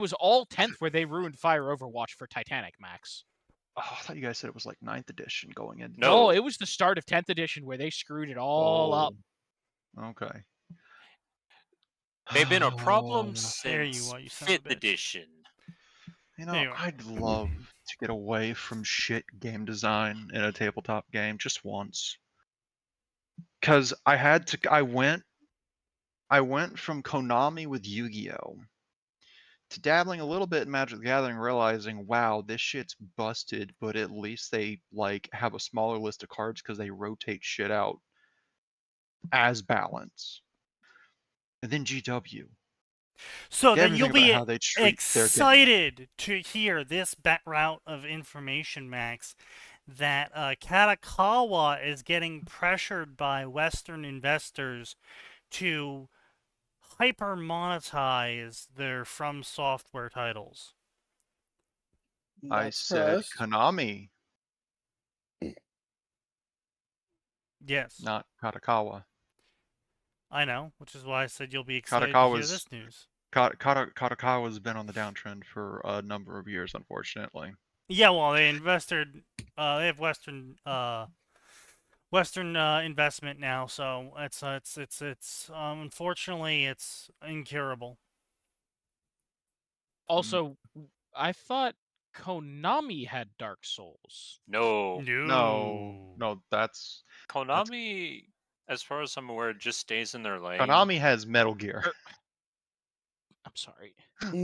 was all 10th where they ruined Fire Overwatch for Titanic, Max. Oh, I thought you guys said it was like 9th edition going in. No, it was the start of 10th edition where they screwed it all up. Okay. They've been a problem since 5th edition. You know, I'd love to get away from shit game design in a tabletop game just once. Cause I went from Konami with Yu-Gi-Oh! To dabbling a little bit in Magic the Gathering, realizing, wow, this shit's busted, but at least they like have a smaller list of cards because they rotate shit out as balance. And then GW. So then you'll be excited to hear this route of information, Max, that Katakawa is getting pressured by Western investors to hyper monetize their From Software titles. I said Konami. Yes. Not Katakawa. I know, which is why I said you'll be excited to hear this news. Katakawa's been on the downtrend for a number of years, unfortunately. Yeah, well, they invested. They have Western investment now, so it's unfortunately it's incurable. Also, I thought Konami had Dark Souls. No, that's Konami. As far as I'm aware, just stays in their lane. Konami has Metal Gear. I'm sorry.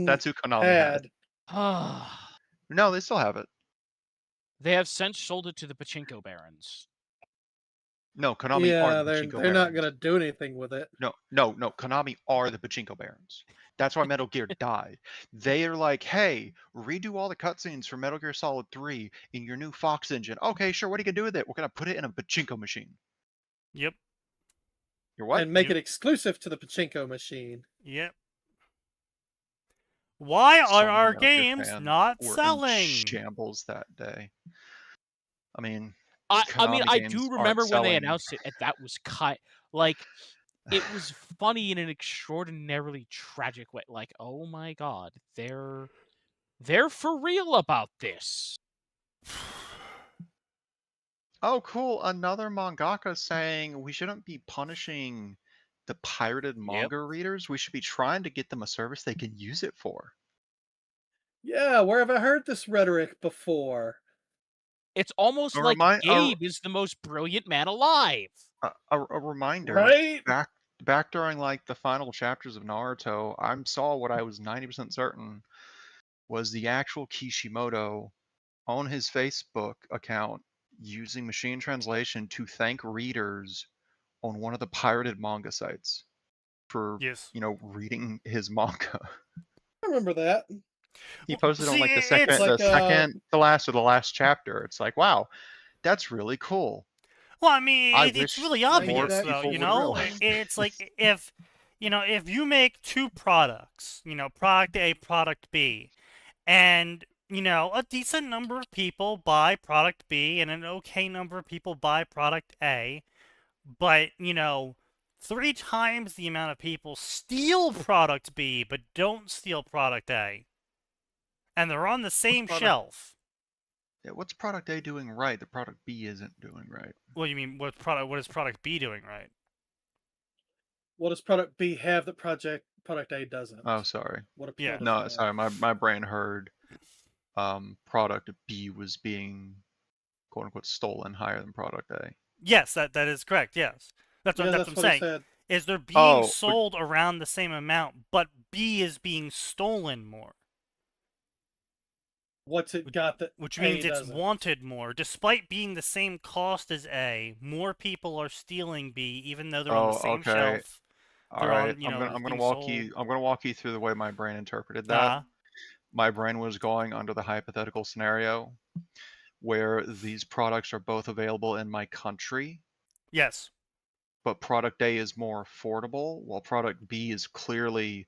That's who Konami had. Ah. No, they still have it. They have since sold it to the Pachinko Barons. No, Konami are the Pachinko Barons. They're not going to do anything with it. No. Konami are the Pachinko Barons. That's why Metal Gear died. They are like, hey, redo all the cutscenes for Metal Gear Solid 3 in your new Fox engine. Okay, sure. What are you going to do with it? We're going to put it in a Pachinko machine. Yep. You're what? And make it exclusive to the Pachinko machine. Yep. Why are our games not selling? Shambles that day. I mean, I do remember when they announced it, and that was it was funny in an extraordinarily tragic way. Like, oh my god, they're for real about this. Oh, cool. Another mangaka saying we shouldn't be punishing the pirated manga readers. We should be trying to get them a service they can use it for. Yeah, where have I heard this rhetoric before? It's almost like Gabe is the most brilliant man alive. A reminder, right? Back during like the final chapters of Naruto, I saw what I was 90% certain was the actual Kishimoto on his Facebook account using machine translation to thank readers on one of the pirated manga sites for reading his manga. I remember that. He posted on like the last chapter. It's like, wow, that's really cool. Well, I mean, it's really obvious, though. You know, it's like if you make two products, product A, product B, and a decent number of people buy product B, and an okay number of people buy product A, but 3 times the amount of people steal product B, but don't steal product A, and they're on the same shelf. Yeah, what's product A doing right that product B isn't doing right? What do you mean? What is product B doing right? What does product B have that product A doesn't? Oh, sorry. No, sorry. My brain heard product B was being quote unquote stolen higher than product A. Yes, that is correct. Yes, that's what I'm saying. Is they're being sold around the same amount, but B is being stolen more. What's it got that Which means it's wanted more. Despite being the same cost as A, more people are stealing B, even though they're on the same shelf. All right, I'm gonna walk you through the way my brain interpreted that. My brain was going under the hypothetical scenario where these products are both available in my country. Yes. But product A is more affordable, while product B is clearly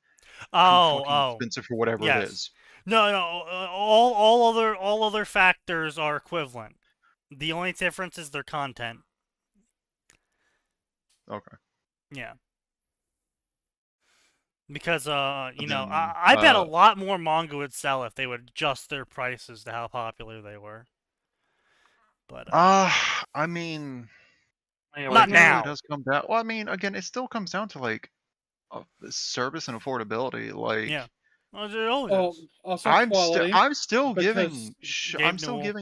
expensive for whatever it is. No, all other factors are equivalent. The only difference is their content. Okay. Yeah. Because I bet a lot more manga would sell if they would adjust their prices to how popular they were. But I mean, not now. Really does come down. Well, I mean, again, it still comes down to like service and affordability. Like, yeah, also quality. I'm still giving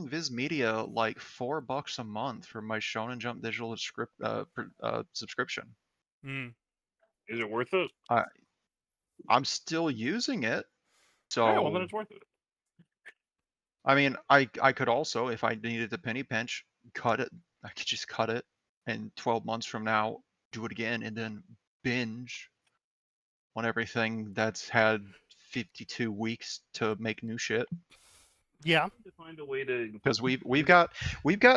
Viz Media like $4 a month for my Shonen Jump digital subscription. Mm. Is it worth it? I'm still using it, so yeah, well then it's worth it. I mean, I could also, if I needed to penny pinch, cut it. I could just cut it, and 12 months from now, do it again, and then binge on everything that's had 52 weeks to make new shit. Yeah. To find a way to, because we've got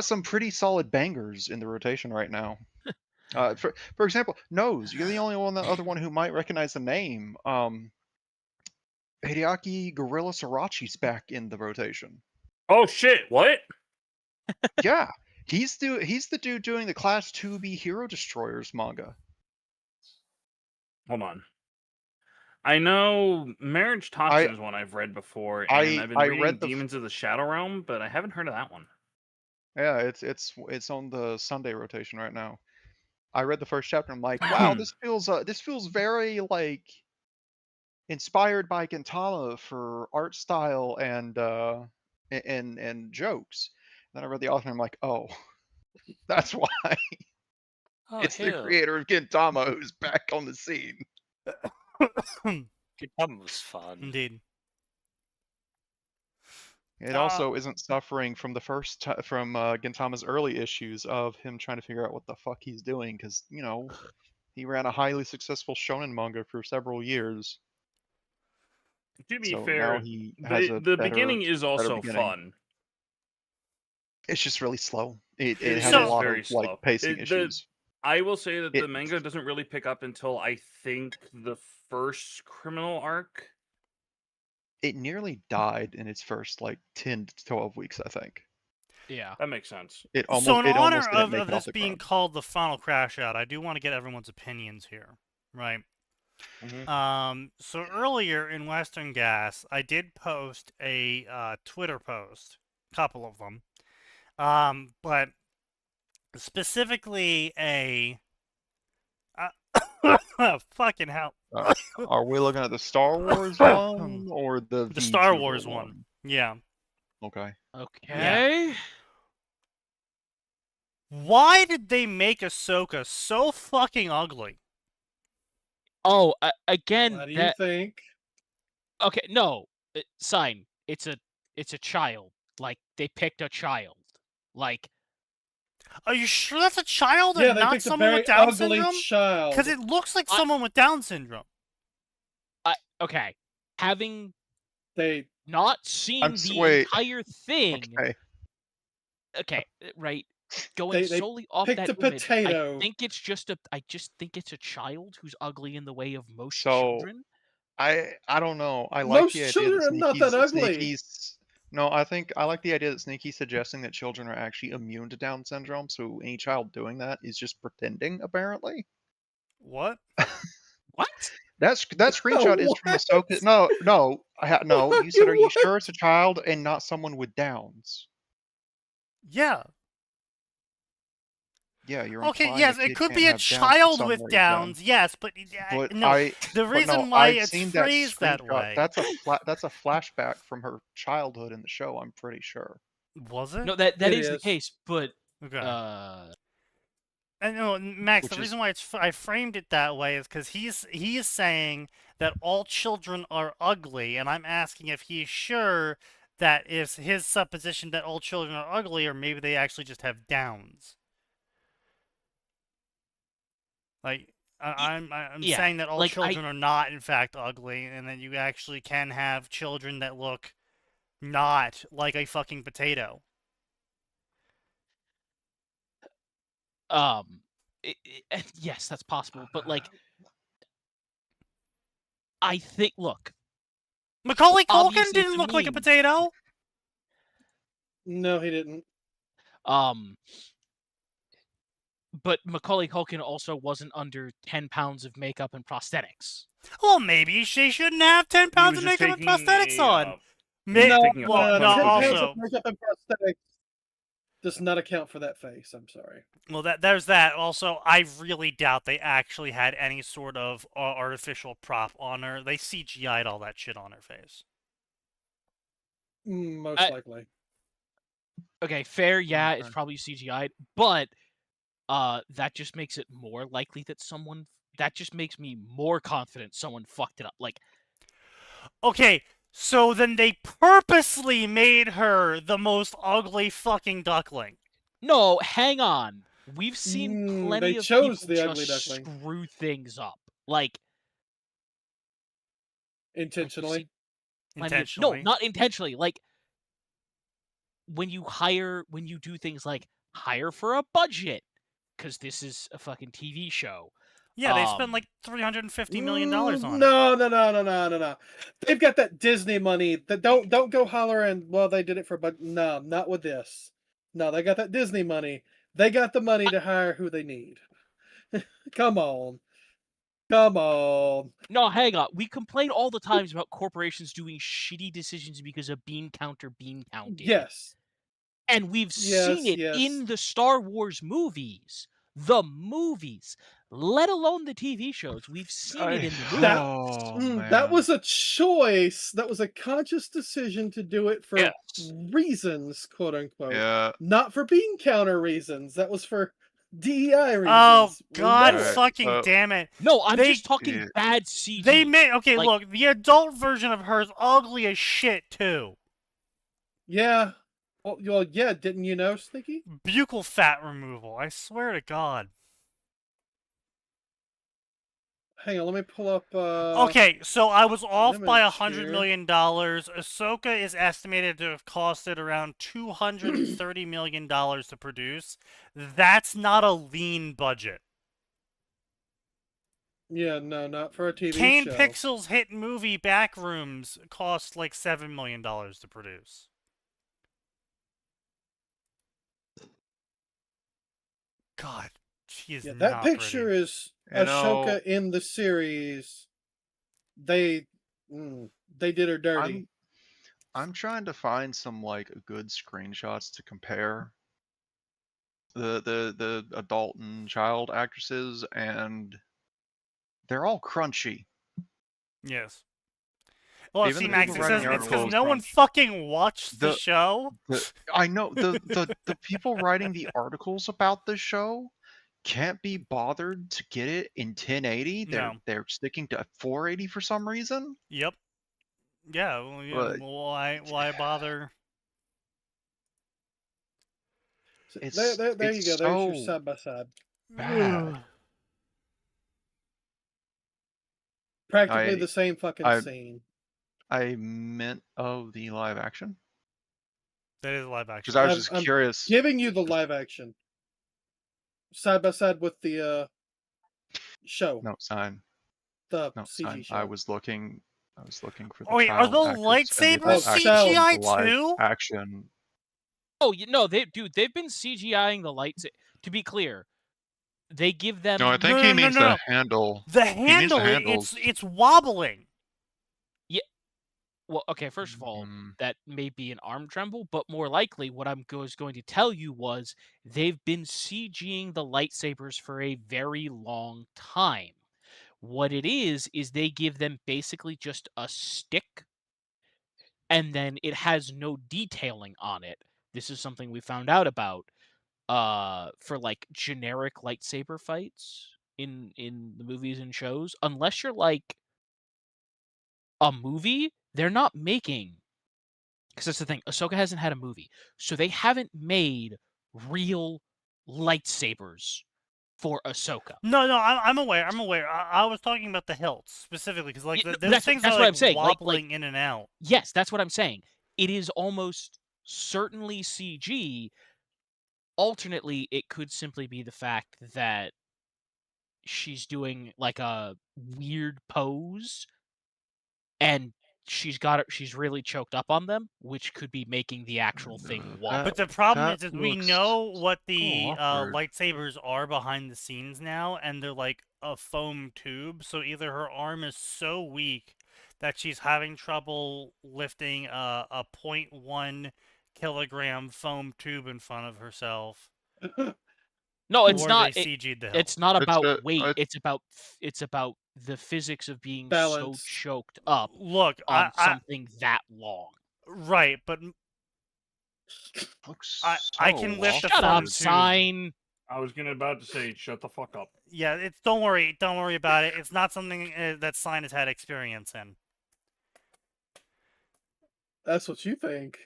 some pretty solid bangers in the rotation right now. For example, Nose, you're the only other one who might recognize the name. Hideaki Gorilla Sirachi's back in the rotation. Oh shit! What? Yeah, he's the dude doing the Class 2B Hero Destroyers manga. Hold on. I know Marriage Toxin is one I've read before, and I've been reading Demons of the Shadow Realm, but I haven't heard of that one. Yeah, it's on the Sunday rotation right now. I read the first chapter. I'm like, wow, this feels very like inspired by Gintama for art style and jokes. Then I read the author and I'm like, oh, that's why. It's the creator of Gintama who's back on the scene. Gintama was fun. Indeed. It also isn't suffering from the from Gintama's early issues of him trying to figure out what the fuck he's doing, because he ran a highly successful shonen manga for several years. To be fair, the beginning is also fun. It's just really slow. It has a lot of like pacing issues. I will say that the manga doesn't really pick up until I think the first criminal arc. It nearly died in its first like 10 to 12 weeks, I think. Yeah, that makes sense. So in honor of this being called the Final Crashout, I do want to get everyone's opinions here, right? Mm-hmm. So earlier in Western Gas, I did post a Twitter post, a couple of them, but specifically a fucking hell. Are we looking at the Star Wars one or the Star Wars one? Yeah. Okay. Yeah. Why did they make Ahsoka so fucking ugly? Oh, again. What do you think? Okay, no. Sign. It's a child. Like, they picked a child. Like. Are you sure that's a child and not someone with Down syndrome? Because it looks like someone with Down syndrome. Okay. Having they not seen the entire thing. Okay, right. Going solely off that image, potato. I just think it's a child who's ugly in the way of most children. I don't know. I like most the idea children are not that ugly. No, I like the idea that Sneaky's suggesting that children are actually immune to Down syndrome, so any child doing that is just pretending, apparently. What? What? That screenshot is from Ahsoka. No. You said, are you sure it's a child and not someone with Downs? Yeah. Yeah, you're okay. Yes, it could be a child with Downs. Yes, but no. The reason why it's phrased that way. That's a flashback from her childhood in the show. I'm pretty sure. Was it? No, that is the case. But I know, Max. The reason why I framed it that way is because he is saying that all children are ugly, and I'm asking if he's sure that is his supposition that all children are ugly, or maybe they actually just have Downs. Like, I'm saying that all children are not, in fact, ugly, and that you actually can have children that look not like a fucking potato. Yes, that's possible, but like, I think, look, Macaulay Culkin didn't look like a potato. No, he didn't. But Macaulay Culkin also wasn't under 10 pounds of makeup and prosthetics. Well, maybe she shouldn't have 10 pounds of makeup and prosthetics on. No, also, makeup and prosthetics does not account for that face. I'm sorry. Well, there's that. Also, I really doubt they actually had any sort of artificial prop on her. They CGI'd all that shit on her face. Most likely. Okay, fair. Yeah, it's probably CGI'd, but that just makes it more likely that someone. That just makes me more confident someone fucked it up. Like, okay, so then they purposely made her the most ugly fucking duckling. No, hang on. We've seen plenty of people just screw things up. Like, intentionally? Intentionally? No, not intentionally. Like, when you do things like hire for a budget, because this is a fucking TV show. Yeah, they spend like $350 million on it. No. They've got that Disney money. Don't go hollering, well, they did it for, but no, not with this. No, they got that Disney money. They got the money to hire who they need. Come on. No, hang on. We complain all the times about corporations doing shitty decisions because of bean counting. Yes. And we've seen it in the Star Wars movies. The movies. Let alone the TV shows. We've seen it in the movies. That was a choice. That was a conscious decision to do it for reasons, quote unquote. Yeah. Not for bean counter reasons. That was for DEI reasons. Oh, God fucking damn it. No, I'm just talking bad CG. They made... Okay, look, the adult version of her is ugly as shit, too. Yeah. Well, yeah, didn't you know, Sneaky? Buccal fat removal, I swear to God. Hang on, let me pull up... Okay, so I was off by $100 million. Ahsoka is estimated to have costed around $230 million to produce. That's not a lean budget. Yeah, no, not for a TV Kane show. Pixel's hit movie Backrooms cost like $7 million to produce. God, she is that picture pretty. is Ahsoka in the series. They did her dirty. I'm trying to find some like good screenshots to compare the adult and child actresses, and they're all crunchy. Yes. Well, see, Max, it says it's because no one fucking watched the show. I know the people writing the articles about the show can't be bothered to get it in 1080. They're sticking to 480 for some reason. Yep. Yeah. Well, why bother? There you go. There's your side by side. Bad. Practically the same fucking scene. I meant the live action. That is live action. Because I was just curious. Giving you the live action. Side by side with the show. No sign. The CG show. I was looking for the wait, are the lightsabers CGI too? Action. Oh, they've been CGIing the lights. To be clear, they give them. No, I think he means the handle. The handle, it's wobbling. Yeah. Well, okay. First of all, that may be an arm tremble, but more likely, what I was going to tell you was they've been CGing the lightsabers for a very long time. What it is they give them basically just a stick, and then it has no detailing on it. This is something we found out about for like generic lightsaber fights in the movies and shows. Unless you're like a movie, they're not making, because that's the thing, Ahsoka hasn't had a movie, so they haven't made real lightsabers for Ahsoka. No, I'm aware. I was talking about the hilts specifically because like those things are what I'm saying. wobbling in and out. Yes, that's what I'm saying. It is almost certainly CG. Alternately, it could simply be the fact that she's doing like a weird pose and she's really choked up on them, which could be making the actual thing wobble. But the problem is we know what the lightsabers are behind the scenes now, and they're like a foam tube. So either her arm is so weak that she's having trouble lifting a 0.1 kilogram foam tube in front of herself. No, it's not. It's not about weight. It's about the physics of being so choked up. Look, on something that long. Right, but I can lift the Shut up, tube. sign. I was about to say, shut the fuck up. Yeah, don't worry about it. It's not something that Sign has had experience in. That's what you think.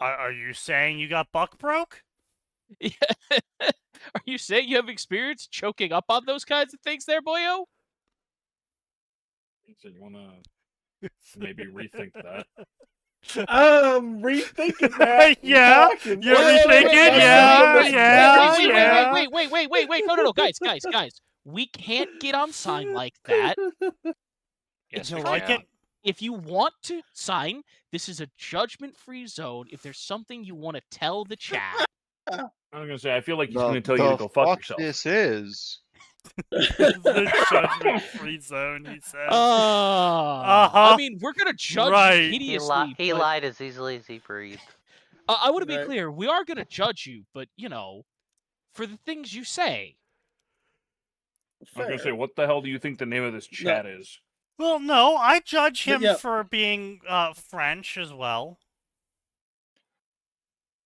Are you saying you got buck broke? Are you saying you have experience choking up on those kinds of things there, boyo? So you want to maybe rethink that? Rethinking that. Yeah, you're rethinking. Yeah. Wait. No, guys. We can't get on Sign like that. Yes, you like it? If you want to sign, this is a judgment-free zone. If there's something you want to tell the chat. I was gonna say, I feel like he's gonna tell you to go fuck yourself. This is the judgment-free zone, he said. I mean, we're gonna judge you hideously. He lied as easily as he breathed. I want to be clear. We are gonna judge you, but for the things you say. I was gonna say, what the hell do you think the name of this chat is? Well, no, I judge him for being French as well.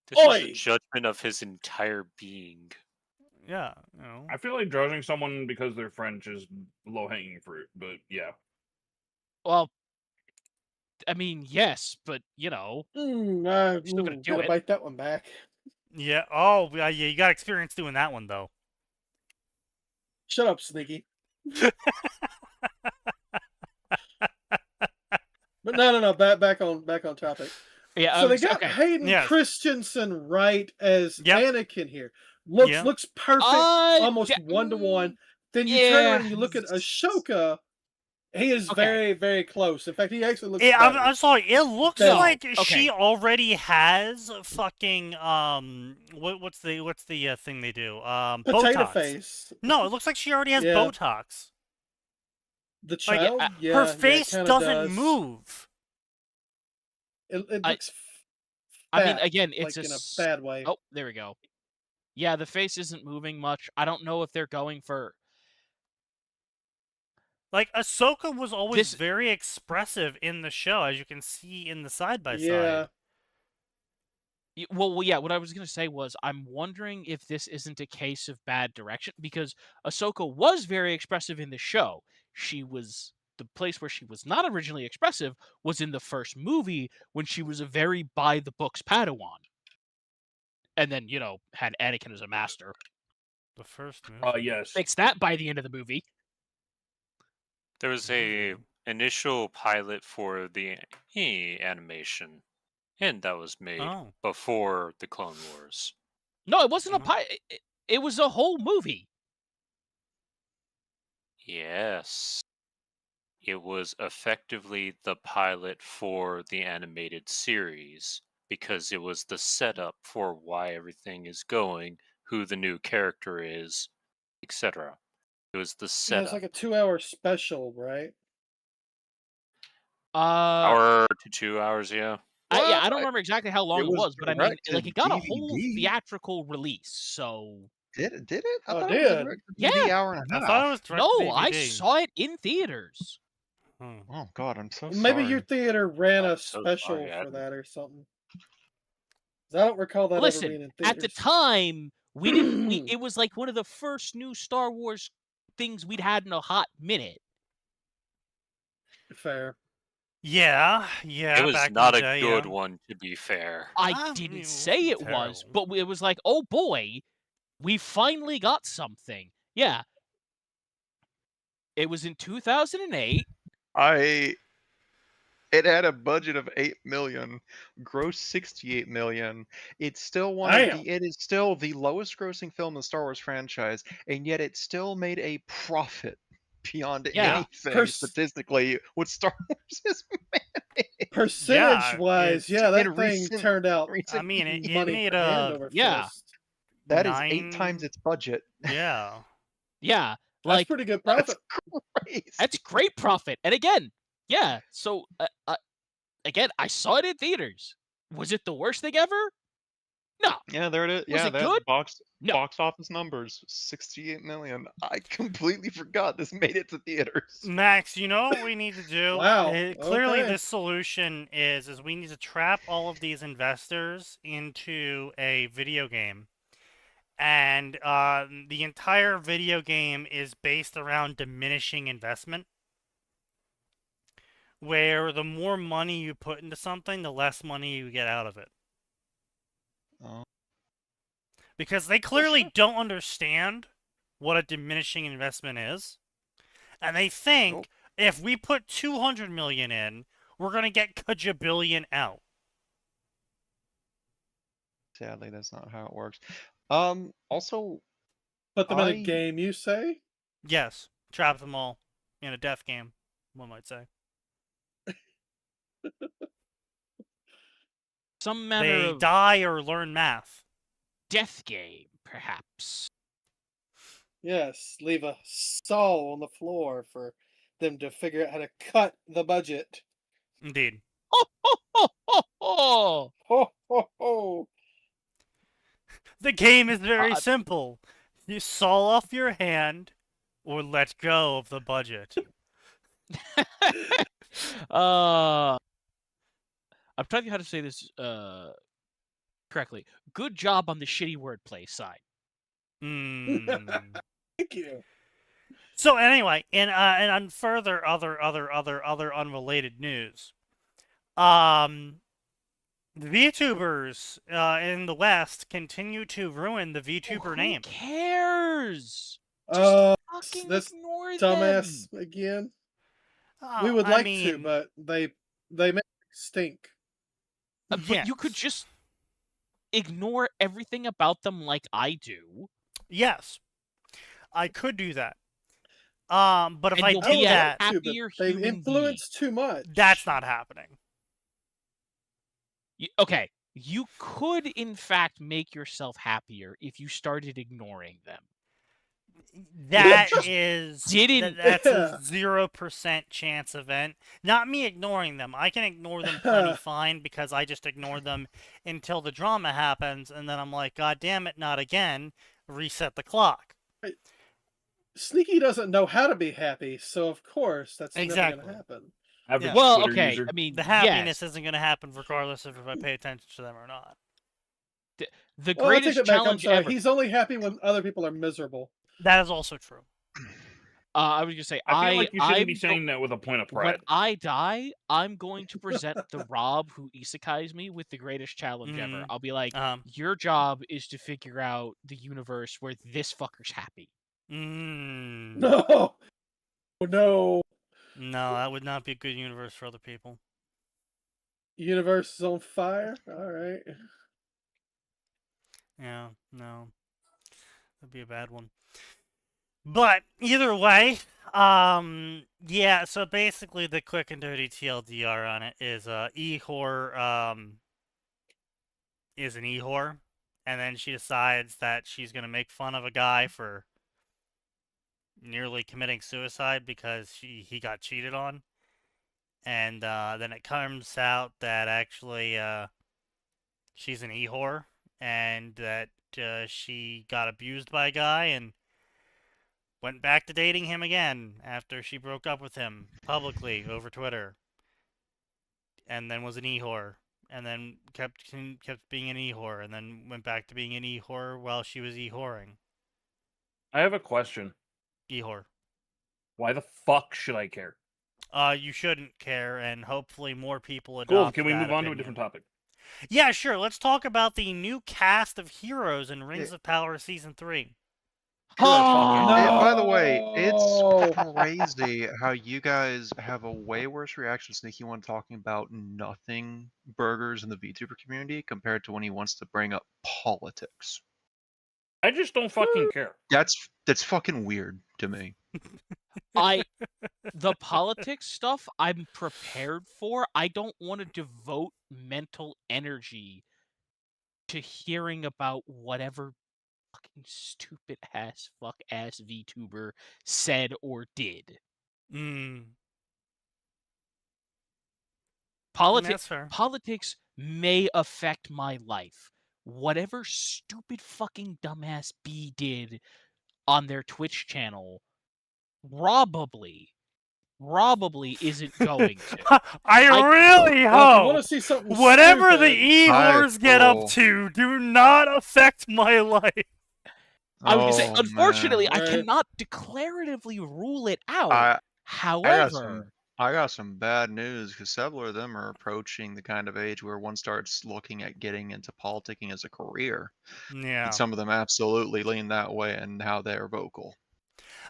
This is a judgment of his entire being. Yeah, I feel like judging someone because they're French is low-hanging fruit, but yeah. Well, I mean, yes, but still gonna do it. Bite that one back. Yeah. Oh, yeah. You got experience doing that one though. Shut up, Sneaky. But no. Back on topic. Yeah. So they got Hayden Christensen right as Anakin here. Looks perfect, almost 1-to-1. Then you turn around and you look at Ahsoka. He is very, very close. In fact, he actually looks. Yeah, I'm sorry. It looks like she already has fucking what's the thing they do? Potato Botox. face. No, it looks like she already has Botox. The child, her face doesn't move. It looks. I mean, again, it's in a bad way. Oh, there we go. Yeah, the face isn't moving much. I don't know if they're going for. Like, Ahsoka was always very expressive in the show, as you can see in the side-by-side. Well, yeah, what I was going to say was, I'm wondering if this isn't a case of bad direction, because Ahsoka was very expressive in the show. The place where she was not originally expressive was in the first movie, when she was a very by-the-books Padawan. And then, had Anakin as a master. The first movie? Yes. Fix that by the end of the movie. There was a initial pilot for the animation, and that was made before the Clone Wars. No, it wasn't a pilot. It was a whole movie. Yes. It was effectively the pilot for the animated series, because it was the setup for why everything is going, who the new character is, etc. It was the setup. It's like a 2-hour special, right? Hour to 2 hours, yeah. I don't remember exactly how long it was, but I mean, it got a whole theatrical release, so... Did it? I thought it was yeah. Hour and a half. I thought it was No, I saw it in theaters. Oh God, I'm so sorry. Maybe your theater ran a special for that or something. I don't recall that ever being in theaters. At the time, we didn't. It was like one of the first new Star Wars things we'd had in a hot minute. Fair. Yeah. It was not a good one, to be fair. I didn't say it was, but it was like, oh boy, we finally got something. Yeah. It was in 2008. It had a budget of $8 million, grossed $68 million. It's still it is still the lowest grossing film in the Star Wars franchise, and yet it still made a profit. beyond anything statistically what Star Wars is managed. Percentage-wise, that thing turned out. I mean, it made over fist. That is 8 times its budget. Yeah. Yeah. That's pretty good profit. That's great profit. And again, so again, I saw it in theaters. Was it the worst thing ever? No. Yeah, there it is. Was it good? Box office numbers, 68 million. I completely forgot this made it to theaters. Max, you know what we need to do? Wow. Clearly, this solution is we need to trap all of these investors into a video game. And the entire video game is based around diminishing investment. Where the more money you put into something, the less money you get out of it. Because they clearly don't understand what a diminishing investment is. And they think if we put 200 million in, we're going to get kajabillion out. Sadly, that's not how it works. Also, put them in a game, you say? Yes. Trap them all in a death game, one might say. Some manner they of die or learn math. Death game, perhaps. Yes, leave a saw on the floor for them to figure out how to cut the budget. Indeed. Ho, ho, ho, ho, ho! Ho, ho, ho! The game is very simple. You saw off your hand or let go of the budget. I'm trying to think how to say this correctly. Good job on the shitty wordplay side. Thank you. So anyway, and on further other unrelated news, the VTubers in the West continue to ruin the VTuber name. Who cares? Just fucking this ignore dumbass them. again. We would like to, but they make it stink. But you could just ignore everything about them like I do. Yes, I could do that. But if I do that, they influence too much. That's not happening. Okay, you could in fact make yourself happier if you started ignoring them. That's a 0% chance event. Not me ignoring them. I can ignore them plenty fine because I just ignore them until the drama happens, and then I'm like, God damn it, not again. Reset the clock. Sneaky doesn't know how to be happy, so of course that's never going to happen. Yeah. Well, okay, I mean, the happiness isn't going to happen regardless of if I pay attention to them or not. The greatest challenge ever. He's only happy when other people are miserable. That is also true. I was going to say, I feel like you shouldn't be saying that with a point of pride. When I die, I'm going to present the Rob who isekais me with the greatest challenge ever. I'll be like, your job is to figure out the universe where this fucker's happy. No! No! No, that would not be a good universe for other people. Universe is on fire? Alright. Yeah, no. That'd be a bad one. But either way, yeah, so basically the quick and dirty TLDR on it is E-Whore is an E-Whore, and then she decides that she's going to make fun of a guy for nearly committing suicide because he got cheated on. And then it comes out that actually she's an E-Whore, and that she got abused by a guy and went back to dating him again after she broke up with him publicly over Twitter, and then was an E-Whore, and then kept being an E-Whore, and then went back to being an E-Whore while she was E-Whoring. I have a question. E-Whore. Why the fuck should I care? You shouldn't care, and hopefully more people adopt. Cool. Can we move on opinion. to a different topic? Yeah, sure. Let's talk about the new cast of heroes in Rings of Power Season 3. By the way, it's crazy how you guys have a way worse reaction to Sneaky One talking about nothing burgers in the VTuber community compared to when he wants to bring up politics. I just don't fucking care. That's fucking weird to me. The politics stuff I'm prepared for. I don't want to devote mental energy to hearing about whatever fucking stupid ass VTuber said or did. Politics may affect my life. Whatever stupid fucking dumbass B did on their Twitch channel probably isn't going to. I really hope want to see something whatever stupid, the Igors get up to do not affect my life. I was gonna say, unfortunately, I cannot declaratively rule it out. However, I got some bad news because several of them are approaching the kind of age where one starts looking at getting into politicking as a career. Yeah. And some of them absolutely lean that way in how they're vocal.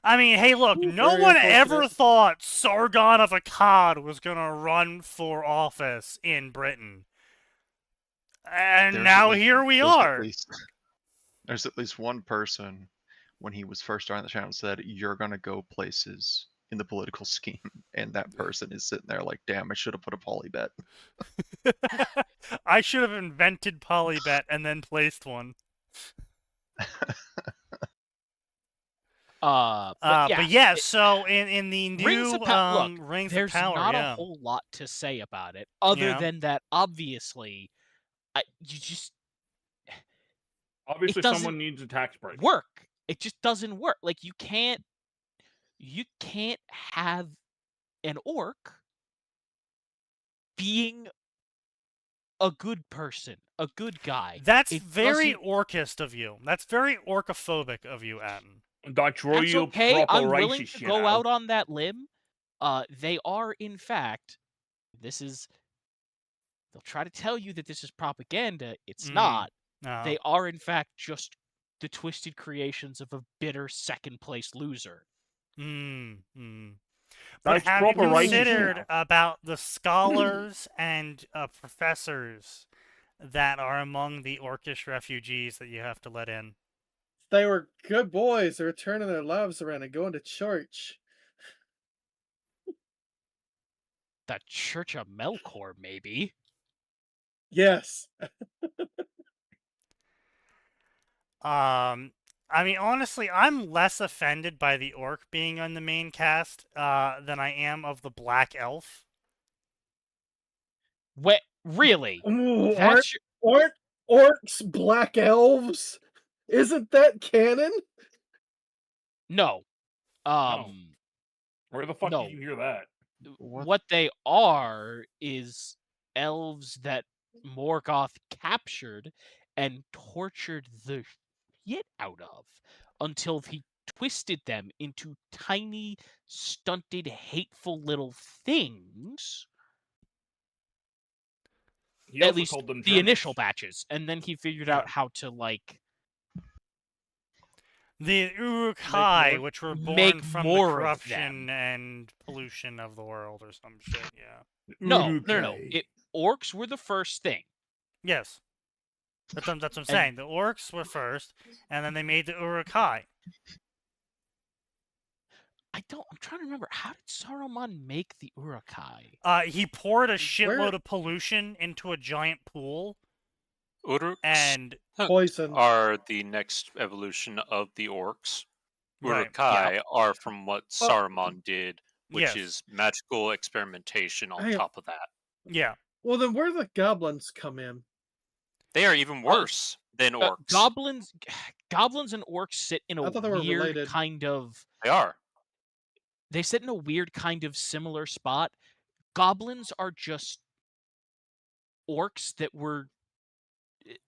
I mean, hey, look, no one ever thought Sargon of Akkad was going to run for office in Britain. And now here we are. There's at least one person, when he was first starting the channel, said, "You're going to go places in the political scheme." And that person is sitting there like, damn, I should have put a polybet. I should have invented polybet and then placed one. But yeah, so in the new Rings of Power, there's not a whole lot to say about it, other than that obviously, obviously someone needs a tax break. It just doesn't work. Like you can't have an orc being a good person, a good guy. That's very orcist of you. That's very orcophobic of you, Atten. That's okay. I'm willing to go out on that limb. They are, in fact, they'll try to tell you that this is propaganda. It's not. No. They are, in fact, just the twisted creations of a bitter second-place loser. But have you considered about the scholars and professors that are among the orcish refugees that you have to let in? They were good boys. They were turning their lives around and going to church. The Church of Melkor, maybe? Yes. I mean, honestly, I'm less offended by the orc being on the main cast than I am of the black elf. What? Really? Ooh, orcs, black elves? Isn't that canon? No. No. Where the fuck did you hear that? What they are is elves that Morgoth captured and tortured the shit out of until he twisted them into tiny, stunted, hateful little things. At least the initial batches, and then he figured out how to the Uruk-hai, which were born from the corruption and pollution of the world or some shit, yeah. No. Orcs were the first thing. Yes. That's what I'm saying. The orcs were first, and then they made the Uruk-hai. I'm trying to remember. How did Saruman make the Uruk-hai? He poured a shitload of pollution into a giant pool. Uruks and poison are the next evolution of the orcs. Uruk-hai are from what Saruman did, which is magical experimentation on top of that. Yeah. Well, then where do the goblins come in? They are even worse than orcs. Goblins and orcs sit in a weird kind of... They are. They sit in a weird kind of similar spot. Goblins are just orcs that were...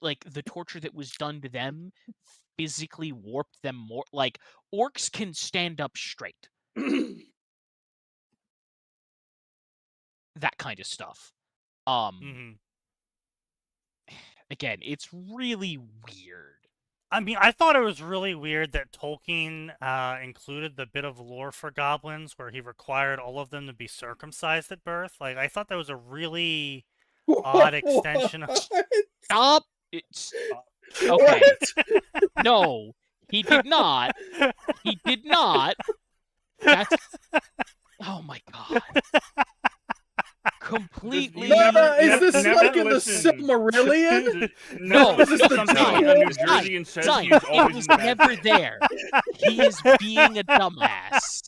Like, the torture that was done to them physically warped them more. Like, orcs can stand up straight. That kind of stuff. Again, it's really weird. I mean, I thought it was really weird that Tolkien included the bit of lore for goblins where he required all of them to be circumcised at birth. Like, I thought that was a really odd extension of... Stop! Okay. No, He did not. He did not. That's... Oh my god. Completely. Is this like in the Silmarillion? No, this is something a New Jersey and says he's always it was never there. He is being a dumbass.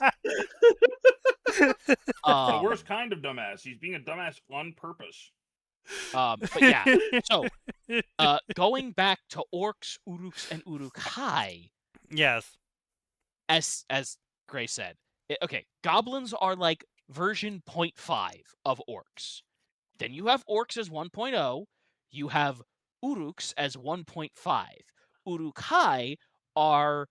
The worst kind of dumbass. He's being a dumbass on purpose. But yeah, so going back to orcs, uruks, and urukai. Yes. As Gray said, okay, goblins are like version 0.5 of orcs. Then you have orcs as 1.0. You have uruks as 1.5. Urukai are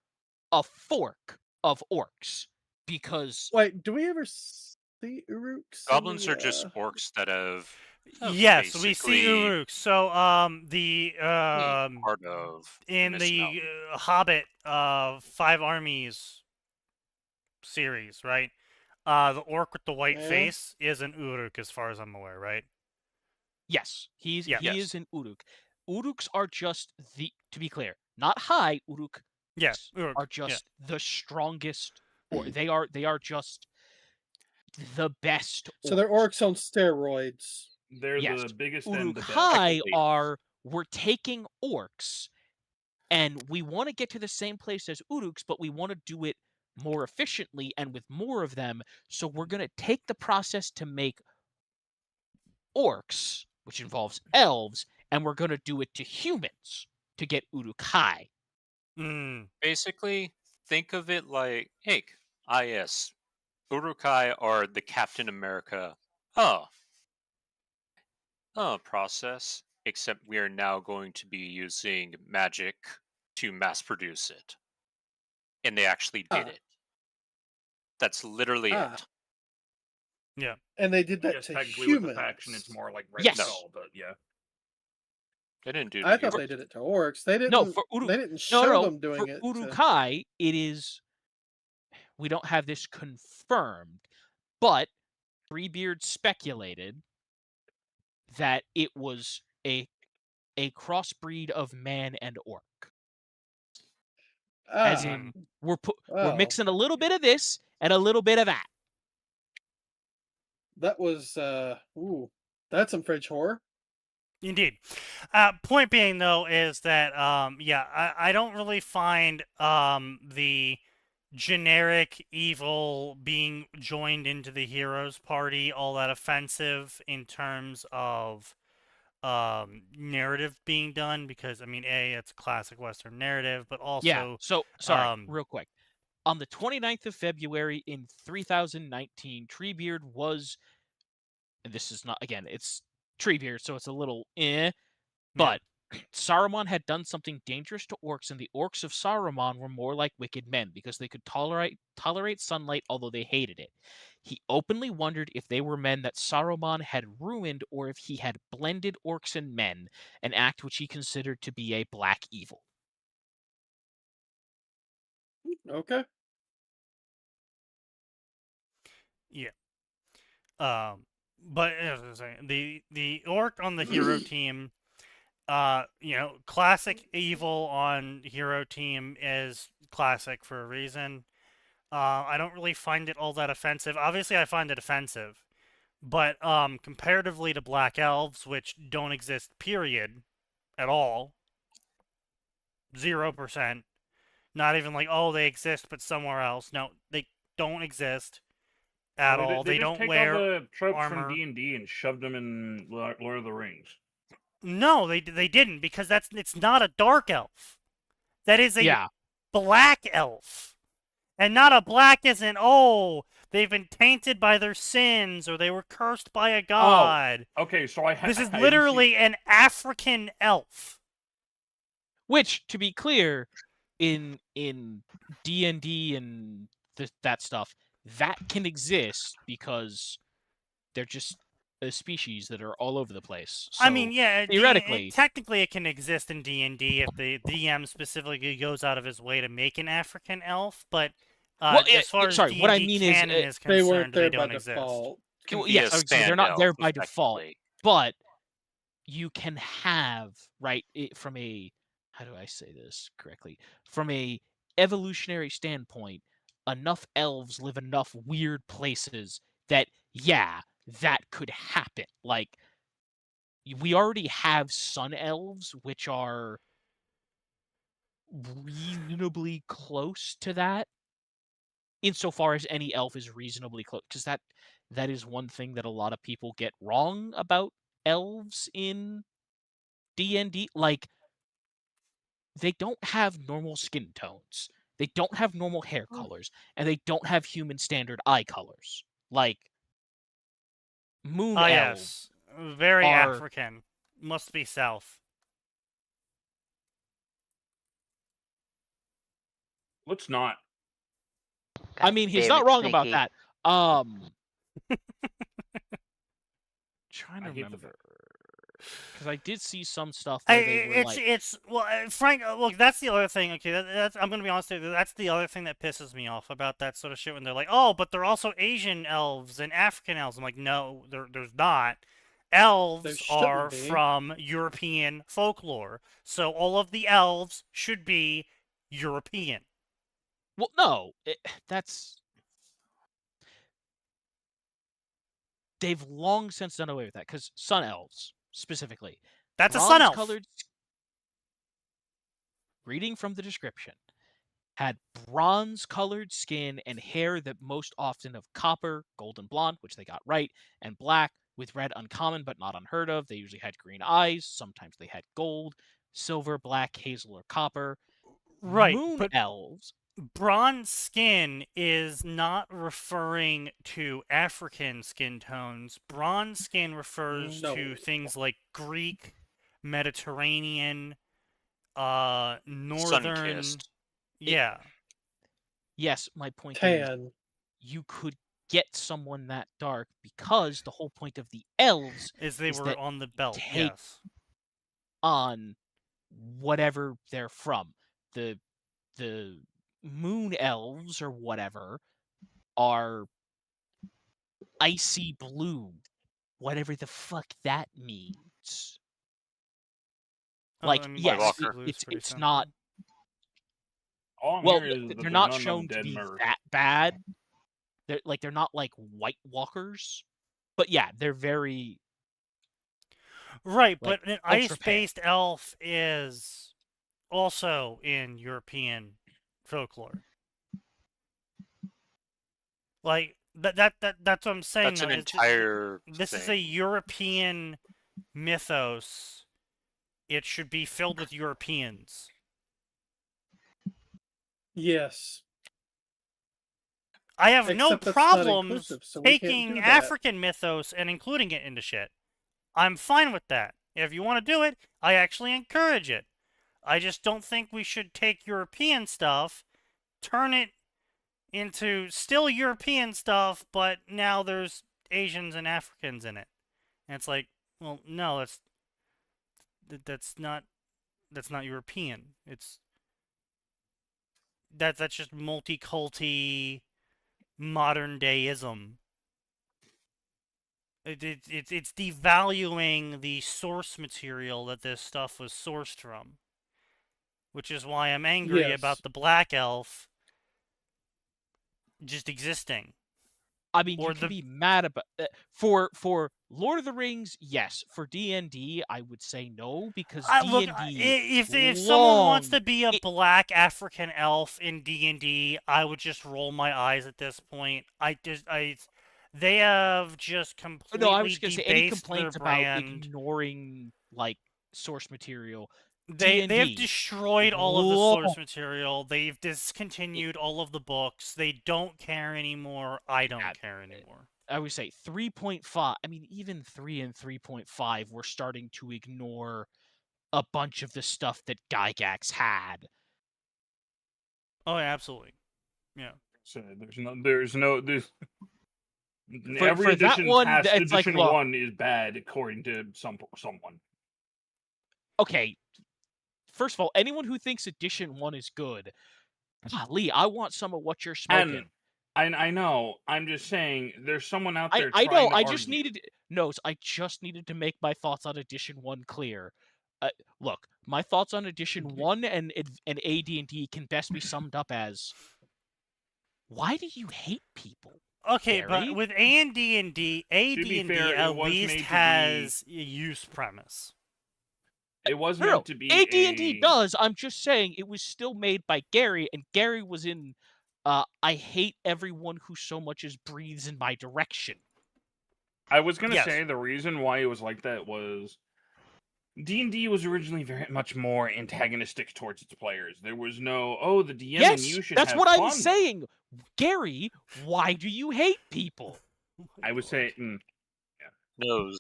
a fork of orcs because... Wait, do we ever see uruks? Goblins are just orcs that have... Yes, we see uruks. So, part of in the Hobbit 5 Armies series, right? The orc with the white face is an uruk, as far as I'm aware, right? Yes, he is an uruk. Uruks are just to be clear, not high uruk. Yes, uruk are just the strongest, or they are just the best. So they're orcs on steroids. They're the biggest and the best. Urukai we're taking orcs, and we want to get to the same place as uruks, but we want to do it more efficiently and with more of them. So we're going to take the process to make orcs, which involves elves, and we're going to do it to humans to get urukai. Basically, think of it like, hey, IS. Urukai are the Captain America process, except we are now going to be using magic to mass produce it. And they actually did it. That's literally it. Yeah. And they did that to humans. With the faction, it's more like but yeah. They didn't do it. I thought they did it to orcs. They didn't. No, for they didn't show them doing it. For urukai, it is. We don't have this confirmed, but Treebeard speculated that it was a crossbreed of man and orc. As in, we're mixing a little bit of this and a little bit of that. That was that's some French horror. Indeed. Point being, though, is that I don't really find the generic evil being joined into the heroes party all that offensive in terms of narrative being done, because I mean, it's a classic Western narrative, but also So sorry, real quick. On the 29th of February in 3019, Treebeard was, and this is not, again, it's Treebeard, so it's a little but Saruman had done something dangerous to orcs, and the orcs of Saruman were more like wicked men because they could tolerate sunlight, although they hated it. He openly wondered if they were men that Saruman had ruined, or if he had blended orcs and men, an act which he considered to be a black evil. Okay. Yeah. But as I was saying, the orc on the hero team, classic evil on hero team is classic for a reason. I don't really find it all that offensive. Obviously, I find it offensive, but comparatively to black elves, which don't exist, period, at all, 0%. Not even like, they exist, but somewhere else. No, they don't exist at all. They don't wear all the tropes armor from D&D and shoved them in Lord of the Rings. No, they didn't, because it's not a dark elf. That is a black elf. And not a black as in, they've been tainted by their sins, or they were cursed by a god. Okay, so this is literally an African elf. Which, to be clear, in D&D and that stuff, that can exist because they're just a species that are all over the place. So, I mean, theoretically, technically it can exist in D&D if the DM specifically goes out of his way to make an African elf, but as far as D&D what I mean is concerned, they weren't there by don't exist. default. Yes, they're not there by default, but you can have, from a, how do I say this correctly? From a evolutionary standpoint, enough elves live enough weird places that, yeah, that could happen. Like, we already have sun elves, which are reasonably close to that, insofar as any elf is reasonably close, because that is one thing that a lot of people get wrong about elves in D&D. Like, they don't have normal skin tones, they don't have normal hair colors, and they don't have human standard eye colors. Like, moon elves yes. Very are... African. Must be south. Let's not. God, I mean, he's not wrong about that. Trying to remember, because I did see some stuff where they were Frank. Look, that's the other thing. Okay, that's I'm gonna be honest with you. That's the other thing that pisses me off about that sort of shit when they're like, oh, but they're also Asian elves and African elves. I'm like, no, there's not. Elves are from European folklore, so all of the elves should be European. Well, no, that's... They've long since done away with that, because sun elves, specifically. That's a sun elf! Reading from the description, had bronze-colored skin and hair that most often of copper, golden blonde, which they got right, and black, with red uncommon but not unheard of. They usually had green eyes, sometimes they had gold, silver, black, hazel, or copper. Right, Moon elves... Bronze skin is not referring to African skin tones. Bronze skin refers to things like Greek, Mediterranean, northern... Sun-kissed. Yeah. Yes, my point is, you could get someone that dark because the whole point of the elves is they were on the belt, yes. On whatever they're from. The moon elves or whatever are icy blue, whatever the fuck that means. Like, yes, it's not... Well, they're not shown to be that bad. They're not like White Walkers, but yeah, they're very... Right, but an ice-based elf is also in European folklore. Like that's what I'm saying. That's an entire this is a European mythos. It should be filled with Europeans. Yes. I have no problems taking African mythos and including it into shit. I'm fine with that. If you want to do it, I actually encourage it. I just don't think we should take European stuff, turn it into still European stuff, but now there's Asians and Africans in it. And it's like, well, no, that's not European. That's just multi-culty modern dayism. It's devaluing the source material that this stuff was sourced from. Which is why I'm angry about the black elf just existing. I mean, you can be mad about... For Lord of the Rings, yes. For D&D, I would say no, because D&D... If someone wants to be a black African elf in D&D, I would just roll my eyes at this point. They have just completely No, I was going to say, any debased complaints their about brand. ignoring, like, source material... They have destroyed all of the source material. They've discontinued all of the books. They don't care anymore. I don't care anymore. I would say 3.5. I mean, even 3 and 3.5 were starting to ignore a bunch of the stuff that Gygax had. Oh, yeah, absolutely. Yeah. So there's every edition past edition like, 1 is bad according to someone. Okay. First of all, anyone who thinks edition 1 is good, Lee, I want some of what you're smoking. And I know. I'm just saying, there's someone out there. I know. I just needed to make my thoughts on edition 1 clear. look, my thoughts on Edition 1 and AD&D can best be summed up as, why do you hate people? Okay, Gary? but with AD&D at least has a use premise. It was meant to be AD&D does. I'm just saying it was still made by Gary, and Gary was in I hate everyone who so much as breathes in my direction. I was going to say the reason why it was like that was D&D was originally very much more antagonistic towards its players. There was no, the DM and you should have fun. That's what I was saying. Gary, why do you hate people? I was saying, Knows.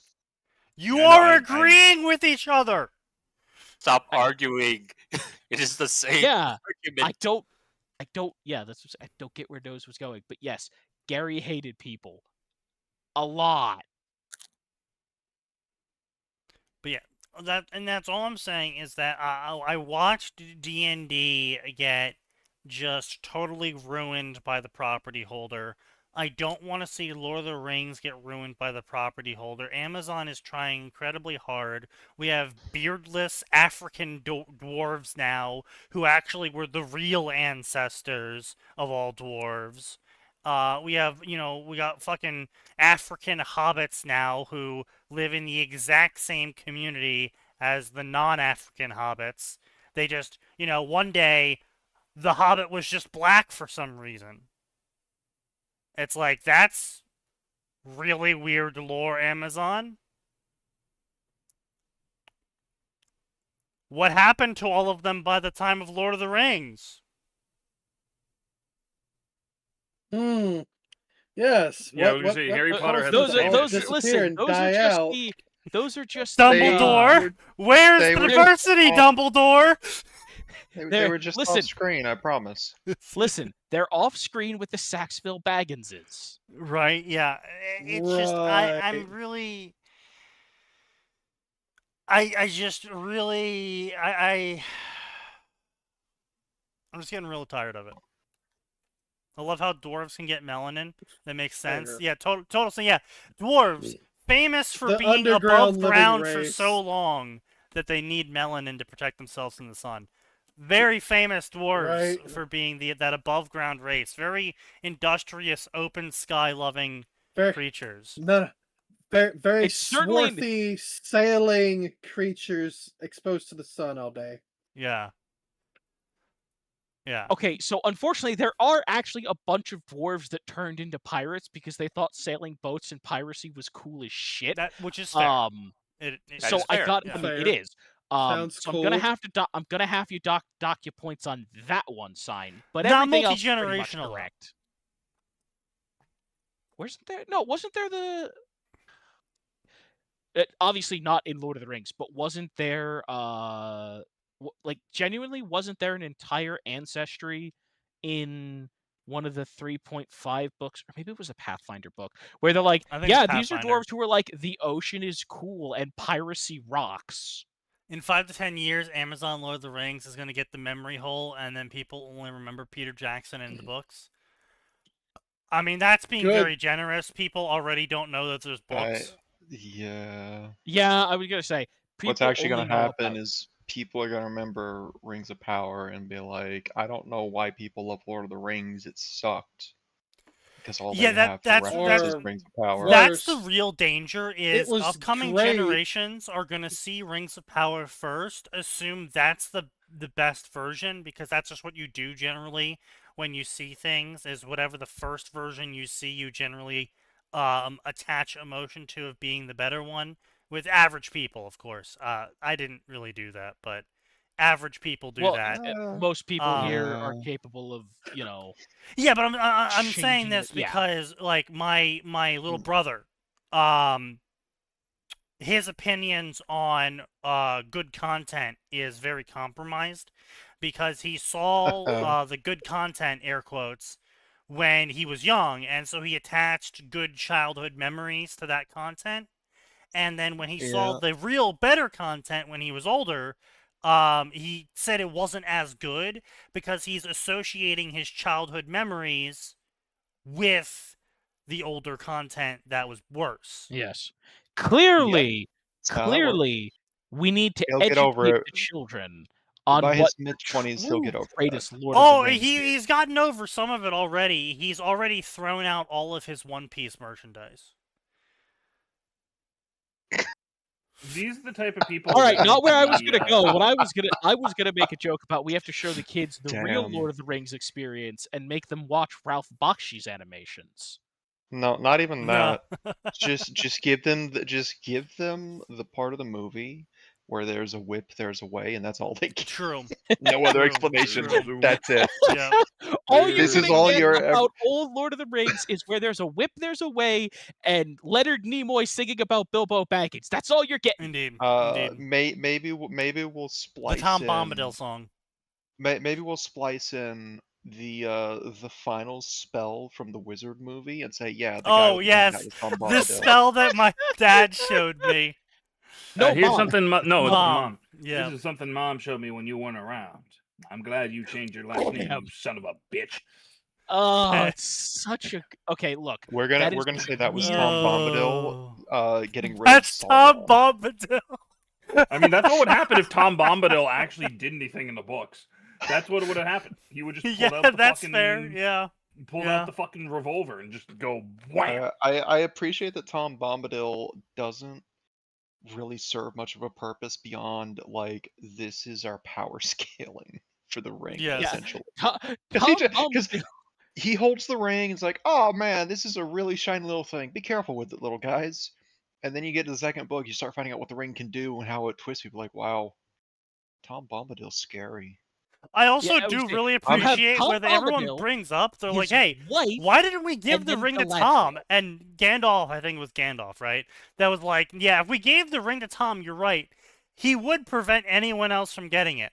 You are agreeing with each other. Stop arguing. It is the same argument. I don't get where Nose was going, but yes, Gary hated people a lot. But yeah, that's all I'm saying is that I watched D&D get just totally ruined by the property holder. I don't want to see Lord of the Rings get ruined by the property holder. Amazon is trying incredibly hard. We have beardless African dwarves now who actually were the real ancestors of all dwarves. We got fucking African hobbits now who live in the exact same community as the non-African hobbits. They just, one day the hobbit was just black for some reason. It's like, that's really weird lore, Amazon. What happened to all of them by the time of Lord of the Rings? Yes. Yeah, I was gonna say Harry Potter has those are just Dumbledore. Where's the diversity, Dumbledore? They were just off screen, I promise. Listen, they're off screen with the Saxville Bagginses. Right, yeah. It's just, I'm really... I'm just getting real tired of it. I love how dwarves can get melanin. That makes sense. Yeah, total. So yeah, dwarves, famous for being above ground for so long that they need melanin to protect themselves from the sun. Very famous dwarves for being that above ground race. Very industrious, open sky loving creatures. Very swarthy, sailing creatures exposed to the sun all day. Yeah. Yeah. Okay, so unfortunately, there are actually a bunch of dwarves that turned into pirates because they thought sailing boats and piracy was cool as shit. Which is fair. It is. Sounds so cool. I'm gonna have you dock your points on that one sign, but not everything else is pretty much multi-generational. Correct. Wasn't there obviously not in Lord of the Rings, but wasn't there genuinely wasn't there an entire ancestry in one of the 3.5 books, or maybe it was a Pathfinder book, where they're like, yeah, these are dwarves who are like, the ocean is cool and piracy rocks. In 5 to 10 years, Amazon Lord of the Rings is going to get the memory hole, and then people only remember Peter Jackson in the books. I mean, that's being very generous. People already don't know that there's books. Yeah, I was going to say, what's actually going to happen is people are going to remember Rings of Power and be like, I don't know why people love Lord of the Rings. It sucked. Because all they have for reference is Rings of Power. That's the real danger, is upcoming generations are going to see Rings of Power first, assume that's the best version, because that's just what you do generally when you see things, is whatever the first version you see, you generally attach emotion to of being the better one. With average people, of course. I didn't really do that, but average people do that. Most people here are capable of, Yeah, but I'm saying this because, like, my little brother, his opinions on good content is very compromised, because he saw the good content, air quotes, when he was young, and so he attached good childhood memories to that content. And then when he saw the real better content when he was older, he said it wasn't as good because he's associating his childhood memories with the older content that was worse. Yes. Clearly, We need to He'll get educate over it. the children on By what his mid-20s, he'll get over greatest that. Lord of the Rings he's gotten over some of it already. He's already thrown out all of his One Piece merchandise. These are the type of people. All right, not where I was gonna go. What I was gonna make a joke about. We have to show the kids the real Damn. Lord of the Rings experience and make them watch Ralph Bakshi's animations. No, not even No. that. just give them the part of the movie where there's a whip, there's a way, and that's all they get. True. No other True. explanation. True. That's it. Yeah. All you're This is gonna all get your about old Lord of the Rings is where there's a whip, there's a way, and Leonard Nimoy singing about Bilbo Baggins. That's all you're getting. Indeed. Maybe we'll The splice Tom in, Bombadil song. Maybe we'll splice in the final spell from the Wizard movie and say, yeah, the guy with the ring, that was Tom The Bombadil. spell that my dad showed me. No, here's Mom. something. No, it's Mom. Yeah. This is something Mom showed me when you weren't around. I'm glad you changed your last name, you son of a bitch. Oh, it's such a okay. Look, We're gonna say that was Tom Bombadil getting rid of That's Tom Bombadil. I mean, that's what would happen if Tom Bombadil actually did anything in the books. That's what would have happened. He would just pull out the that's fucking, fair. Yeah. Pull out the fucking revolver and just go wham. I appreciate that Tom Bombadil doesn't really serve much of a purpose beyond like this is our power scaling for the ring, essentially. Because he holds the ring and it's like, oh man, this is a really shiny little thing. Be careful with it, little guys. And then you get to the second book, you start finding out what the ring can do and how it twists people. Like, wow, Tom Bombadil's scary. I also do really appreciate where everyone brings up, they're like, hey, why didn't we give the ring to Tom? And Gandalf, I think it was Gandalf, right? That was like, yeah, if we gave the ring to Tom, you're right. He would prevent anyone else from getting it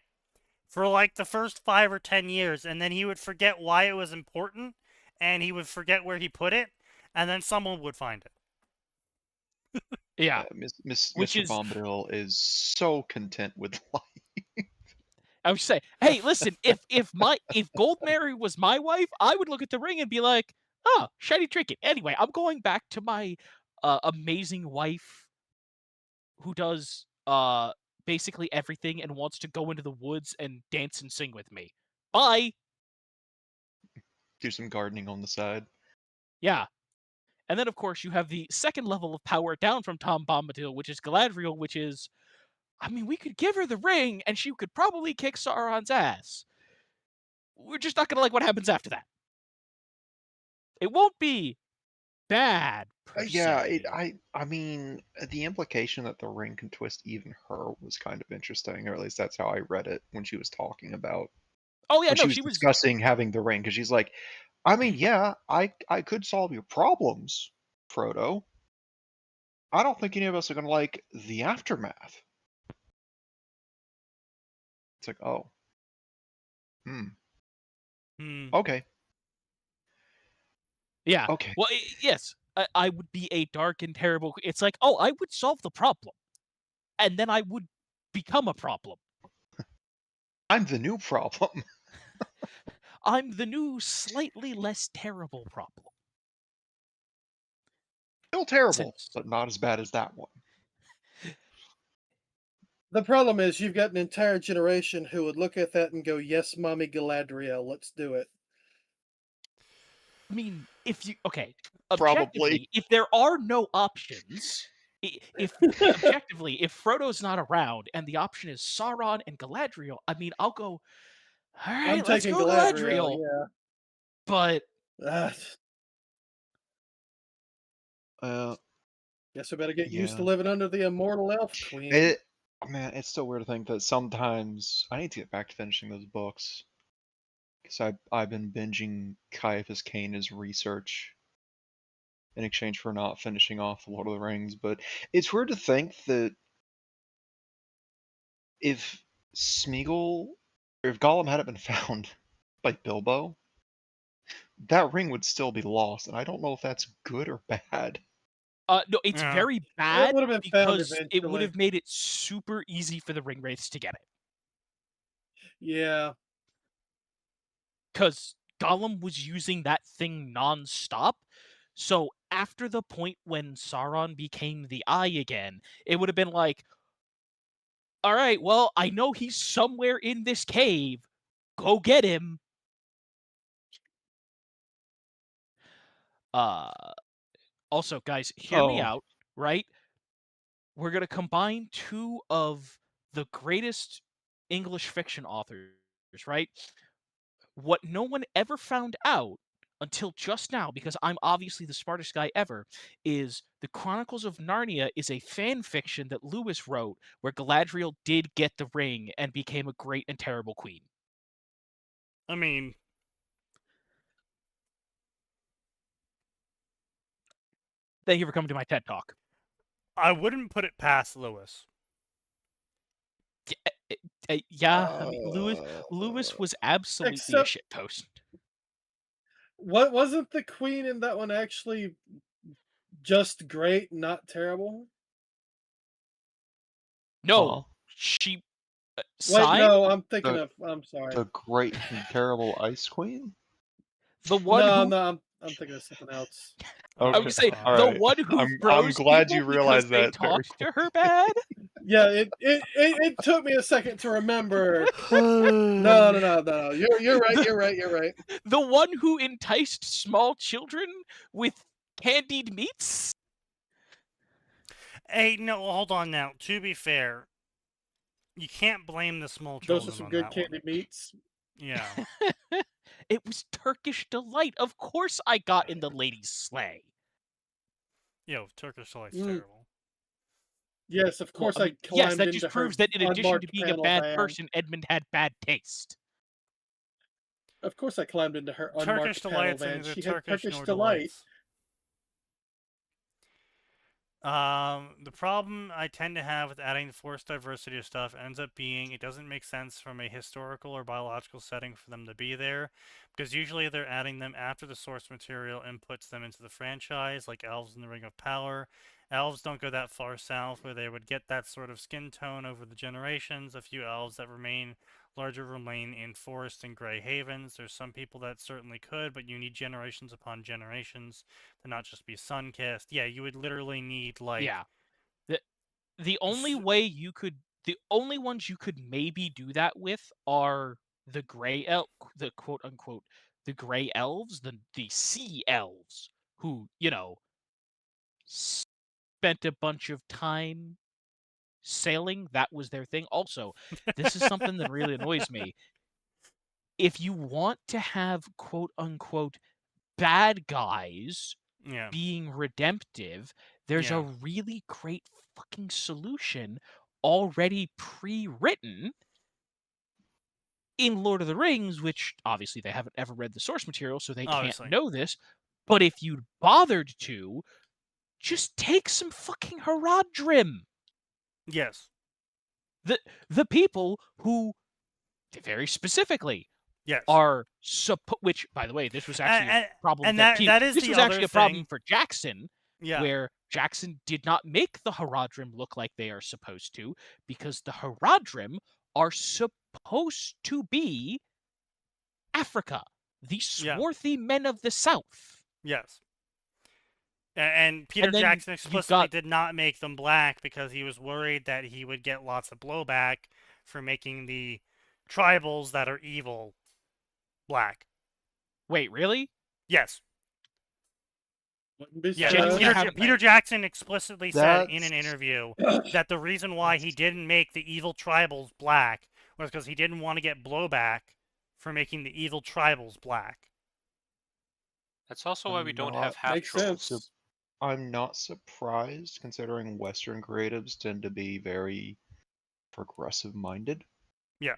for like the first 5 or 10 years, and then he would forget why it was important, and he would forget where he put it, and then someone would find it. Yeah. Mr. Bombadil is so content with life. I would say, hey, listen, if Gold Mary was my wife, I would look at the ring and be like, oh, shiny trinket. Anyway, I'm going back to my amazing wife who does basically everything and wants to go into the woods and dance and sing with me. Bye. Do some gardening on the side. Yeah. And then, of course, you have the second level of power down from Tom Bombadil, which is Galadriel, which is, I mean, we could give her the ring, and she could probably kick Sauron's ass. We're just not going to like what happens after that. It won't be bad, per se. I mean, the implication that the ring can twist even her was kind of interesting, or at least that's how I read it when she was talking about... Oh, yeah, no, she was discussing having the ring, because she's like, I mean, yeah, I could solve your problems, Frodo. I don't think any of us are going to like the aftermath. It's like, oh. Okay. Yeah. Okay. Well, yes, I would be a dark and terrible... It's like, oh, I would solve the problem. And then I would become a problem. I'm the new problem. I'm the new, slightly less terrible problem. Still terrible, but not as bad as that one. The problem is you've got an entire generation who would look at that and go, yes, Mommy Galadriel, let's do it. I mean, if you... Okay. Probably. If there are no options... If objectively, if Frodo's not around and the option is Sauron and Galadriel, I mean, I'll go, all right, let's go Galadriel. Yeah. But... guess we better get used to living under the immortal elf queen. Man, it's so weird to think that sometimes I need to get back to finishing those books. Because I've been binging Caiaphas Cain's research in exchange for not finishing off The Lord of the Rings. But it's weird to think that if Smeagol, or if Gollum hadn't been found by Bilbo, that ring would still be lost. And I don't know if that's good or bad. No, it's very bad because it would have eventually. made it super easy for the ring wraiths to get it. Yeah. Because Gollum was using that thing non-stop. So after the point when Sauron became the Eye again, it would have been like, all right, well, I know he's somewhere in this cave. Go get him. Also, guys, hear me out, right? We're going to combine two of the greatest English fiction authors, right? What no one ever found out until just now, because I'm obviously the smartest guy ever, is The Chronicles of Narnia is a fan fiction that Lewis wrote where Galadriel did get the ring and became a great and terrible queen. I mean... Thank you for coming to my TED Talk. I wouldn't put it past Lewis. Yeah, Lewis was absolutely a shitpost. What wasn't the queen in that one actually just great, not terrible? No, she. Wait, no, I'm thinking of. I'm sorry. The great and terrible Ice Queen. The one. No, I'm thinking of something else. Okay. I would say the one who I'm glad you realized that. Talked to her bad. Yeah, it took me a second to remember. No. You're right. The one who enticed small children with candied meats. Hey, no, hold on now. To be fair, you can't blame the small children. Those are some good candied meats. Yeah. It was Turkish delight. Of course I got in the ladies' sleigh. Yo, Turkish delight's terrible. Yes, of course I climbed yes, that into just proves that in addition to being a bad van. person, Edmund had bad taste. Of course I climbed into her unmarked Turkish delights panel van. and She the had Turkish delight. delights. The problem I tend to have with adding forced diversity of stuff ends up being it doesn't make sense from a historical or biological setting for them to be there, because usually they're adding them after the source material inputs them into the franchise, like elves in the Ring of Power. Elves don't go that far south where they would get that sort of skin tone over the generations. A few elves that remain in forest and gray havens. There's some people that certainly could, but you need generations upon generations to not just be sun-kissed. Yeah, you would literally need, like... Yeah. The only way you could... The only ones you could maybe do that with are the gray the quote-unquote, the gray elves, the sea elves, who, you know, spent a bunch of time sailing. That was their thing. Also, this is something that really annoys me. If you want to have quote-unquote bad guys being redemptive, there's a really great fucking solution already pre-written in Lord of the Rings, which obviously they haven't ever read the source material, so they can't know this. But if you'd bothered to, just take some fucking Haradrim. Yes. The people who, very specifically, yes, are which, by the way, this was actually a problem. And that is this was actually a problem for Jackson, where Jackson did not make the Haradrim look like they are supposed to, because the Haradrim are supposed to be Africa, the swarthy men of the South. Yes. And Peter Jackson explicitly did not make them black because he was worried that he would get lots of blowback for making the tribals that are evil black. Wait, really? Yes. Yeah, Peter Jackson explicitly said in an interview that the reason why he didn't make the evil tribals black was because he didn't want to get blowback for making the evil tribals black. That's also why we don't have half-trolls. I'm not surprised, considering Western creatives tend to be very progressive-minded. Yeah.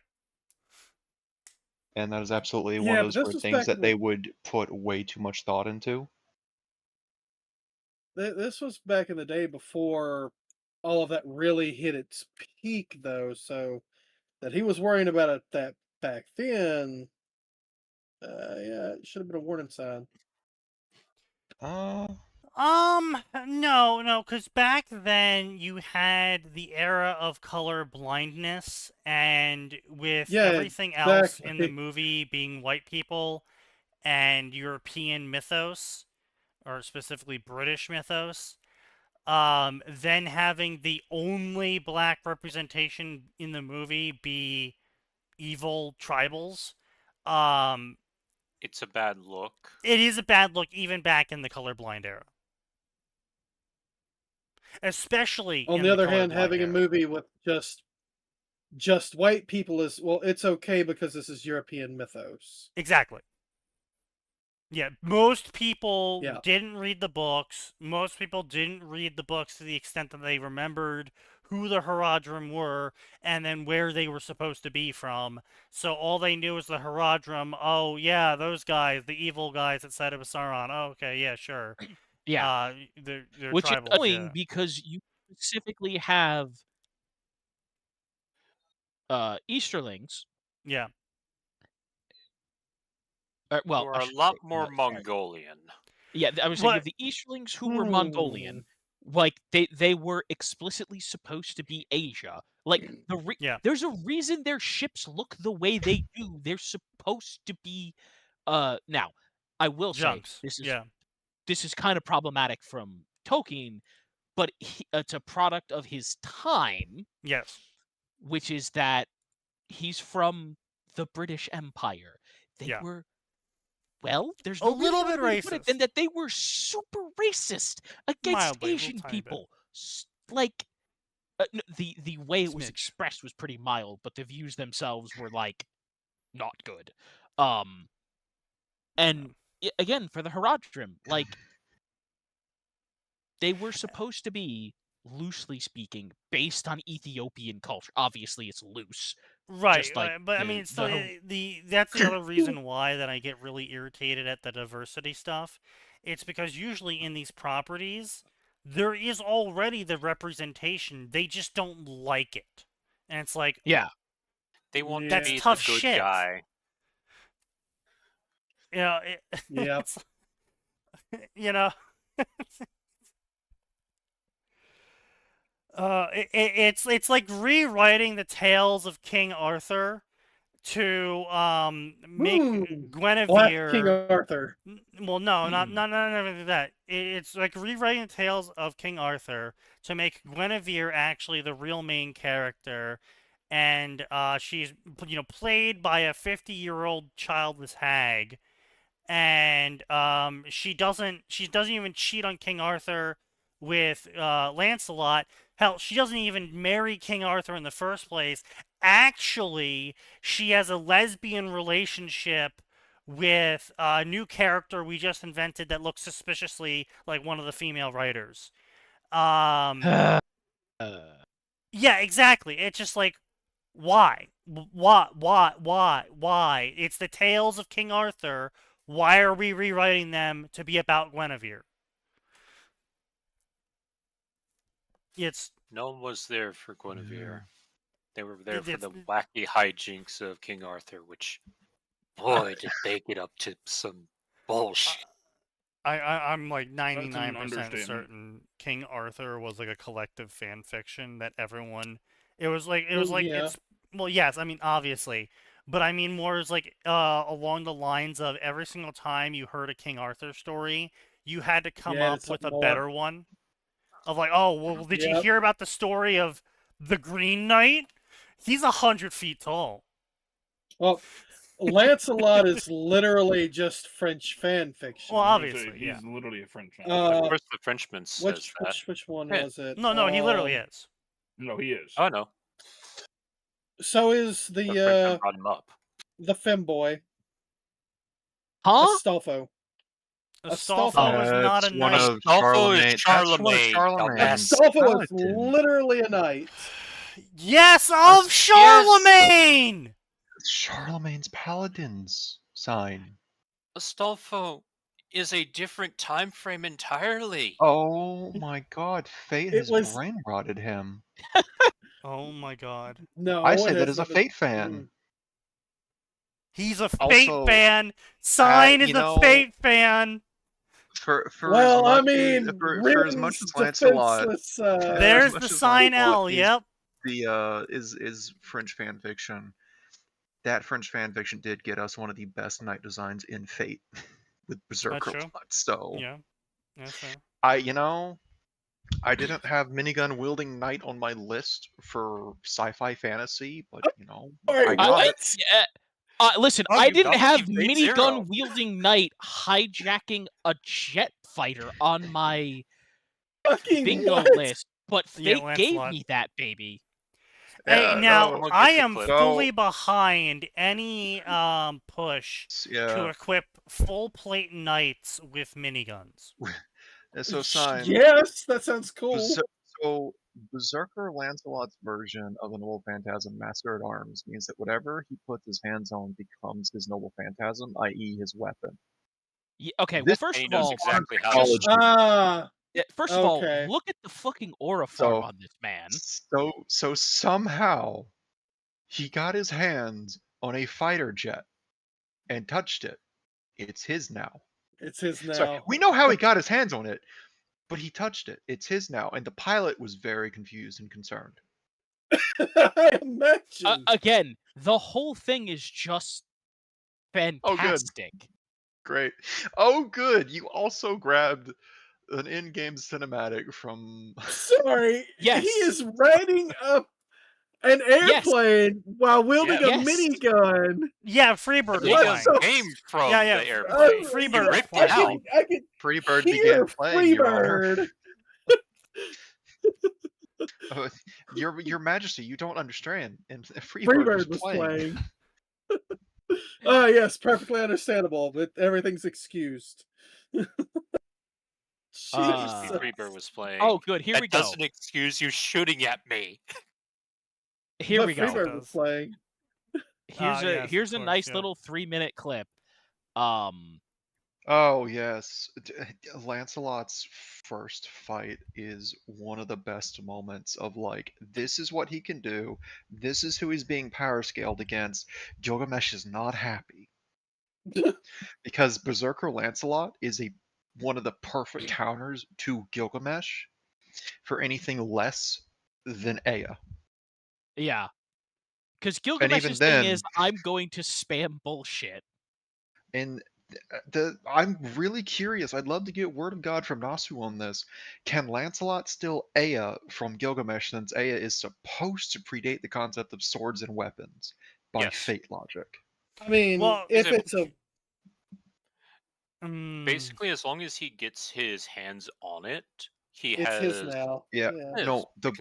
And that is absolutely one of those things that they would put way too much thought into. This was back in the day before all of that really hit its peak, though, so that he was worrying about that back then, it should have been a warning sign. No, because back then you had the era of color blindness, and with everything else in the movie being white people and European mythos, or specifically British mythos, then having the only black representation in the movie be evil tribals. It's a bad look. It is a bad look even back in the colorblind era. Especially on the other hand, having a movie with just white people is, well, it's okay because this is European mythos. Exactly. Yeah, most people didn't read the books. Most people didn't read the books to the extent that they remembered who the Haradrim were and then where they were supposed to be from. So all they knew was the Haradrim. Oh, yeah, those guys, the evil guys that said it was Sauron. Oh, okay, yeah, sure. Yeah. They're which tribals, is annoying because you specifically have Easterlings. Yeah. Well, are a lot more Mongolian. Yeah, I was saying you have the Easterlings who were Mongolian. Like they were explicitly supposed to be Asia. Like there's a reason their ships look the way they do. They're supposed to be now, I will say this is kind of problematic from Tolkien, but it's a product of his time. Yes. Which is that he's from the British Empire. They were, well, there's no a little bit racist, and that they were super racist against Asian people. Like the way it was expressed was pretty mild, but the views themselves were like not good. And again, for the Haradrim, like they were supposed to be, loosely speaking, based on Ethiopian culture. Obviously, it's loose, right? But I mean, so that's the other reason why that I get really irritated at the diversity stuff. It's because usually in these properties, there is already the representation. They just don't like it, and it's like, they want that's to be tough the good shit. guy. You know, you know. It's like rewriting the tales of King Arthur to make Guinevere Black King Arthur. Well, no, not that. It's like rewriting the tales of King Arthur to make Guinevere actually the real main character, and she's played by a 50-year-old childless hag, and she doesn't even cheat on King Arthur with Lancelot. Hell, she doesn't even marry King Arthur in the first place. Actually, she has a lesbian relationship with a new character we just invented that looks suspiciously like one of the female writers. Yeah, exactly. It's just like, why? Why? It's the tales of King Arthur. Why are we rewriting them to be about Guinevere? No one was there for Guinevere. They were there for the wacky hijinks of King Arthur, which, boy, did they get up to some bullshit. I'm like 99% certain King Arthur was like a collective fan fiction that everyone. It was like it's, well, yes, I mean obviously, but I mean more is like along the lines of every single time you heard a King Arthur story, you had to come up with a better one. Of like, oh, well, did you hear about the story of the Green Knight? He's 100 feet tall. Well, Lancelot is literally just French fan fiction. Well, obviously, he's literally a French fan. Of course, the Frenchman says that. Which one was it? No, he literally is. No, he is. Oh, no. So is the brought him up. The femboy. Huh? Astolfo. Astolfo is not a knight. Astolfo is Charlemagne. Astolfo is literally a knight. Yes, of Charlemagne! Charlemagne's paladin's sign. Astolfo is a different time frame entirely. Oh my god, fate has brain rotted him. Oh my god. No, I say that as a Fate fan. He's a Fate fan. Sign is a Fate fan. For as much as Lancelot, there's the sign L. Yep. The is French fan fiction. That French fan fiction did get us one of the best knight designs in Fate with Berserker. So yeah, that's fair. I didn't have minigun wielding knight on my list for sci-fi fantasy, but you know, I got it. Listen, I didn't have minigun wielding knight hijacking a jet fighter on my bingo list, but fate gave me that, baby. Hey, now I am fully behind any push to equip full plate knights with miniguns. So Sign. Yes, that sounds cool. So Berserker Lancelot's version of the Noble Phantasm Master at Arms means that whatever he puts his hands on becomes his Noble Phantasm, i.e. his weapon. Yeah, okay, well, first of all, first of all, look at the fucking aura farm on this man. So somehow he got his hands on a fighter jet and touched it. It's his now. It's his now. So we know how he got his hands on it, but he touched it. It's his now, and the pilot was very confused and concerned. I imagine. Again, the whole thing is just fantastic. Oh, good. Great. Oh, good. You also grabbed an in-game cinematic from. Sorry. Yes. He is riding up an airplane while wielding a minigun. Yeah, Freebird came from the airplane. Freebird I could Freebird began playing. Freebird. Your Majesty, you don't understand. And Freebird was playing. Oh yes, perfectly understandable. But everything's excused. Freebird was playing. Oh, good. Here we go. That doesn't excuse you shooting at me. Here we go. Freebird was playing. Here's a nice little 3-minute clip. Oh yes, Lancelot's first fight is one of the best moments of like, this is what he can do. This is who he's being power scaled against. Gilgamesh is not happy because Berserker Lancelot is one of the perfect counters to Gilgamesh for anything less than Aya. Yeah. Because Gilgamesh's thing is, I'm going to spam bullshit. And I'm really curious. I'd love to get word of God from Nasu on this. Can Lancelot still Aya from Gilgamesh, since Aya is supposed to predate the concept of swords and weapons by fate logic? I mean, if it's a... Basically, as long as he gets his hands on it, it's his now. Yeah. No, the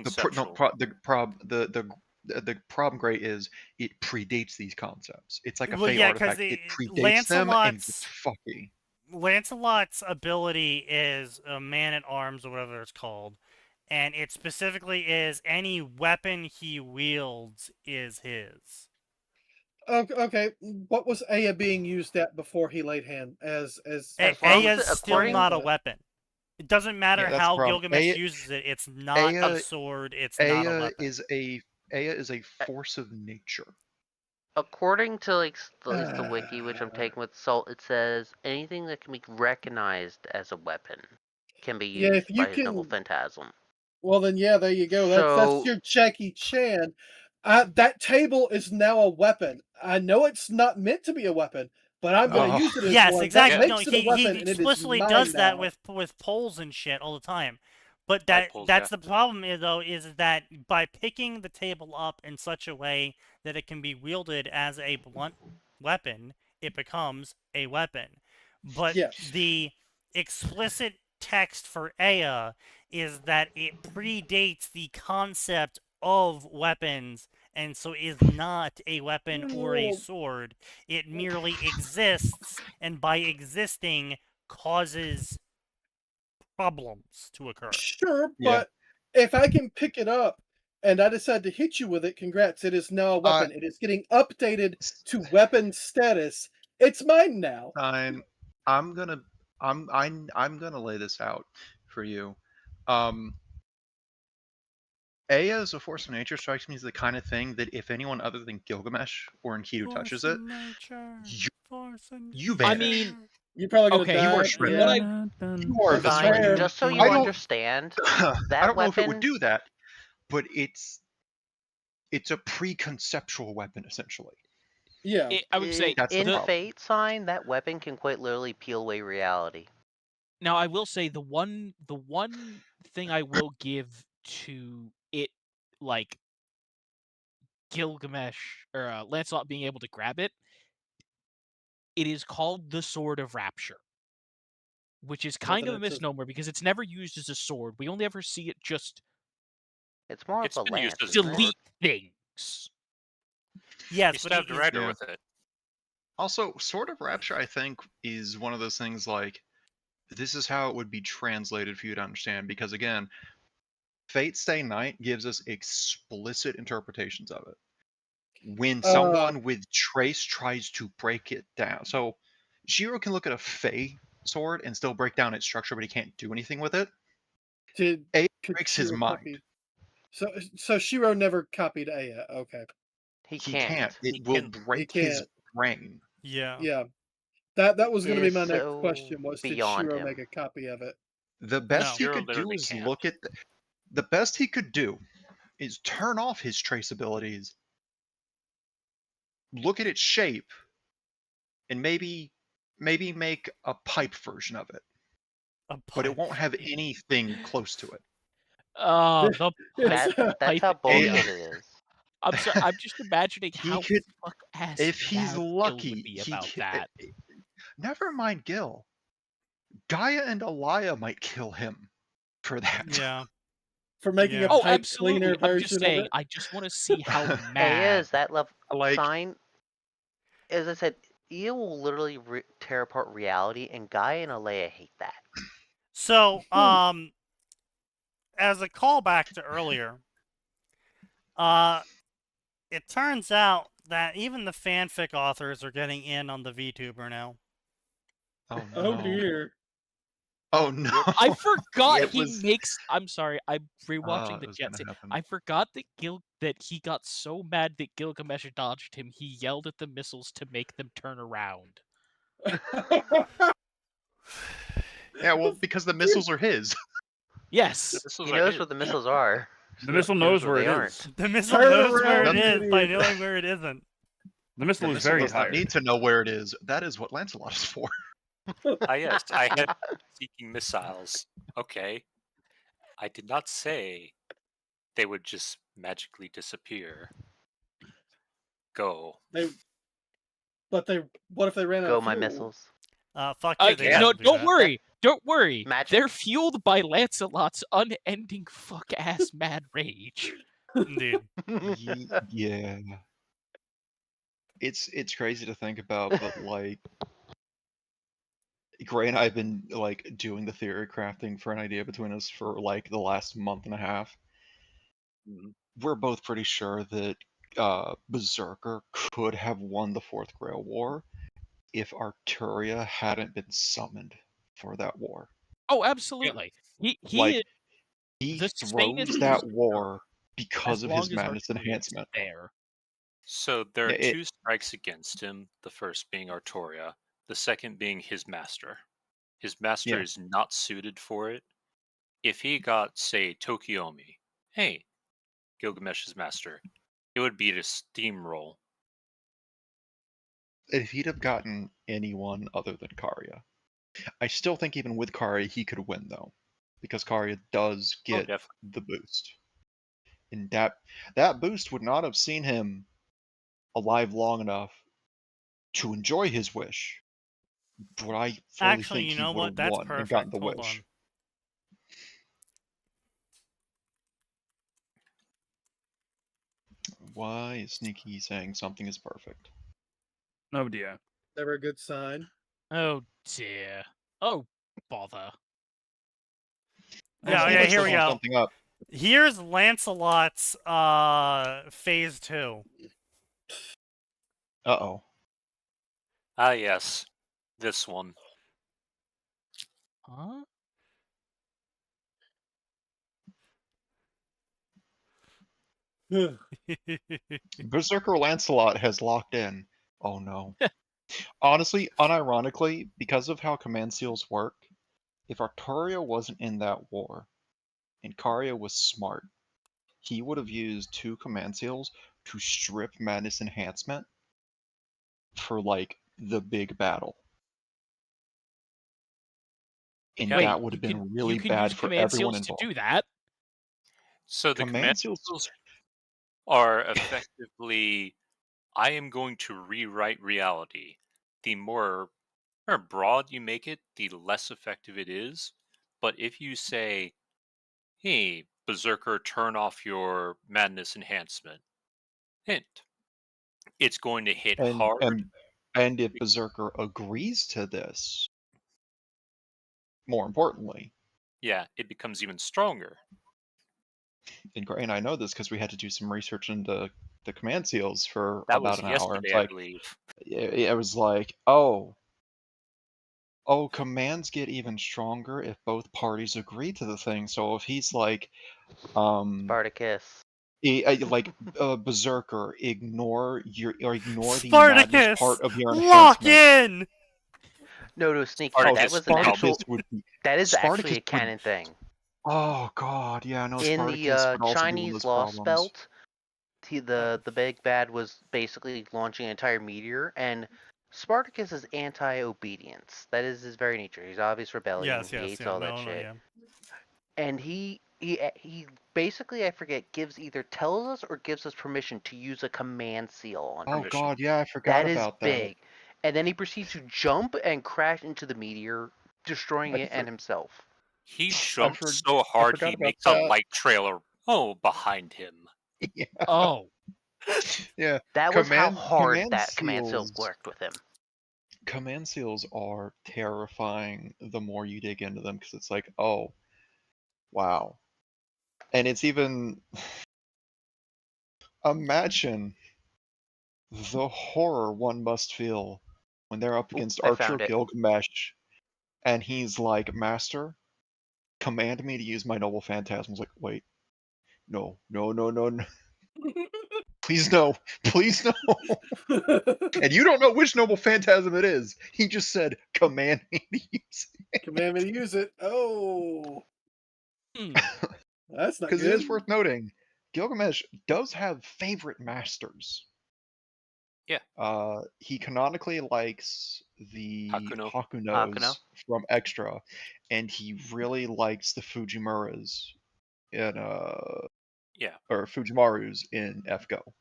problem, Gray, is it predates these concepts. It's like a fate artifact. It predates them and it's fucky. Lancelot's ability is a man-at-arms or whatever it's called, and it specifically is any weapon he wields is his. Okay, what was Aya being used at before he laid hand? As Aya's still not a weapon. It doesn't matter how Gilgamesh uses it. It's not a sword. It's not a weapon. Aya is a force of nature. According to at least the wiki, which I'm taking with salt, it says anything that can be recognized as a weapon can be used by his Noble Phantasm. Well, then, yeah, there you go. That's your Jackie Chan. That table is now a weapon. I know it's not meant to be a weapon, but I'm going to use it as one. Exactly. No, he explicitly does that with poles and shit all the time. But that's the problem is that by picking the table up in such a way that it can be wielded as a blunt weapon, it becomes a weapon. But the explicit text for Aya is that it predates the concept of weapons, and so is not a weapon or a sword. It merely exists, and by existing causes problems to occur. Sure, but if I can pick it up and I decide to hit you with it, congrats, it is now a weapon. It is getting updated to weapon status. It's mine now. I'm gonna lay this out for you. Aya as a force of nature strikes me as the kind of thing that if anyone other than Gilgamesh or Enkidu touches it, you vanish. I mean, you're probably gonna die. You are shredded. You are Fine, just so you understand, that I don't know if it weapon would do that, but it's a pre-conceptual weapon essentially. Yeah, I would say in Fate Sign, that weapon can quite literally peel away reality. Now, I will say the one thing I will give to it, like Gilgamesh or Lancelot being able to grab it, it is called the Sword of Rapture, which is kind of a misnomer because it's never used as a sword. We only ever see it just. It's more of a lance. Delete things. Yes, he stabbed a rider with it. Also, Sword of Rapture, I think, is one of those things like, this is how it would be translated for you to understand, because again, Fate Stay Night gives us explicit interpretations of it. When someone with Trace tries to break it down. So, Shiro can look at a Fey sword and still break down its structure, but he can't do anything with it. Aya breaks his mind. So Shiro never copied Aya. Okay. He can't. It will break his brain. Yeah. Yeah. That was going to be my next question. Was did Shiro make a copy of it? The best he could do is look at the best he could do is turn off his trace abilities, look at its shape, and maybe make a pipe version of it. But it won't have anything close to it. That's how bullshit it is. I'm sorry. I'm just imagining how fuck ass. If he's lucky, would be about that. Never mind Gil. Gaia and Alaya might kill him for that. Yeah. For making a pipe cleaner version I'm just saying, of it. I just want to see how mad. Aya is that level. Sign. As I said, Aya will literally tear apart reality, and Gaia and Alaya hate that. So, as a callback to earlier, it turns out that even the fanfic authors are getting in on the VTuber now. Oh, no. Oh dear. Oh no! I forgot makes. I'm sorry. I'm rewatching the jet scene. I forgot that he got so mad that Gilgamesh dodged him. He yelled at the missiles to make them turn around. Yeah, well, because the missiles are his. Yes. He knows what the missiles are. The missile knows where it is. The missile knows where it is by knowing where it isn't. The missile is very does not tired. need to know where it is. That is what Lancelot is for. Yes, I had seeking missiles. Okay. I did not say they would just magically disappear. Go. What if they ran out of fuel? My missiles. Fuck you. No, don't worry. Don't worry. They're fueled by Lancelot's unending fuck-ass mad rage. Indeed. Yeah. It's crazy to think about, but like, Gray and I have been like doing the theory crafting for an idea between us for like the last month and a half. We're both pretty sure that Berserker could have won the Fourth Grail War if Arturia hadn't been summoned for that war. Oh, absolutely. He throws that war because of his madness enhancement. There. So there are two strikes against him, the first being Arturia, the second being his master. His master is not suited for it. If he got, say, Tokiomi, hey, Gilgamesh's master, it would be to steamroll. If he'd have gotten anyone other than Karya. I still think even with Karya he could win though. Because Karya does get the boost. And that boost would not have seen him alive long enough to enjoy his wish. But I fully think he would have won and gotten the wish. Why is Sneaky saying something is perfect? Oh dear. Never a good sign. Oh dear. Oh bother. Yeah, here we go. Here's Lancelot's phase 2. Uh-oh. Ah, yes. This one. Huh? Berserker Lancelot has locked in. Oh no. Honestly, unironically, because of how command seals work, if Arturia wasn't in that war, and Karya was smart, he would have used 2 command seals to strip Madness Enhancement for, like, the big battle. And Wait, that would have been really you can bad use for command everyone seals involved. to do that. So the command seals are effectively, I am going to rewrite reality. The more broad you make it, the less effective it is. But if you say, hey, Berserker, turn off your madness enhancement, hint, it's going to hit hard. And if Berserker agrees to this, more importantly, yeah, it becomes even stronger. And I know this because we had to do some research into the command seals for that about was an yesterday, hour. I believe. It was like, oh, commands get even stronger if both parties agree to the thing. So if he's like, Spartacus. Berserker, ignore the Spartacus, madness part of your lock enhancement. in. No, Sneaky. Spartacus That was an actual. That is Spartacus actually a canon thing. Oh God, yeah, no. In Spartacus the would also be one of Chinese those Lost problems. Belt, the big bad was basically launching an entire meteor, and Spartacus is anti-obedience. That is his very nature. He's obvious rebellion. Yes, he hates yeah, all that shit. yeah. And he basically, I forget, tells us or gives us permission to use a command seal on Oh permission. God, yeah, I forgot about that. That is big. And then he proceeds to jump and crash into the meteor, destroying it and himself. He jumps so hard he makes a light trailer behind him. Yeah. Oh. Yeah. That was how hard that command seal worked with him. Command seals are terrifying the more you dig into them, because it's like, oh, wow. And it's even... Imagine the horror one must feel when they're up against Archer Gilgamesh, and he's like, Master, command me to use my noble phantasm. I was like, wait, no. Please no. Please no. And you don't know which noble phantasm it is. He just said, command me to use it. Command me to use it. Oh. That's not good. Because it is worth noting, Gilgamesh does have favorite masters. Yeah. He canonically likes the Hakunos from Extra, and he really likes the Fujimuras in or Fujimarus in FGO. I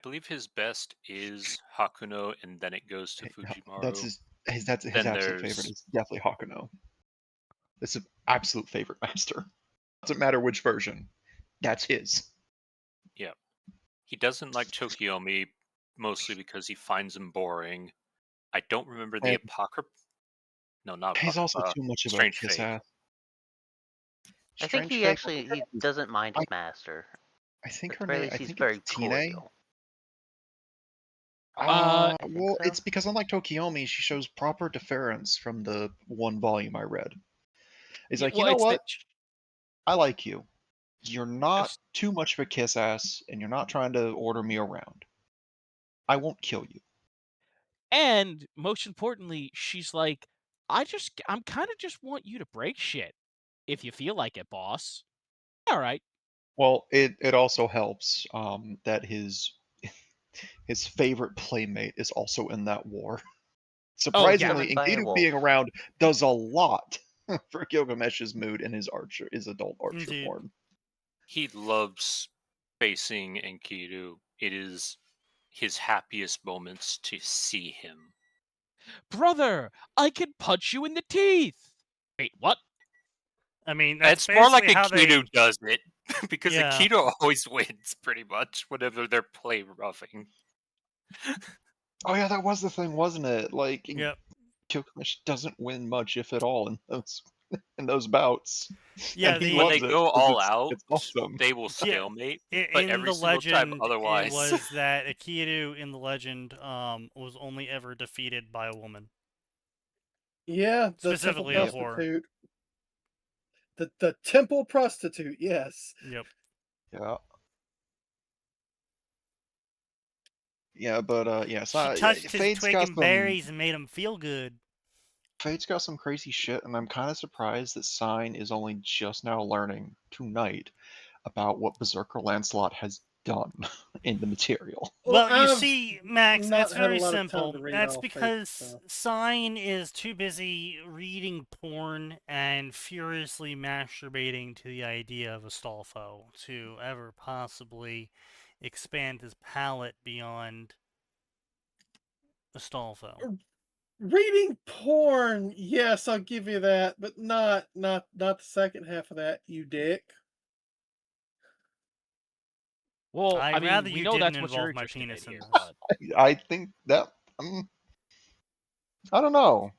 believe his best is Hakuno, and then it goes to Fujimaru. That's his absolute favorite. Is definitely Hakuno. It's his absolute favorite master. Doesn't matter which version. That's his. Yeah. He doesn't like Tokiomi, mostly because he finds him boring. I don't remember the Apocrypha. No, not Apocrypha. He's also too much of a kiss ass. I think he doesn't mind his master. I think her name. I think very it's Tine. Well, it's because unlike Tokiomi, she shows proper deference from the one volume I read. He's like, you know what? I like you. You're not too much of a kiss ass, and you're not trying to order me around. I won't kill you. And most importantly, she's like, I'm kind of just want you to break shit. If you feel like it, boss. All right. Well, it also helps that his favorite playmate is also in that war. Surprisingly, Enkidu being around does a lot for Gilgamesh's mood and his adult archer form. He loves facing Enkidu. It is his happiest moments to see him. Brother, I can punch you in the teeth. Wait, what? I mean, it's more like Enkidu does it, because Enkidu always wins pretty much whenever they're play roughing. Oh yeah, that was the thing, wasn't it? Like, Gilgamesh doesn't win much, if at all, in those bouts. Yeah, when they go all out, awesome. They will stalemate. But in every the legend, time otherwise, it was that Enkidu in the legend was only ever defeated by a woman. Yeah, specifically a whore. The temple prostitute, yes. Yep. Yeah. Yeah, but yeah, she touched his twig and berries and made him feel good. Fate's got some crazy shit, and I'm kind of surprised that Sign is only just now learning tonight about what Berserker Lancelot has done in the material. Well, you see, Max, it's very simple. That's because Sign is too busy reading porn and furiously masturbating to the idea of Astolfo to ever possibly expand his palate beyond Astolfo. Reading porn, yes, I'll give you that, but not the second half of that, you dick. Well, I'd rather we you know didn't that's what involve you're my interested penis in in here. this. I think that I don't know.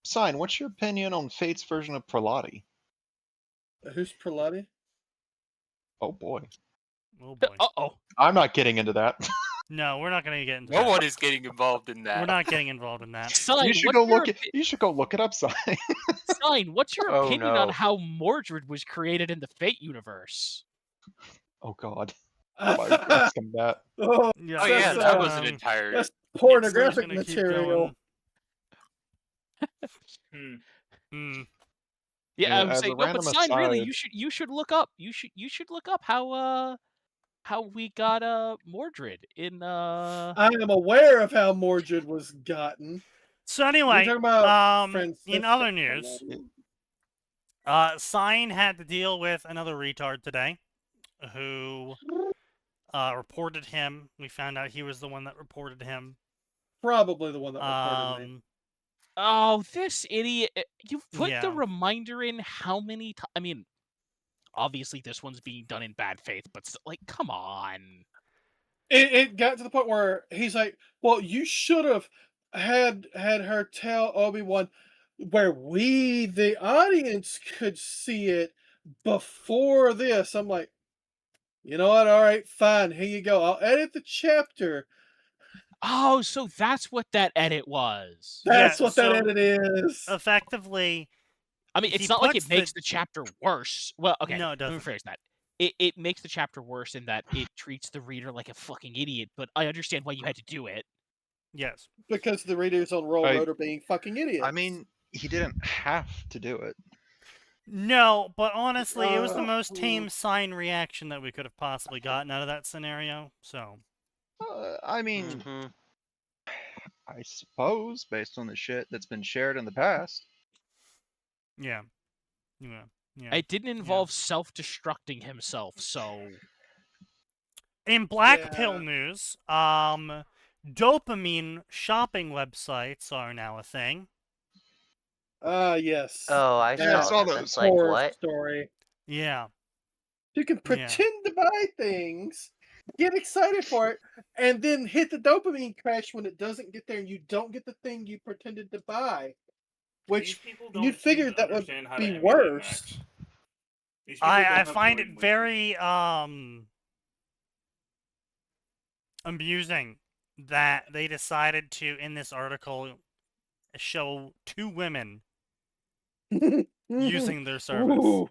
Sign, what's your opinion on Fate's version of Prelati? Who's Prelati? Oh boy. Oh boy. Uh-oh. I'm not getting into that. No, we're not going to get into that. No one is getting involved in that. We're not getting involved in that. Sign, you should go look it up, Sign. Sign, what's your Oh, opinion no. on how Mordred was created in the Fate universe? Oh god. Why would you ask him that? Oh, yeah, that was an entire... That's pornographic material. Yeah, I would say no, but Sign, really, you should look up. You should look up how we got Mordred in I am aware of how Mordred was gotten. So anyway, in other news, Sign had to deal with another retard today who reported him. We found out he was the one that reported him. Probably the one that reported me. Oh, this idiot. You've put the reminder in how many times? I mean, obviously this one's being done in bad faith, but still, like, come on. It got to the point where he's like, well, you should have had her tell Obi-Wan where we, the audience, could see it before this. I'm like, you know what? All right, fine. Here you go. I'll edit the chapter. Oh, so that's what that edit was. That's what that edit is. Effectively, I mean, it's not like it makes the chapter worse. Well, okay, no, it doesn't. Let me phrase that. It makes the chapter worse in that it treats the reader like a fucking idiot, but I understand why you had to do it. Yes. Because the readers on Road are being fucking idiots. I mean, he didn't have to do it. No, but honestly, it was the most tame Sign reaction that we could have possibly gotten out of that scenario, so... I mean, I suppose, based on the shit that's been shared in the past. Yeah. It didn't involve self-destructing himself, so... In Black Pill news, dopamine shopping websites are now a thing. Yes. Oh, I saw those. Like, what? Story. Yeah. You can pretend to buy things, get excited for it, and then hit the dopamine crash when it doesn't get there and you don't get the thing you pretended to buy. Which you'd figure that would be worse. I find it very amusing that they decided to, in this article, show two women using their service. Ooh.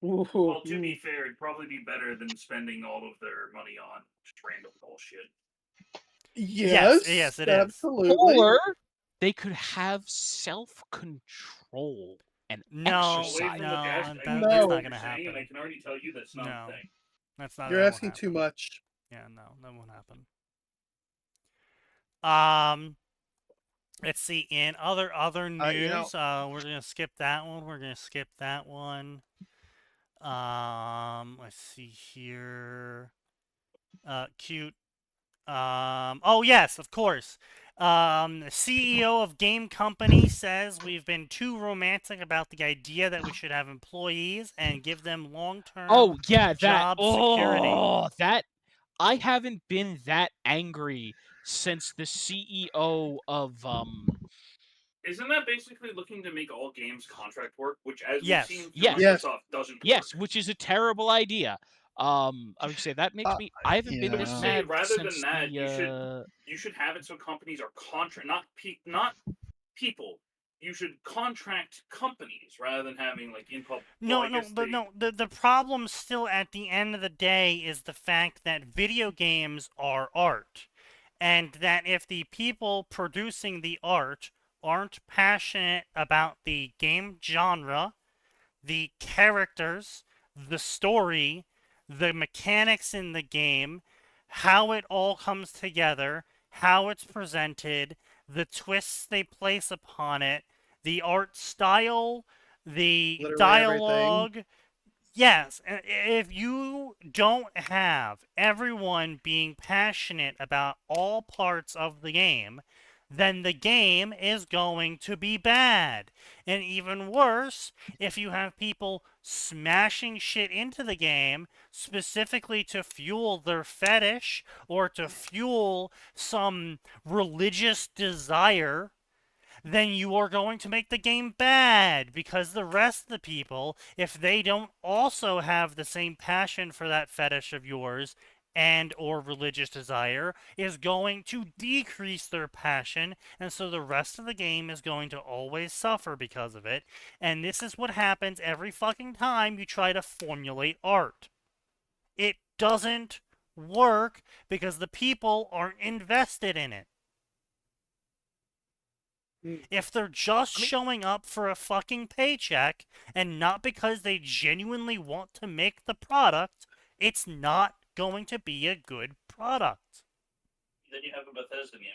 Well, to be fair, it'd probably be better than spending all of their money on just random bullshit. Yes, it absolutely. is. Or they could have self-control and exercise. That's not going to happen. And I can already tell you that's not a thing. That's not. You're asking too much. Yeah, no, that won't happen. Let's see. In other news, we're gonna skip that one. Let's see here. Cute. Oh yes, of course. The CEO of game company says we've been too romantic about the idea that we should have employees and give them long-term job security. Oh, that I haven't been that angry since the CEO of Isn't that basically looking to make all games contract work, which as we've seen Microsoft doesn't work? Yes, which is a terrible idea. I would say that makes me. I haven't been this mad rather than since that. You should have it so companies are not people. You should contract companies rather than having like in public. The problem still at the end of the day is the fact that video games are art, and that if the people producing the art aren't passionate about the game genre, the characters, the story, the mechanics in the game, how it all comes together, how it's presented, the twists they place upon it, the art style, the dialogue. Everything. Yes, if you don't have everyone being passionate about all parts of the game, then the game is going to be bad. And even worse, if you have people smashing shit into the game specifically to fuel their fetish or to fuel some religious desire, then you are going to make the game bad, because the rest of the people, if they don't also have the same passion for that fetish of yours and or religious desire, is going to decrease their passion, and so the rest of the game is going to always suffer because of it. And this is what happens every fucking time you try to formulate art. It doesn't work because the people aren't invested in it. If they're just showing up for a fucking paycheck and not because they genuinely want to make the product, it's not going to be a good product. Then you have a Bethesda game.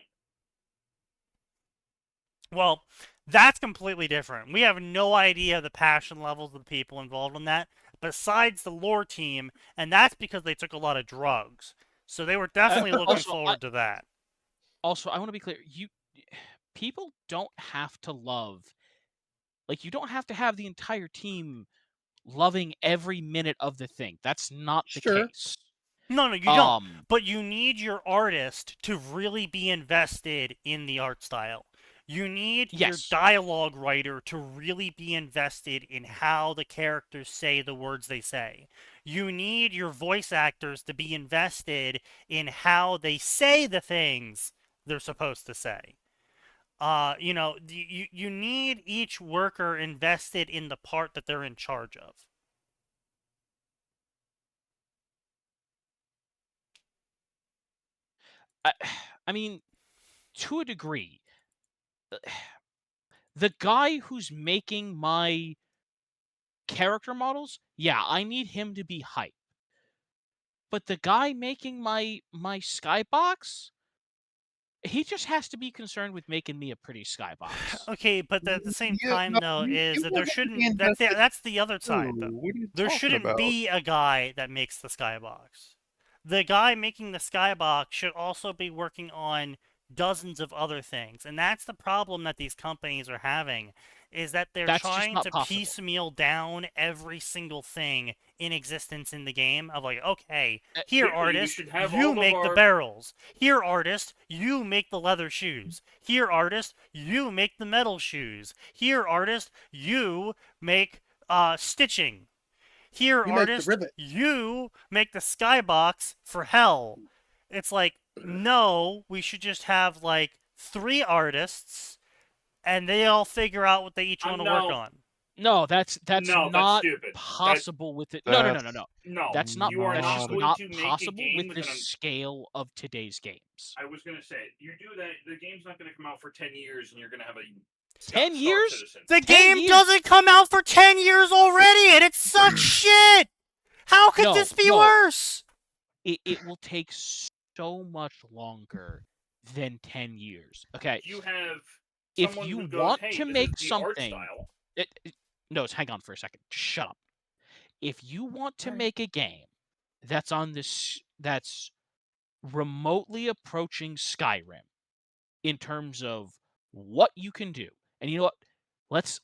Well, that's completely different. We have no idea the passion levels of the people involved in that, besides the lore team, and that's because they took a lot of drugs. So they were definitely looking forward to that. Also, I want to be clear. People don't have to love, like, you don't have to have the entire team loving every minute of the thing. That's not the case. No, you don't. But you need your artist to really be invested in the art style. You need your dialogue writer to really be invested in how the characters say the words they say. You need your voice actors to be invested in how they say the things they're supposed to say. You need each worker invested in the part that they're in charge of. I mean, to a degree, the guy who's making my character models, yeah, I need him to be hype. But the guy making my skybox, he just has to be concerned with making me a pretty skybox. Okay, but at the same time, though, is that there shouldn't... That's the other side, though. There shouldn't be a guy that makes the skybox. The guy making the skybox should also be working on dozens of other things. And that's the problem that these companies are having, is that they're trying to piecemeal down every single thing in existence in the game of like, okay, here, artist, you make the barrels. Here, artist, you make the leather shoes. Here, artist, you make the metal shoes. Here, artist, you make stitching. Here, artist, you make the skybox for hell. It's like, no, we should just have like 3 artists and they all figure out what they each want to work on. No, that's not possible with it. No. That's not possible with the scale of today's games. I was gonna say, you do that, the game's not gonna come out for 10 years, and you're gonna have a 10 years? The game doesn't come out for 10 years already, and it sucks shit. How could this be worse? It will take so much longer than 10 years. Okay. You have. If you want to make something, no, hang on for a second. Shut up. If you want to make a game that's on this, that's remotely approaching Skyrim in terms of what you can do, and you know what?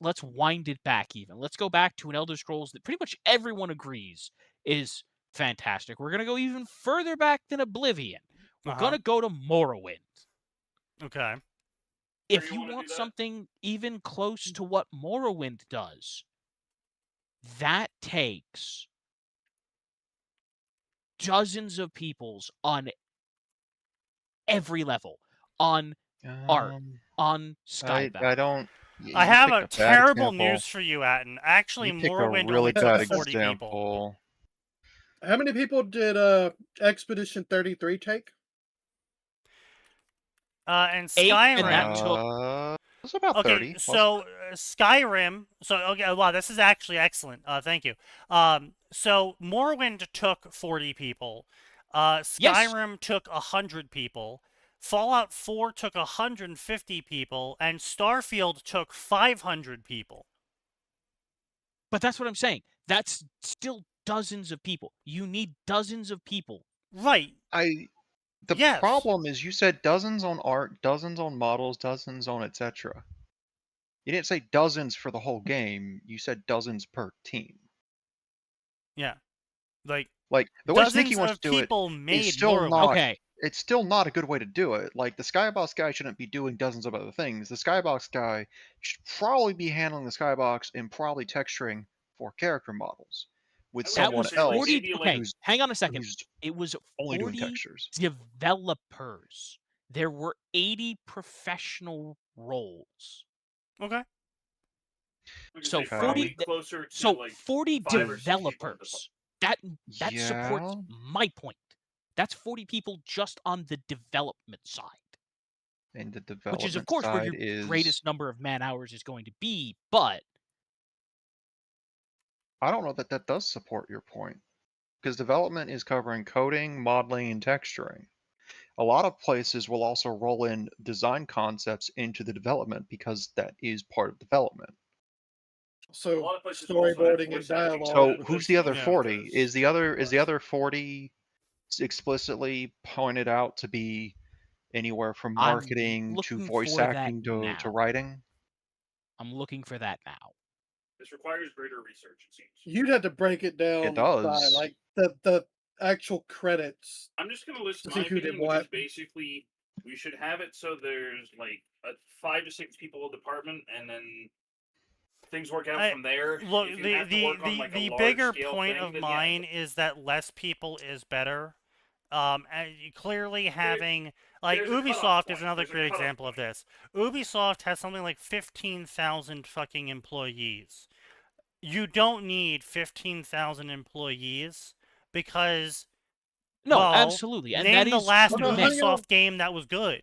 Let's wind it back even. Let's go back to an Elder Scrolls that pretty much everyone agrees is fantastic. We're gonna go even further back than Oblivion. We're gonna go to Morrowind. Okay. If you want something even close to what Morrowind does, that takes dozens of peoples on every level, on art, on Skybound. I have a terrible news for you, Atten. Actually, Morrowind only took 40 people. How many people did Expedition 33 take? And Skyrim, It's about 30. So Skyrim. So okay, wow, this is actually excellent. Thank you. So Morrowind took 40 people. Skyrim took 100 people. Fallout 4 took 150 people, and Starfield took 500 people. But that's what I'm saying. That's still dozens of people. You need dozens of people. Right. The problem is you said dozens on art, dozens on models, dozens on etc. You didn't say dozens for the whole game. You said dozens per team. Yeah. Like the way Sneaky wants to do it is still not okay. It's still not a good way to do it. Like, the Skybox guy shouldn't be doing dozens of other things. The Skybox guy should probably be handling the Skybox and probably texturing for character models with someone else. 40, okay, hang on a second. It was only 40 doing textures. Developers. There were 80 professional roles. Okay. So 40 40 developers. That supports my point. That's 40 people just on the development side. And the development which is, of course, where your greatest number of man hours is going to be, but I don't know that that does support your point. Because development is covering coding, modeling, and texturing. A lot of places will also roll in design concepts into the development because that is part of development. So storyboarding and dialogue. So who's the other 40? Is the other 40 explicitly pointed out to be anywhere from marketing to voice acting to writing? I'm looking for that now. This requires greater research, it seems. You'd have to break it down by like the actual credits. I'm just gonna list my opinion, which is basically we should have it so there's like a 5 to 6 people department, and then things work out from there. Look, the bigger point of mine is that less people is better. Clearly having like Ubisoft is another great example of this. Ubisoft has something like 15,000 fucking employees. You don't need 15,000 employees because absolutely. And name the last Ubisoft game that was good.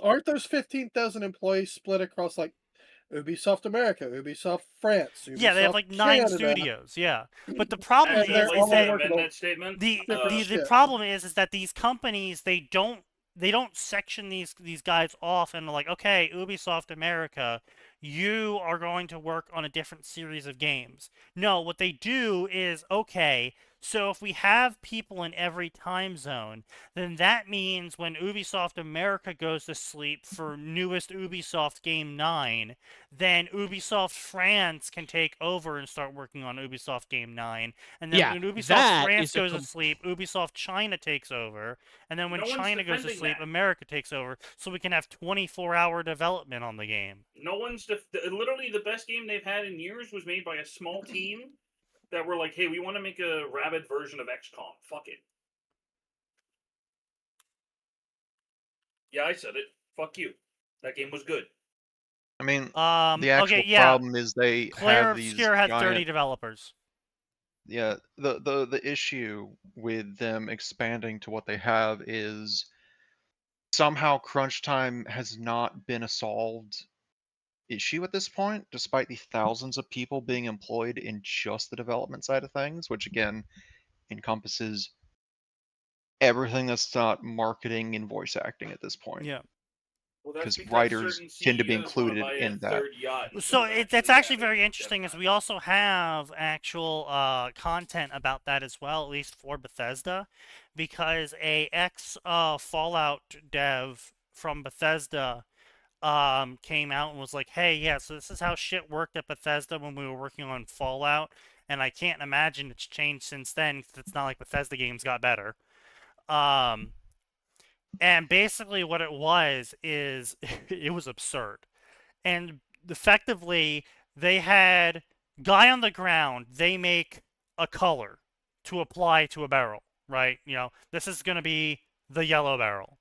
Aren't those 15,000 employees split across like Ubisoft America, Ubisoft France? Ubisoft they have like 9 studios. Yeah, but the problem is that the problem is that these companies they don't section these guys off and like, okay, Ubisoft America, you are going to work on a different series of games. No, what they do is, okay, so if we have people in every time zone, then that means when Ubisoft America goes to sleep for newest Ubisoft Game 9, then Ubisoft France can take over and start working on Ubisoft Game 9. And then when Ubisoft France goes to sleep, Ubisoft China takes over. And then when China goes to sleep, America takes over. So we can have 24-hour development on the game. No one's... literally, the best game they've had in years was made by a small team that were like, hey, we want to make a rabid version of XCOM. Fuck it. Yeah, I said it. Fuck you. That game was good. I mean, the actual problem is they have these Obscure had 30 developers. Yeah, the issue with them expanding to what they have is somehow crunch time has not been a solved issue at this point, despite the thousands of people being employed in just the development side of things, which again encompasses everything that's not marketing and voice acting at this point. Yeah. Because writers tend to be included in that. So that's actually very interesting, as we also have actual content about that as well, at least for Bethesda, because a ex-Fallout dev from Bethesda came out and was like, hey, yeah, so this is how shit worked at Bethesda when we were working on Fallout, and I can't imagine it's changed since then, because it's not like Bethesda games got better. And basically what it was is it was absurd. And effectively, they had guy on the ground, they make a color to apply to a barrel, right? You know, this is going to be the yellow barrel.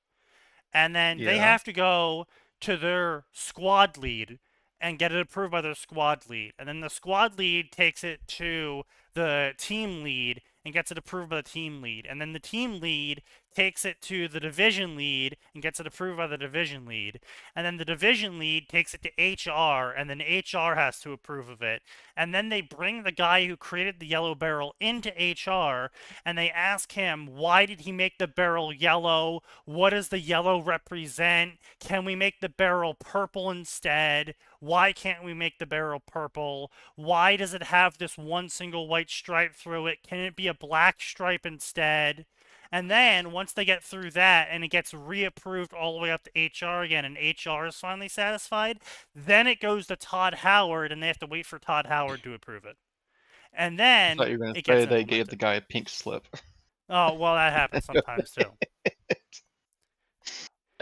And then they have to go to their squad lead and get it approved by their squad lead. And then the squad lead takes it to the team lead and gets it approved by the team lead. And then the team lead takes it to the division lead and gets it approved by the division lead, and then the division lead takes it to HR, and then HR has to approve of it, and then they bring the guy who created the yellow barrel into HR, and they ask him, why did he make the barrel yellow? What does the yellow represent? Can we make the barrel purple instead? Why can't we make the barrel purple? Why does it have this one single white stripe through it? Can it be a black stripe instead? And then, once they get through that, and it gets reapproved all the way up to HR again, and HR is finally satisfied, then it goes to Todd Howard, and they have to wait for Todd Howard to approve it. And then, I thought you were going to say they gave the guy a pink slip. Oh, well, that happens sometimes, too.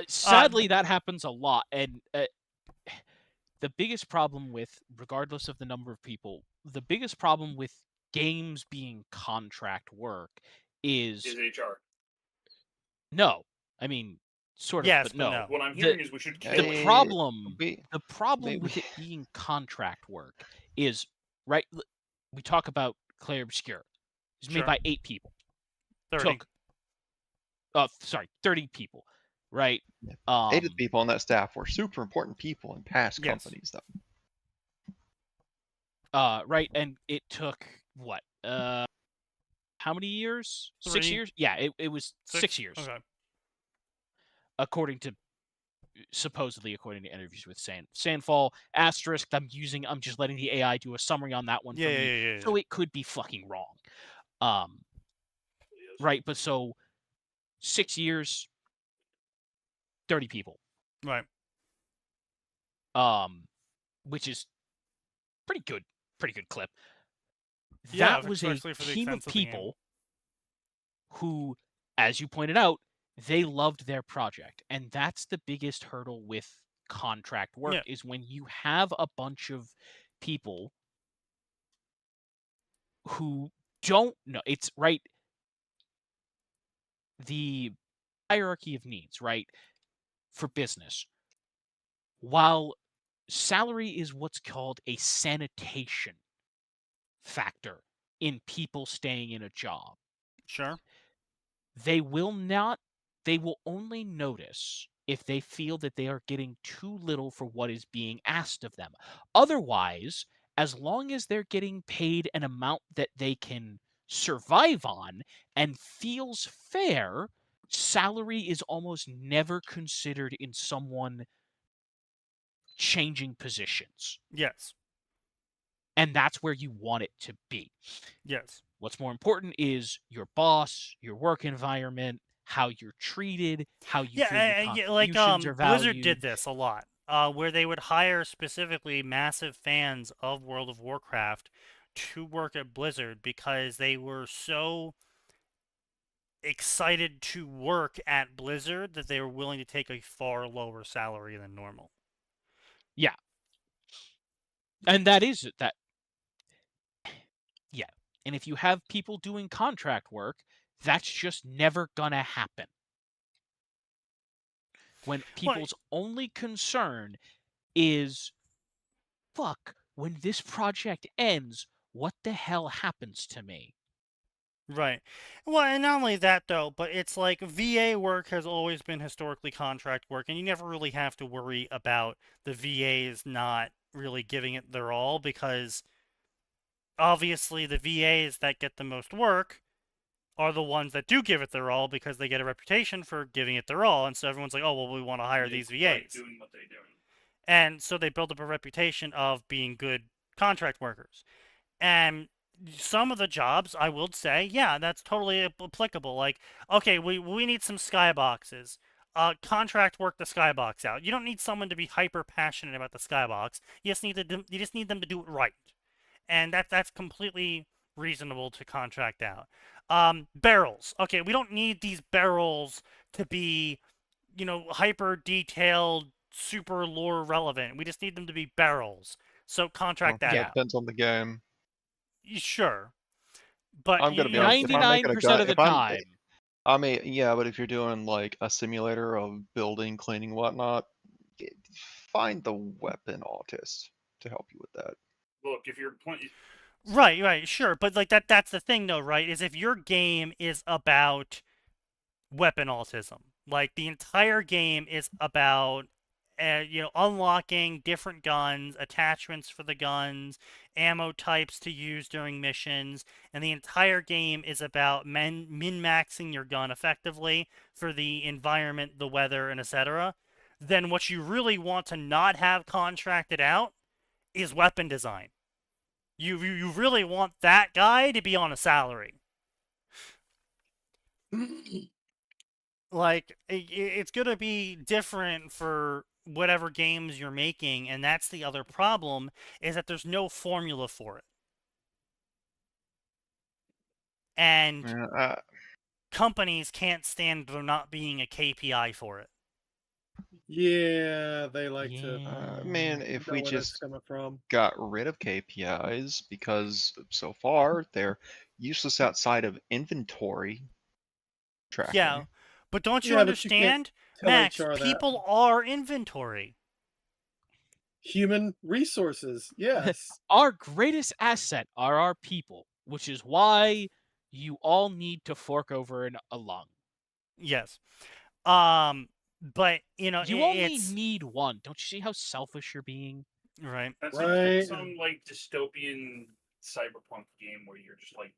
Sadly, that happens a lot, and the biggest problem with, regardless of the number of people, the biggest problem with games being contract work is HR. No, I mean, sort of, yes, but no. What I'm hearing is we should. The problem with it being contract work is, right? We talk about Clair Obscure. It was made by 8 people. 30. 30 people, right? 8 of the people on that staff were super important people in past companies, though. Right, and it took what? How many years? 3. 6 years? Yeah, it was 6 years. Okay. Supposedly according to interviews with Sandfall, asterisk, I'm just letting the AI do a summary on that one for me. So it could be fucking wrong. Right, but so 6 years, 30 people. Right. Which is pretty good clip. Yeah, that was a team of people who, as you pointed out, they loved their project. And that's the biggest hurdle with contract work, is when you have a bunch of people who don't know. It's right. The hierarchy of needs, right, for business. While salary is what's called a sanitation factor in people staying in a job. Sure. They will only notice if they feel that they are getting too little for what is being asked of them. Otherwise, as long as they're getting paid an amount that they can survive on and feels fair, salary is almost never considered in someone changing positions. Yes. And that's where you want it to be. Yes. What's more important is your boss, your work environment, how you're treated, how you feel your contributions are valued. Blizzard did this a lot, where they would hire specifically massive fans of World of Warcraft to work at Blizzard because they were so excited to work at Blizzard that they were willing to take a far lower salary than normal. Yeah. And that is that. Yeah. And if you have people doing contract work, that's just never gonna happen. When people's only concern is, fuck, when this project ends, what the hell happens to me? Right. Well, and not only that, though, but it's like VA work has always been historically contract work, and you never really have to worry about the VAs not really giving it their all, because obviously the VAs that get the most work are the ones that do give it their all because they get a reputation for giving it their all, and so everyone's like, oh, well, we want to hire these VAs. Doing what they do. And so they build up a reputation of being good contract workers. And some of the jobs, I would say, yeah, that's totally applicable. Like, okay, we need some skyboxes. Contract work the skybox out. You don't need someone to be hyper passionate about the skybox. You just need them to do it right, and that's completely reasonable to contract out. Barrels. Okay, we don't need these barrels to be, hyper detailed, super lore relevant. We just need them to be barrels. So contract that out. Depends on the game. Sure, but I'm gonna be honest, 99% of the time. I mean, yeah, but if you're doing like a simulator of building, cleaning, whatnot, find the weapon autist to help you with that. Look, if you're playing. Right, sure, but like that's the thing, though, right? Is if your game is about weapon autism. Like, the entire game is about unlocking different guns, attachments for the guns, ammo types to use during missions, and the entire game is about min-maxing your gun effectively for the environment, the weather, and etc. Then what you really want to not have contracted out is weapon design. You really want that guy to be on a salary. Like, it's going to be different for whatever games you're making, and that's the other problem, is that there's no formula for it. And companies can't stand there not being a KPI for it. Yeah, they like to. Man, if we just got rid of KPIs, because so far they're useless outside of inventory tracking. Yeah, but don't you understand, Max? People are inventory. Human resources, yes. Our greatest asset are our people, which is why you all need to fork over a lung. Yes. But, you only need one. Don't you see how selfish you're being? Right. That's like some like dystopian cyberpunk game where you're just like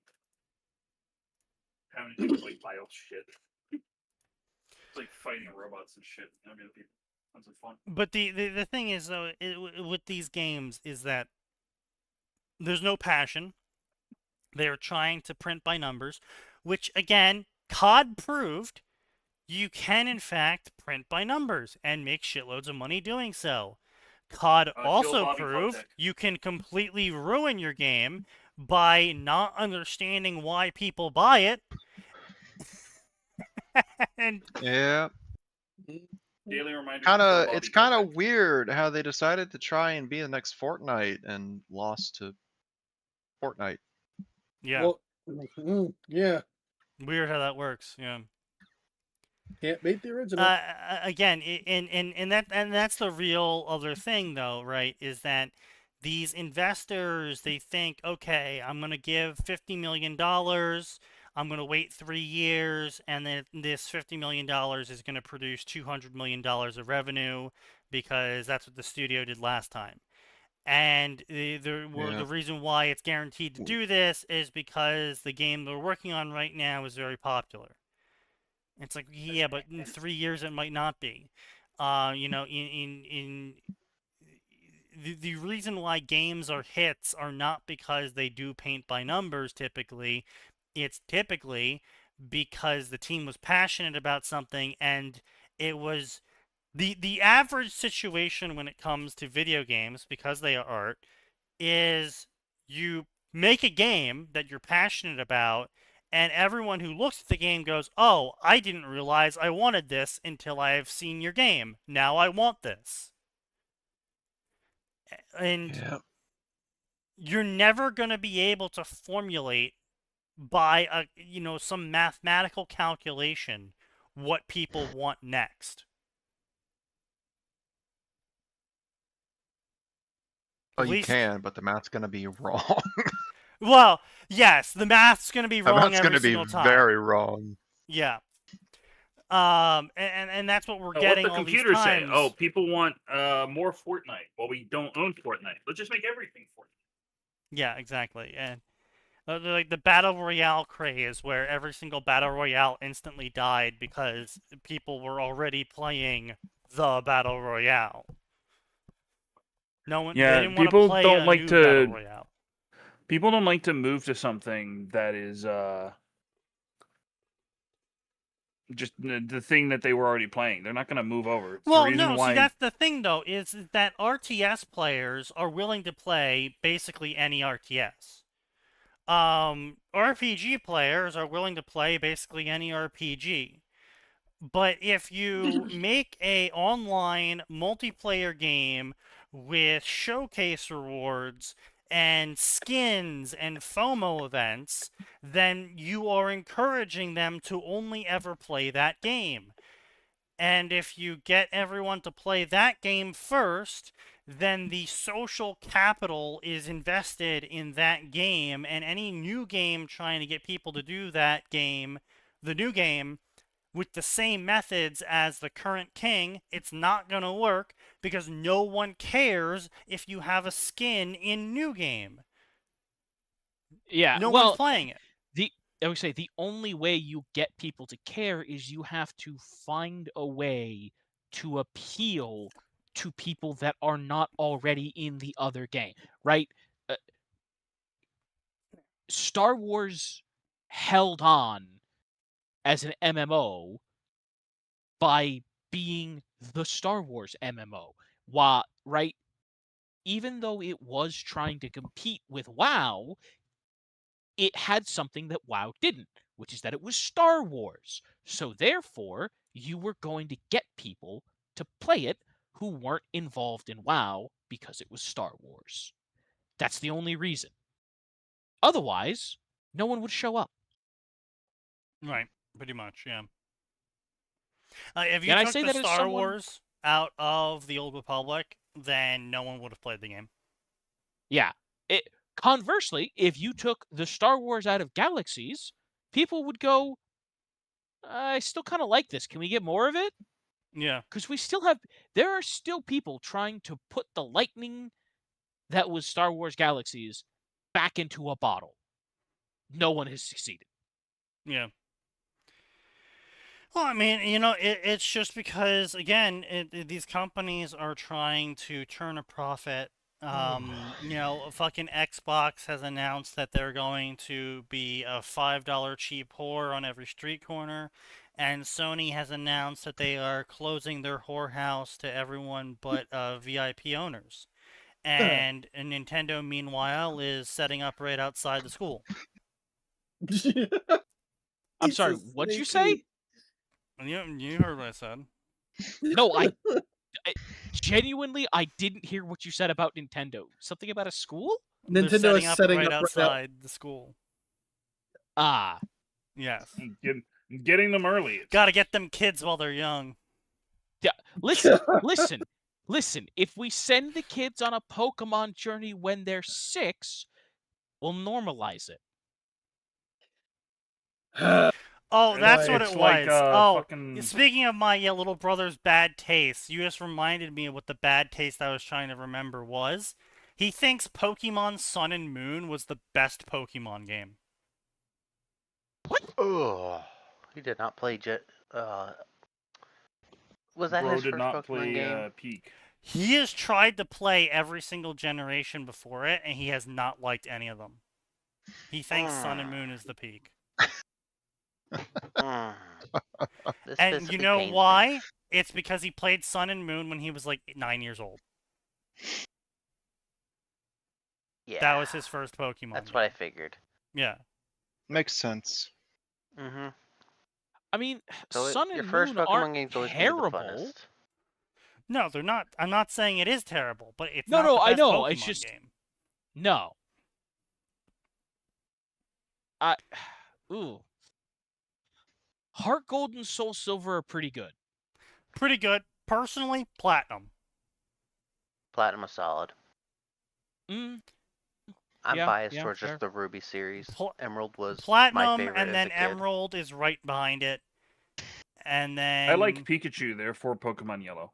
having to do like vile shit. It's like fighting robots and shit. I mean, that's fun. But the thing is, though, with these games is that there's no passion. They're trying to print by numbers, which, again, COD proved you can, in fact, print by numbers and make shitloads of money doing so. COD also proved you can completely ruin your game by not understanding why people buy it. And yeah. Daily reminder. It's kind of weird how they decided to try and be the next Fortnite and lost to Fortnite. Yeah. Well, yeah. Weird how that works. Yeah. Can't beat the original. Again, and that's the real other thing, though, right? Is that these investors, they think, okay, I'm gonna give $50 million. I'm going to wait 3 years, and then this $50 million is going to produce $200 million of revenue, because that's what the studio did last time. And the reason why it's guaranteed to do this is because the game they're working on right now is very popular. It's like, yeah, but in 3 years it might not be. The reason why games are hits are not because they do paint by numbers typically. It's typically because the team was passionate about something, and it was the average situation when it comes to video games, because they are art, is you make a game that you're passionate about, and everyone who looks at the game goes, oh, I didn't realize I wanted this until I've seen your game. Now I want this. And you're never going to be able to formulate by some mathematical calculation what people want next. Well, you can, but the math's going to be wrong. Well, yes, the math's going to be wrong every single time. It's going to be very wrong. Yeah. And that's what we're getting. What the computers say? Oh, people want more Fortnite. Well, we don't own Fortnite. Let's just make everything Fortnite. Yeah, exactly. And like the Battle Royale craze, where every single Battle Royale instantly died because people were already playing the Battle Royale. No one. Yeah, they didn't people want to play don't like new to. Battle Royale. People don't like to move to something that is just the thing that they were already playing. They're not going to move over. It's well, no. See, that's the thing, though, is that RTS players are willing to play basically any RTS. RPG players are willing to play basically any RPG. But if you make a online multiplayer game with showcase rewards and skins and FOMO events, then you are encouraging them to only ever play that game. And if you get everyone to play that game first, then the social capital is invested in that game, and any new game trying to get people to do that game, the new game, with the same methods as the current king, it's not going to work because no one cares if you have a skin in New Game. Yeah, no one's playing it. I would say the only way you get people to care is you have to find a way to appeal to people that are not already in the other game, right? Star Wars held on as an MMO by being the Star Wars MMO. Right? Even though it was trying to compete with WoW, it had something that WoW didn't, which is that it was Star Wars. So therefore, you were going to get people to play it who weren't involved in WoW because it was Star Wars. That's the only reason. Otherwise, no one would show up. Right, pretty much, yeah. If you took the Star Wars out of the Old Republic, then no one would have played the game. Yeah. Conversely, if you took the Star Wars out of Galaxies, people would go, I still kind of like this. Can we get more of it? Yeah. Because there are still people trying to put the lightning that was Star Wars Galaxies back into a bottle. No one has succeeded. Yeah. Well, I mean, it's just because, again, these companies are trying to turn a profit. Fucking Xbox has announced that they're going to be a $5 cheap whore on every street corner, and Sony has announced that they are closing their whorehouse to everyone but VIP owners. And Nintendo, meanwhile, is setting up right outside the school. I'm sorry, what'd you say? You heard what I said. No, I genuinely, I didn't hear what you said about Nintendo. Something about a school? Nintendo is setting right up outside the school. Ah. Yes. Getting them early. Gotta get them kids while they're young. Yeah, listen. If we send the kids on a Pokemon journey when they're 6, we'll normalize it. Oh, that's what it was. Fucking... Speaking of my little brother's bad taste, you just reminded me of what the bad taste I was trying to remember was. He thinks Pokemon Sun and Moon was the best Pokemon game. What? Oh, he did not play was that his first Pokemon game? Peak. He has tried to play every single generation before it, and he has not liked any of them. He thinks Sun and Moon is the peak. And you know why? It's because he played Sun and Moon when he was like 9 years old. Yeah. That was his first Pokemon. That's what I figured. Yeah. Makes sense. Mm-hmm. I mean, so Sun and Moon aren't terrible. No, they're not. I'm not saying it is terrible, but it's not the best I know. Pokemon it's just game. No. Heart Gold and Soul Silver are pretty good. Pretty good. Personally, Platinum. Platinum is solid. I'm biased towards fair. just the Ruby series. Emerald was Platinum, my favorite and then as a kid. Emerald is right behind it. And then I like Pikachu, therefore Pokemon Yellow.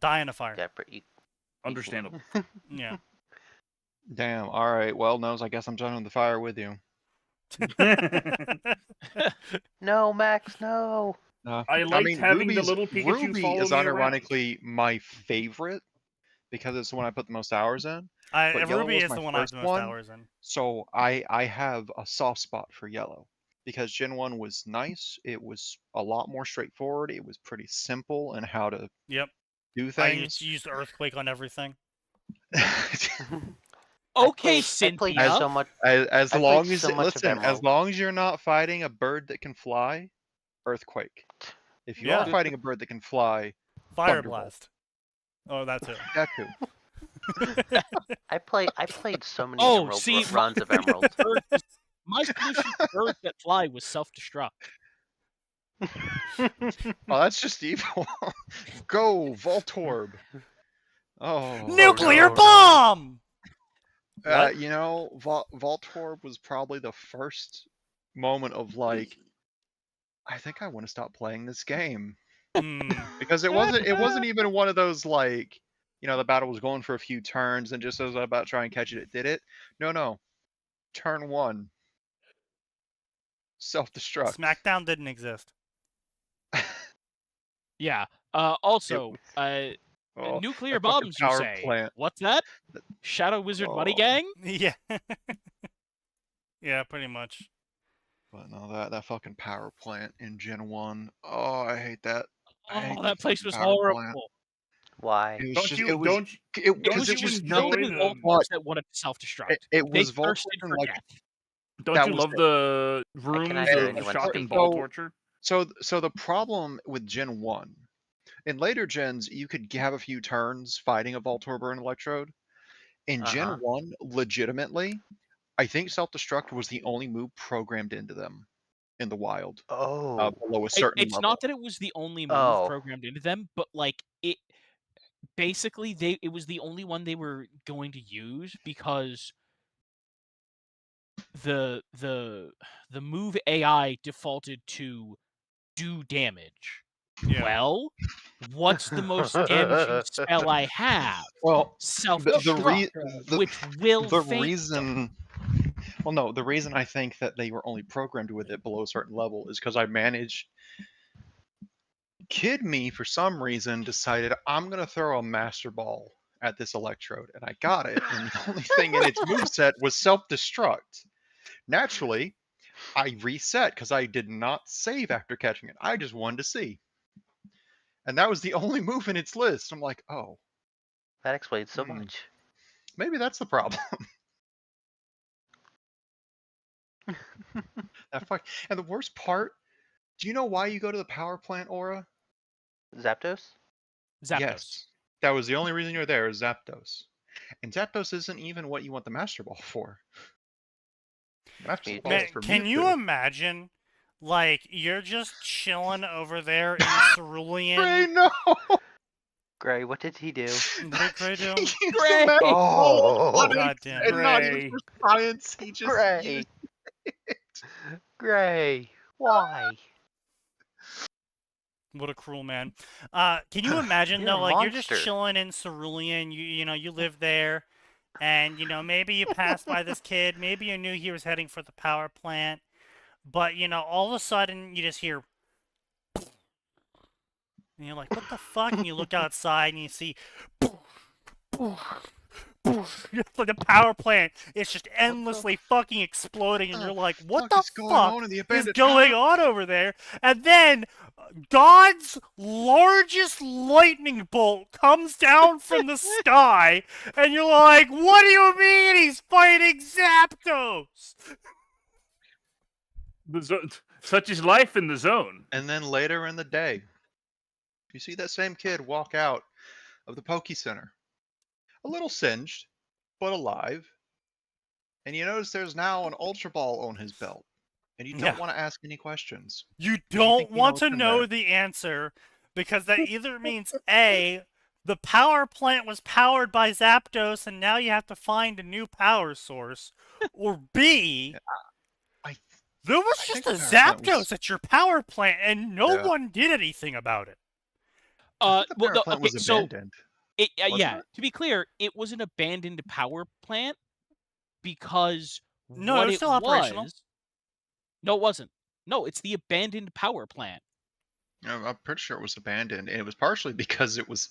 Die in a Fire. Yeah, understandable. Yeah. Damn. All right. Well, Nose, I guess I'm joining the fire with you. No, Max, no. I liked having the little Pikachu Ruby follow is me unironically my favorite because it's the one I put the most hours in. But Ruby is the one I have the most hours in. So I have a soft spot for Yellow because Gen 1 was nice. It was a lot more straightforward. It was pretty simple in how to do things. I used Earthquake on everything. Okay, Cynthia. So much. As long as you're not fighting a bird that can fly, Earthquake. If you are fighting a bird that can fly, Fire Blast. Oh, that's it. Deku. I played so many runs of Emerald. My solution to birds that fly was self-destruct. Oh, that's just evil. Go, Voltorb. Oh. Nuclear bomb! Voltorb was probably the first moment of like, I think I want to stop playing this game. Because it wasn't even one of those like, the battle was going for a few turns and just as I was about to try and catch it, it did it. No. Turn 1. Self-destruct. SmackDown didn't exist. Yeah. Also, nuclear bombs, you say? Plant. What's that? Shadow Wizard Money Gang? Yeah. Yeah, pretty much. But no, that fucking power plant in Gen 1. Oh, I hate that. That place was horrible. Plant. Why? Don't you enjoy the old ones that wanted to self-destruct? It was thirsted for like. Death. Don't you love the rooms of shock and ball torture? So the problem with Gen 1, in later gens, you could have a few turns fighting a Voltorb and Electrode. In Gen 1, legitimately, I think self-destruct was the only move programmed into them in the wild. Oh. Below a certain It's level. not that it was the only move programmed into them, but like it basically it was the only one they were going to use because the move AI defaulted to do damage. Yeah. Well, what's the most damaging spell I have? Well, self-destruct, which will the faint reason. Well, no, the reason I think that they were only programmed with it below a certain level is because I managed. Kid me, for some reason, decided I'm going to throw a Master Ball at this Electrode, and I got it, and the only thing in its moveset was self-destruct. Naturally, I reset because I did not save after catching it. I just wanted to see. And that was the only move in its list. I'm like, oh. That explains so much. Maybe that's the problem. And the worst part, do you know why you go to the power plant, Aura? Zapdos? Yes. That was the only reason you were there, is Zapdos. And Zapdos isn't even what you want the Master Ball for. Master Ball is for can Mewtwo. you imagine, like, you're just chilling over there in Cerulean? Gray, no! Gray, what did he do? What did Gray do? Gray! Oh, goddamn. And not even for science, he just Gray. Gray, why? What a cruel man. Can you imagine though, like you're just chilling in Cerulean, you live there, and maybe you passed by this kid, maybe you knew he was heading for the power plant, but all of a sudden you just hear, and you're like, what the fuck? And you look outside and you see the power plant is just endlessly fucking exploding, and you're like, what the fuck is going on over there? And then God's largest lightning bolt comes down from the sky, and you're like, what do you mean he's fighting Zapdos? Such is life in the zone. And then later in the day, you see that same kid walk out of the Poke Center. A little singed, but alive. And you notice there's now an Ultra Ball on his belt. And you don't want to ask any questions. You don't want to know the answer, because that either means A, the power plant was powered by Zapdos and now you have to find a new power source, or B, there was just a Zapdos at your power plant and no one did anything about it. The power plant was abandoned. To be clear, it was an abandoned power plant because no, it was still operational. No, it wasn't. No, it's the abandoned power plant. I'm pretty sure it was abandoned, and it was partially because it was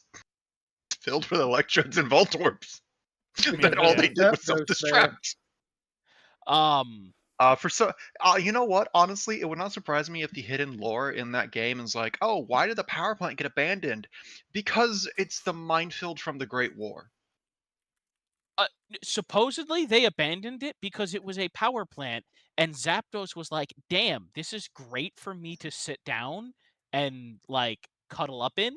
filled with Electrodes and Voltorbs. That all they did was self-destruct. You know what? Honestly, it would not surprise me if the hidden lore in that game is like, oh, why did the power plant get abandoned? Because it's the minefield from the Great War. Supposedly, they abandoned it because it was a power plant, and Zapdos was like, damn, this is great for me to sit down and, like, cuddle up in.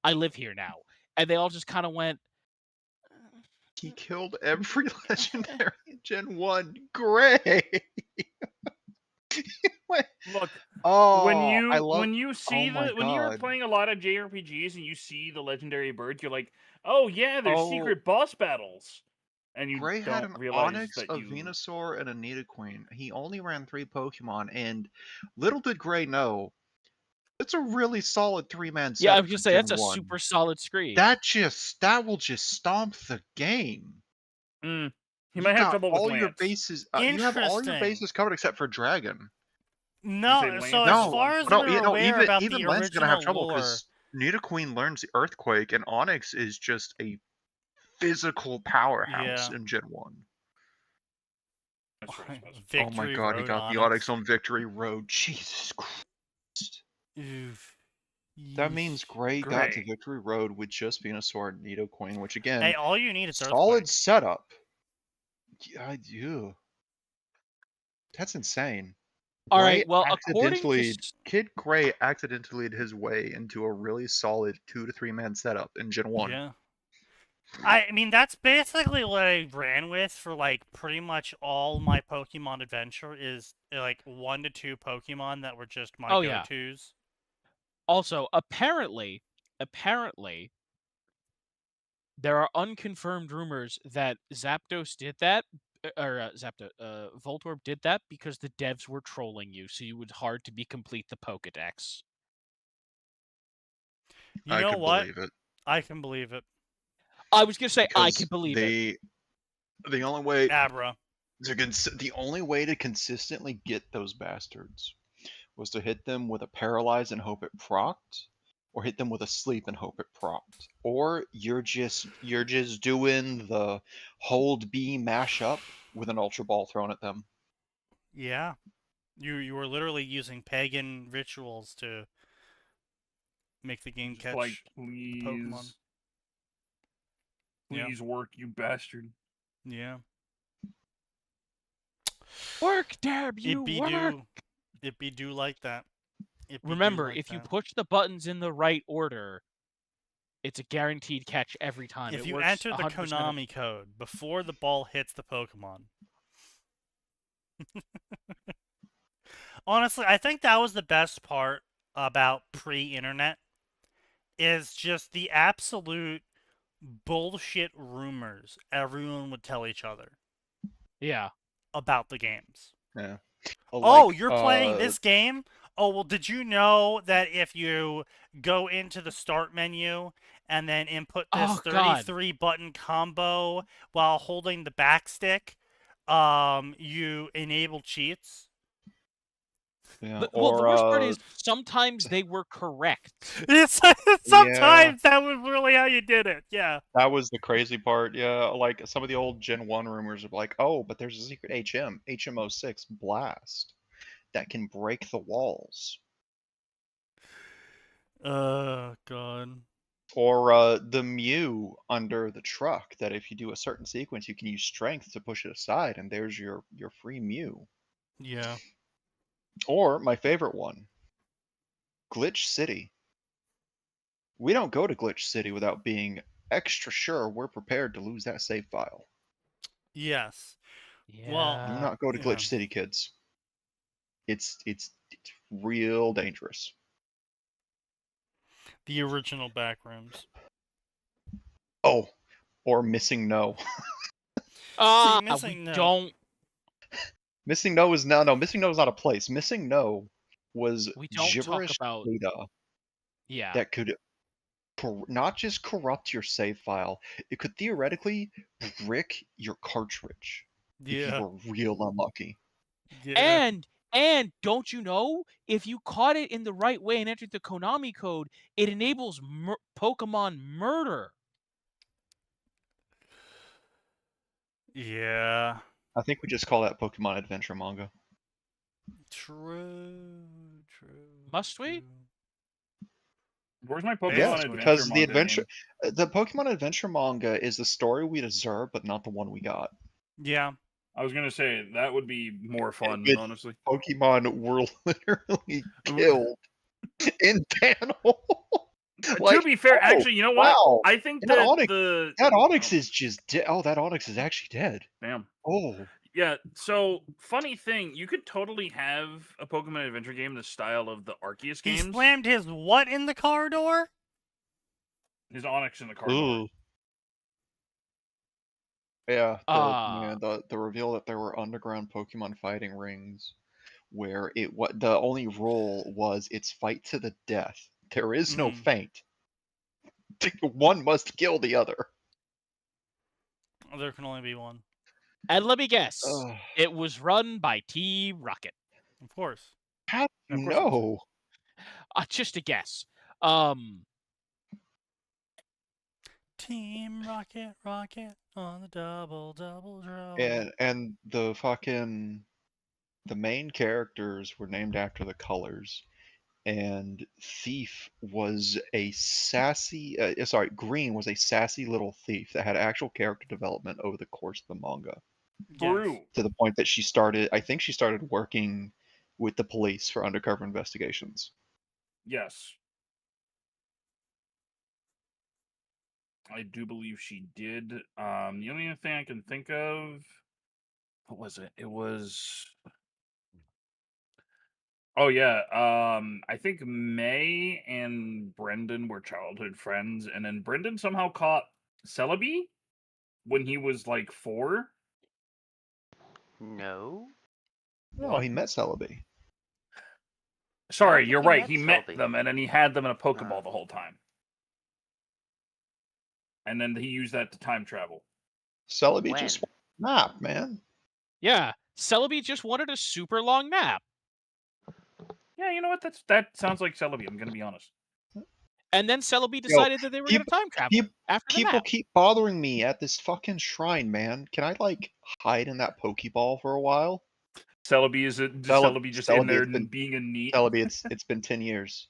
I live here now. And they all just kind of went... He killed every legendary in Gen 1. Gray! Look, when you are playing a lot of JRPGs and you see the legendary birds, you're like, oh yeah, there's secret boss battles. and you Gray don't had an realize Onix, that a you... Venusaur, and a Nidoqueen. He only ran 3 Pokemon, and little did Gray know, it's a really solid 3-man set. Yeah, I was gonna say Gen that's a 1. super solid screen. That will just stomp the game. He might have trouble with all your Lance. bases. You have all your bases covered except for Dragon. No, so as far as we're aware about even the Lance is gonna have trouble lore, because Nidoqueen learns the Earthquake, and Onix is just a physical powerhouse in Gen 1. Oh my god, he got the Onix on Victory Road. Jesus Christ. That means Gray got to Victory Road with just Venusaur and Nidoqueen, which again, hey, all you need is solid Earthquake. setup. Yeah, that's insane. All right, well, according to... Kid Gray accidentally his way into a really solid 2 to 3 man setup in Gen 1. Yeah. I mean, that's basically what I ran with for, like, pretty much all my Pokemon Adventure is, like, 1 to 2 Pokemon that were just my go-tos. Also, apparently, there are unconfirmed rumors that Zapdos did that, or Voltorb did that because the devs were trolling you, so you would hard to complete the Pokedex. You know what? Believe it. I can believe it. I was gonna say I can believe it. The only way Abra. The only way to consistently get those bastards was to hit them with a paralyze and hope it procced, or hit them with a sleep and hope it procced. Or you're just doing the hold B mashup with an Ultra Ball thrown at them. Yeah. You were literally using pagan rituals to make the game catch please, Pokemon. Please work, you bastard. Yeah. Work, Dab, you work! It be do like that. Remember, if you push the buttons in the right order, it's a guaranteed catch every time. If you enter the Konami code before the ball hits the Pokemon. Honestly, I think that was the best part about pre-internet, is just the absolute bullshit rumors everyone would tell each other. Yeah. About the games. Yeah. Oh, you're playing this game? Oh, well, did you know that if you go into the start menu and then input this 33-button combo while holding the back stick, you enable cheats? Yeah. The worst part is sometimes they were correct. Sometimes that was really how you did it. Yeah. That was the crazy part. Yeah, like some of the old Gen 1 rumors of like, oh, but there's a secret HM06 Blast that can break the walls. God. Or the Mew under the truck that if you do a certain sequence, you can use strength to push it aside, and there's your free Mew. Yeah. Or my favorite one, Glitch City. We don't go to Glitch City without being extra sure we're prepared to lose that save file. Yes. Yeah. Well, do not go to Glitch City, kids. It's real dangerous. The original backrooms. Oh, or Missing No. Missing No. Don't. Missing No is no. Missing No is not a place. Missing No was gibberish talk about data. Yeah. That could not just corrupt your save file, it could theoretically brick your cartridge if you were real unlucky. Yeah. And don't you know, if you caught it in the right way and entered the Konami code, it enables Pokemon murder. Yeah. I think we just call that Pokemon Adventure manga. True. Must we? Where's my Pokemon Adventure because manga the Pokemon Adventure manga is the story we deserve, but not the one we got. Yeah. I was gonna say that would be more fun, honestly. Pokemon were literally killed in panel. Like, to be fair, actually, you know what? Wow. I think that Onix is just dead. Oh, that Onix is actually dead. Damn. Oh. Yeah. So funny thing, you could totally have a Pokemon Adventure game in the style of the Arceus games. He slammed his what in the car door? His Onix in the car door. Yeah, the reveal that there were underground Pokemon fighting rings, where the only rule was it's fight to the death. There is no feint. One must kill the other. There can only be one. And let me guess, it was run by Team Rocket. Of course. How do you know? Just a guess. Team Rocket, Rocket on the double draw. And the main characters were named after the colors. And Thief was a sassy, Green was a sassy little thief that had actual character development over the course of the manga. True. To the point that she started working with the police for undercover investigations. Yes. I do believe she did. The only thing I can think of, what was it? It was... Oh yeah, I think May and Brendan were childhood friends, and then Brendan somehow caught Celebi when he was like 4. No. No, he met Celebi. Sorry, you're right. He met them, and then he had them in a Pokeball the whole time. And then he used that to time travel. Celebi just wanted a nap, man. Yeah, Celebi just wanted a super long nap. Yeah, you know what? That sounds like Celebi, I'm going to be honest. And then Celebi decided that they were going to time travel after the People nap. keep bothering me at this fucking shrine, man. Can I, like, hide in that Pokeball for a while? Celebi is Celebi just in there being a neat? Celebi, it's been 10 years.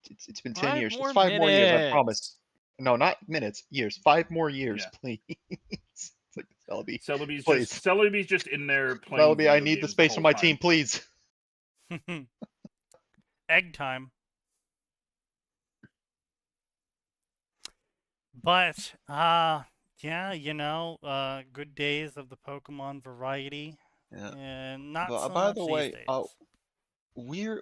It's been 10 years. It's 5 more years, I promise. No, not minutes, years. 5 more years, please. It's like Celebi. Celebi's just in there playing. Celebi, I need the space on my team, please. Egg time. But yeah, you know, good days of the Pokemon variety. Yeah. And not but, so by much the way,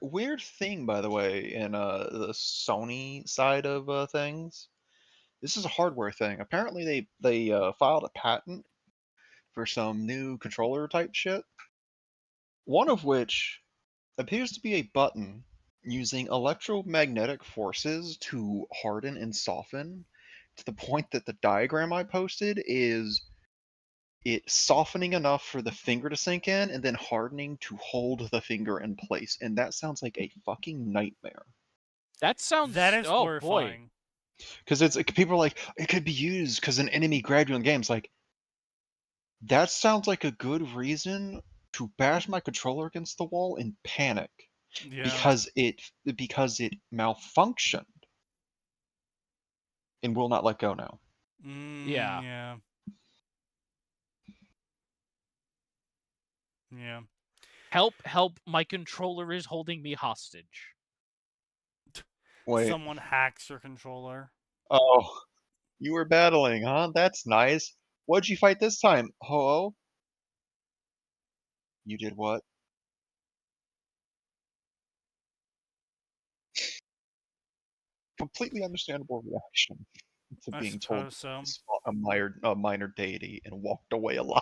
weird thing, by the way, in the Sony side of things. This is a hardware thing. Apparently, they filed a patent for some new controller type shit. One of which appears to be a button using electromagnetic forces to harden and soften, to the point that the diagram I posted is it softening enough for the finger to sink in and then hardening to hold the finger in place. And that sounds like a fucking nightmare. That sounds... That is horrifying. Boy. Because people are like, it could be used because an enemy grabbed you in games. Like, that sounds like a good reason to bash my controller against the wall and panic. Yeah. Because it malfunctioned and will not let go now. Yeah. Yeah. Help, my controller is holding me hostage. Wait. Someone hacks your controller. Oh, you were battling, huh? That's nice. What'd you fight this time, Ho-Oh? You did what? Completely understandable reaction to being told so. a minor deity and walked away alive.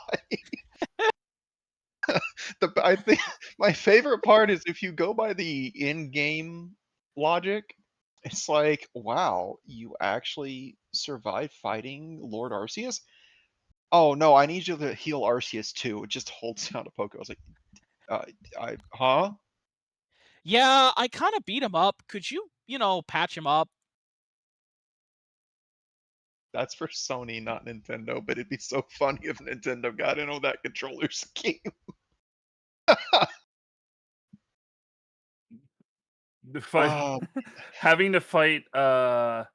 I think my favorite part is if you go by the in-game logic, it's like, wow, you actually survived fighting Lord Arceus? Oh no, I need you to heal Arceus too. It just holds down a Poke. I was like, huh? Yeah, I kind of beat him up. Could you, patch him up? That's for Sony, not Nintendo, but it'd be so funny if Nintendo got in on that controller scheme. Having to fight Ho-Oh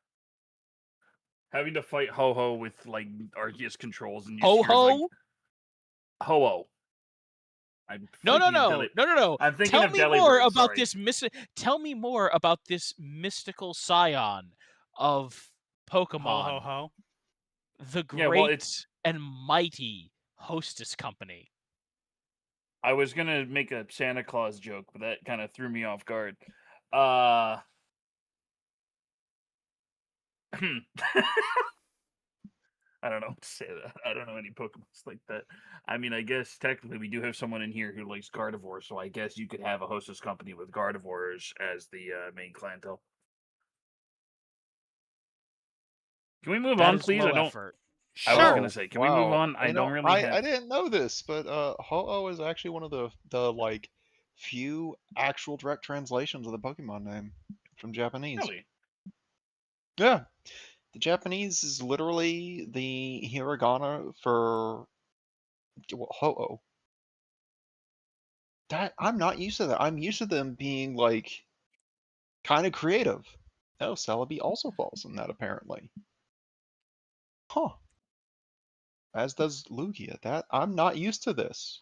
with like Arceus controls and Ho-Oh? Like, Ho-Oh. No. I'm thinking Tell of me Delibird, more about sorry. Tell me more about this mystical scion of Pokemon. Ho. The great and mighty Hostess Company. I was gonna make a Santa Claus joke, but that kind of threw me off guard. I don't know what to say that. I don't know any Pokemons like that. I mean, I guess technically we do have someone in here who likes Gardevoir, so I guess you could have a hostess company with Gardevoirs as the main clientele. Can we move on, please? I don't. Effort. I was gonna say, can we move on? I don't really have. I didn't know this, but Ho-Oh is actually one of the like few actual direct translations of the Pokemon name from Japanese. Really? Yeah. The Japanese is literally the hiragana for Ho-Oh. That I'm not used to that. I'm used to them being like kind of creative. Oh, Celebi also falls in that apparently. Huh. As does Lugia. That I'm not used to this.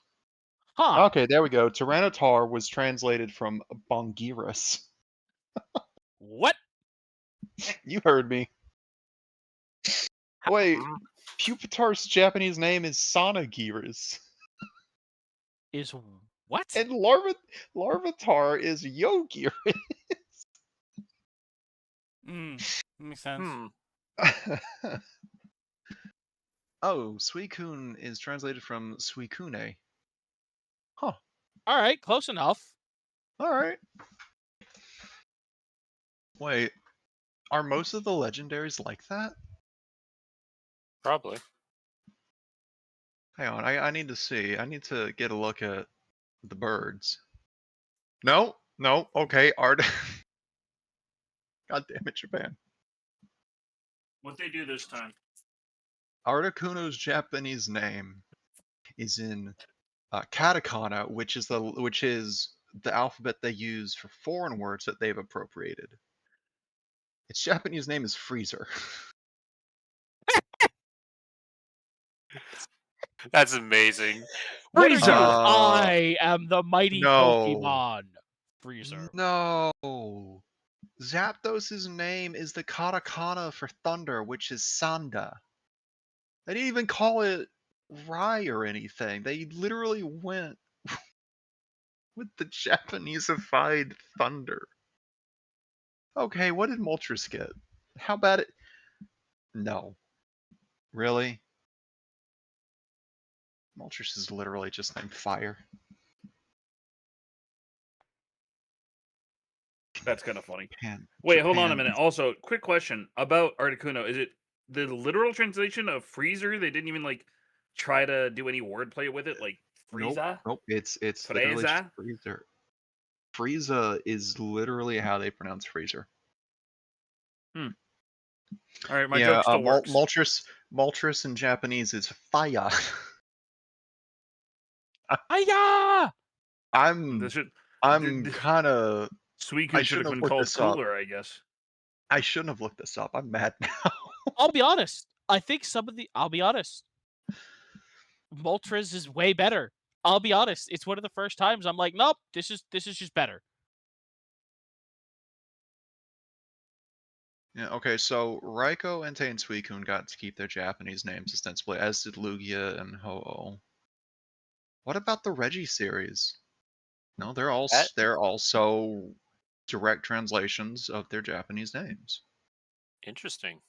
Huh. Okay, there we go. Tyranitar was translated from Bongiris. What? You heard me. Wait, Pupitar's Japanese name is Sanagiris. Is what? And Larvitar is Yogiris. Makes sense. Oh, Suicune is translated from Suicune. Huh. All right, close enough. All right. Wait, are most of the legendaries like that? Probably. Hang on, I need to see. I need to get a look at the birds. No, okay, Art. God damn it, Japan. What they do this time? Articuno's Japanese name is in katakana, which is the alphabet they use for foreign words that they've appropriated. Its Japanese name is Freezer. That's amazing. Freezer! I am the mighty Pokemon. Freezer. No. Zapdos's name is the katakana for thunder, which is Sanda. They didn't even call it Rai or anything. They literally went with the Japanese-ified thunder. Okay, what did Moltres get? How bad it... No. Really? Moltres is literally just named Fire. That's kind of funny. Wait, hold on a minute. Also, quick question about Articuno. Is it the literal translation of Freezer? They didn't even like try to do any wordplay with it, like Frieza? Nope. It's literally just Freezer. Frieza is literally how they pronounce Freezer. All right, my joke still works. Moltres in Japanese is Faya. Faya! I'm kind of... Suicune should have been called Cooler, I guess. I shouldn't have looked this up. I'm mad now. I'll be honest. I think I'll be honest. Moltres is way better. I'll be honest. It's one of the first times I'm like, nope, this is just better. Yeah, okay, so Raikou, Entei, and Suicune got to keep their Japanese names ostensibly, as did Lugia and Ho-Oh. What about the Reggie series? No, they're also direct translations of their Japanese names. Interesting.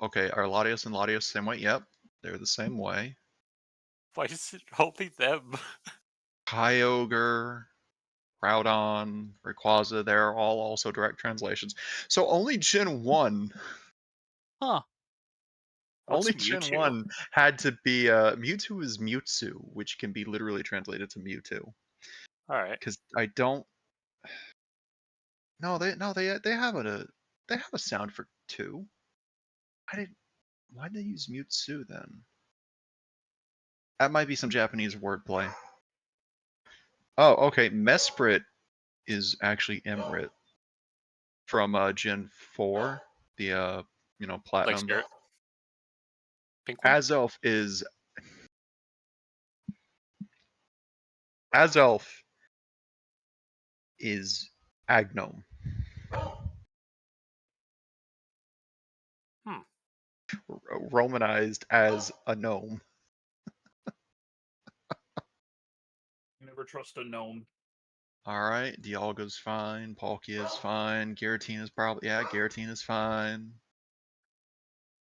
Okay, are Latios and Latios the same way? Yep, they're the same way. Why is it only them? Kyogre, Groudon, Rayquaza, they're all also direct translations. So only Gen 1. Huh. Only Gen 1 had to be Mewtwo is Mewtwo, which can be literally translated to Mewtwo. Alright. Because I don't... No, they have a sound for 2. Why'd they use Mewtwo then? That might be some Japanese wordplay. Oh, okay. Mesprit is actually Emrit from Gen 4, the Platinum. Like Azelf is Agnome. Romanized as a gnome. Never trust a gnome. Alright, Dialga's fine, Palkia's fine, Giratina's probably... Yeah, Giratina's fine.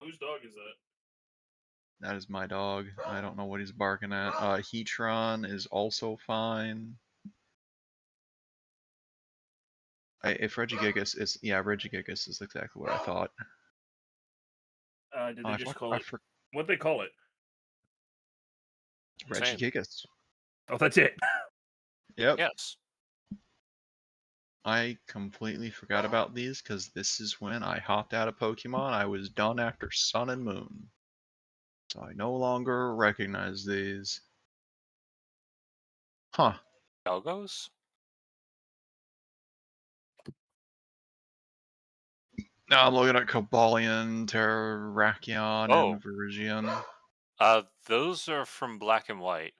Whose dog is that? That is my dog. I don't know what he's barking at. Heatron is also fine. If Regigigas is... Yeah, Regigigas is exactly what I thought. Did they just call it... What'd they call it? Regigigas. Oh, that's it. Yep. Yes. I completely forgot about these because this is when I hopped out of Pokemon. I was done after Sun and Moon. So I no longer recognize these. Huh. Galgos? Now I'm looking at Cobalion, Terrakion, and Virizion. Those are from Black and White.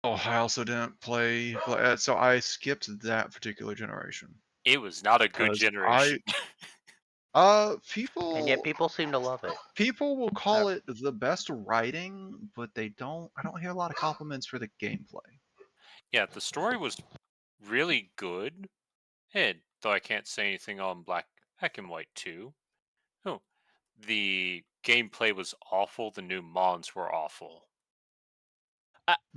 Oh, I also didn't play... So I skipped that particular generation. It was not a good generation. People... And yet people seem to love it. People will call it the best writing, but I don't hear a lot of compliments for the gameplay. Yeah, the story was really good. Though I can't say anything on Black and White 2. Oh, the gameplay was awful. The new mons were awful.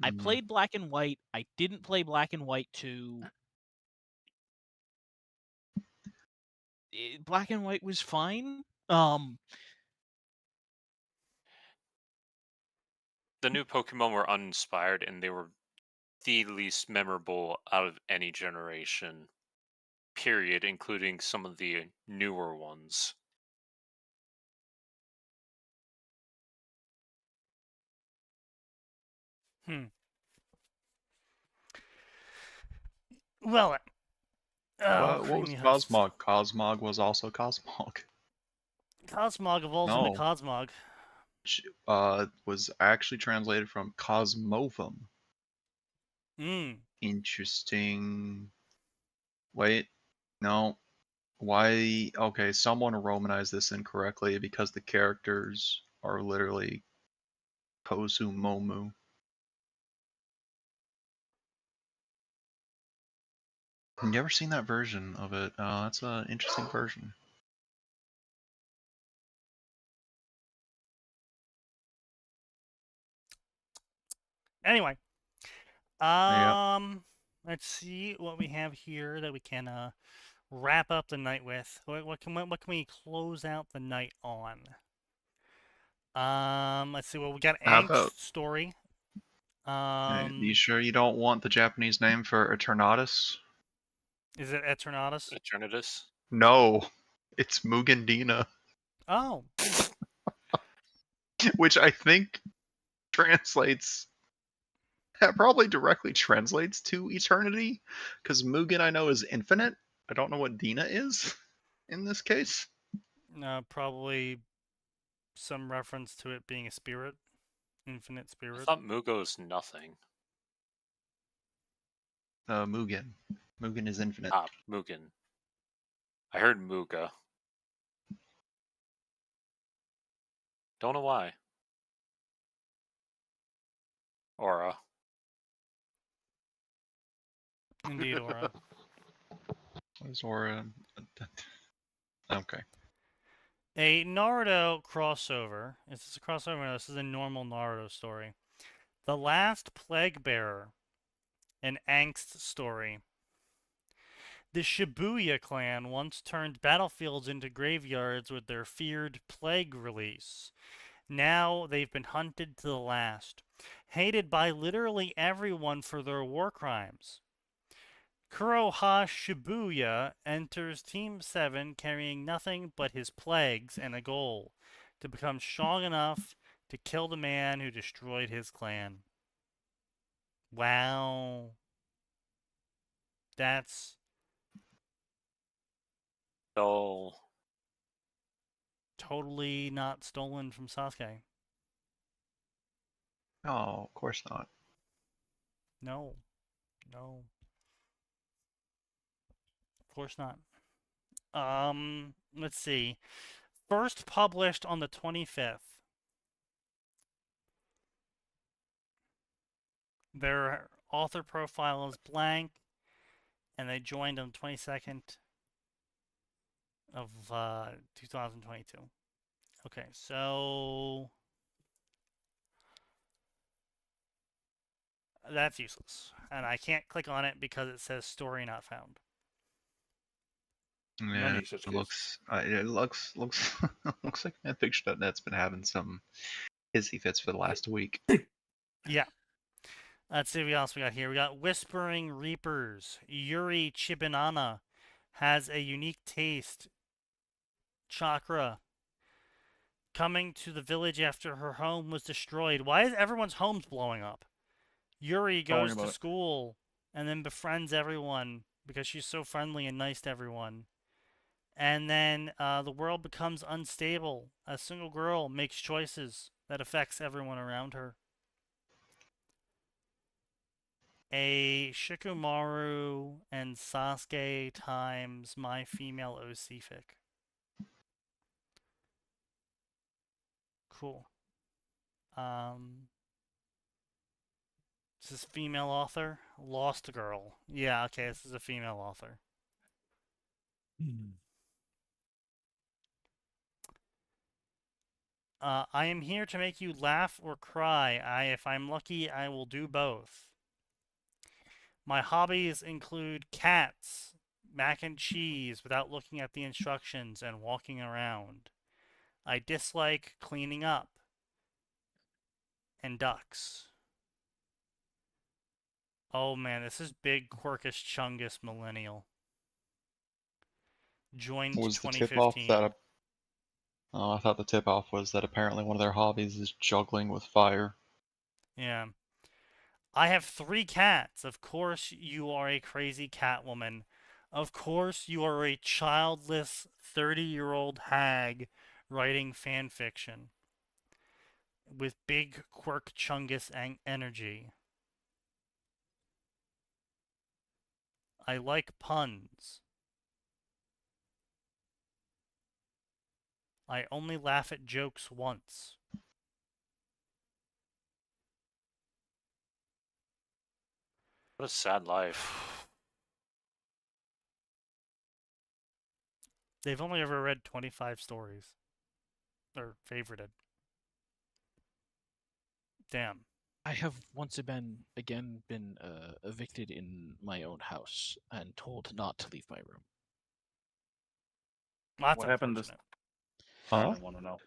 I played Black and White. I didn't play Black and White 2. Black and White was fine. The new Pokemon were uninspired, and they were the least memorable out of any generation. Period, including some of the newer ones. Well, what was Cosmog? Cosmog was also Cosmog. Cosmog evolves into Cosmog. Which was actually translated from Cosmovum. Interesting. Wait, no. Why? Okay, someone romanized this incorrectly because the characters are literally Kozumomu. I've never seen that version of it. That's an interesting version. Anyway, let's see what we have here that we can wrap up the night with. What can we close out the night on? Let's see. Well, we got Angst story. You sure you don't want the Japanese name for Eternatus? Is it Eternatus? Eternatus? No, it's Mugandina. Oh. Which I think translates... That probably directly translates to eternity, because Mugen I know is infinite. I don't know what Dina is in this case. Probably some reference to it being a spirit, infinite spirit. I thought Mugo's nothing. Mugen. Mugen is infinite. Ah, Mugen. I heard Muga. Don't know why. Aura. Indeed, Aura. What is Aura? Okay. A Naruto crossover. Is this a crossover? No, this is a normal Naruto story. The Last Plague Bearer. An Angst story. The Shibuya clan once turned battlefields into graveyards with their feared plague release. Now they've been hunted to the last. Hated by literally everyone for their war crimes. Kuroha Shibuya enters Team 7 carrying nothing but his plagues and a goal to become strong enough to kill the man who destroyed his clan. Wow. That's... Oh. Totally not stolen from Sasuke. No, of course not. No. No. Of course not. Let's see. First published on the 25th. Their author profile is blank, and they joined on the 22nd of 2022. Okay, so that's useless, and I can't click on it because it says story not found. Yeah, it looks like fanfiction.net's been having some hissy fits for the last week. Yeah. Let's see what else we got here. We got Whispering Reapers. Yuri Chibanana has a unique taste. Chakra. Coming to the village after her home was destroyed. Why is everyone's homes blowing up? Yuri goes to school and then befriends everyone because she's so friendly and nice to everyone. And then the world becomes unstable. A single girl makes choices that affects everyone around her. A Shikamaru and Sasuke times My Female OC fic. Cool. This is female author. Lost Girl. Yeah, okay, this is a female author. I am here to make you laugh or cry. If I'm lucky, I will do both. My hobbies include cats, mac and cheese without looking at the instructions, and walking around. I dislike cleaning up, and ducks. Oh man, this is big Quirkish Chungus millennial. Joined Was 2015. the tip-off that Oh, I thought the tip-off was that apparently one of their hobbies is juggling with fire. Yeah. I have 3 cats. Of course you are a crazy cat woman. Of course you are a childless 30-year-old hag writing fan fiction. With big Quirk Chungus energy. I like puns. I only laugh at jokes once. What a sad life. They've only ever read 25 stories. Or favorited. Damn. I have once again been evicted in my own house and told not to leave my room. What happened this? Huh? I want to know.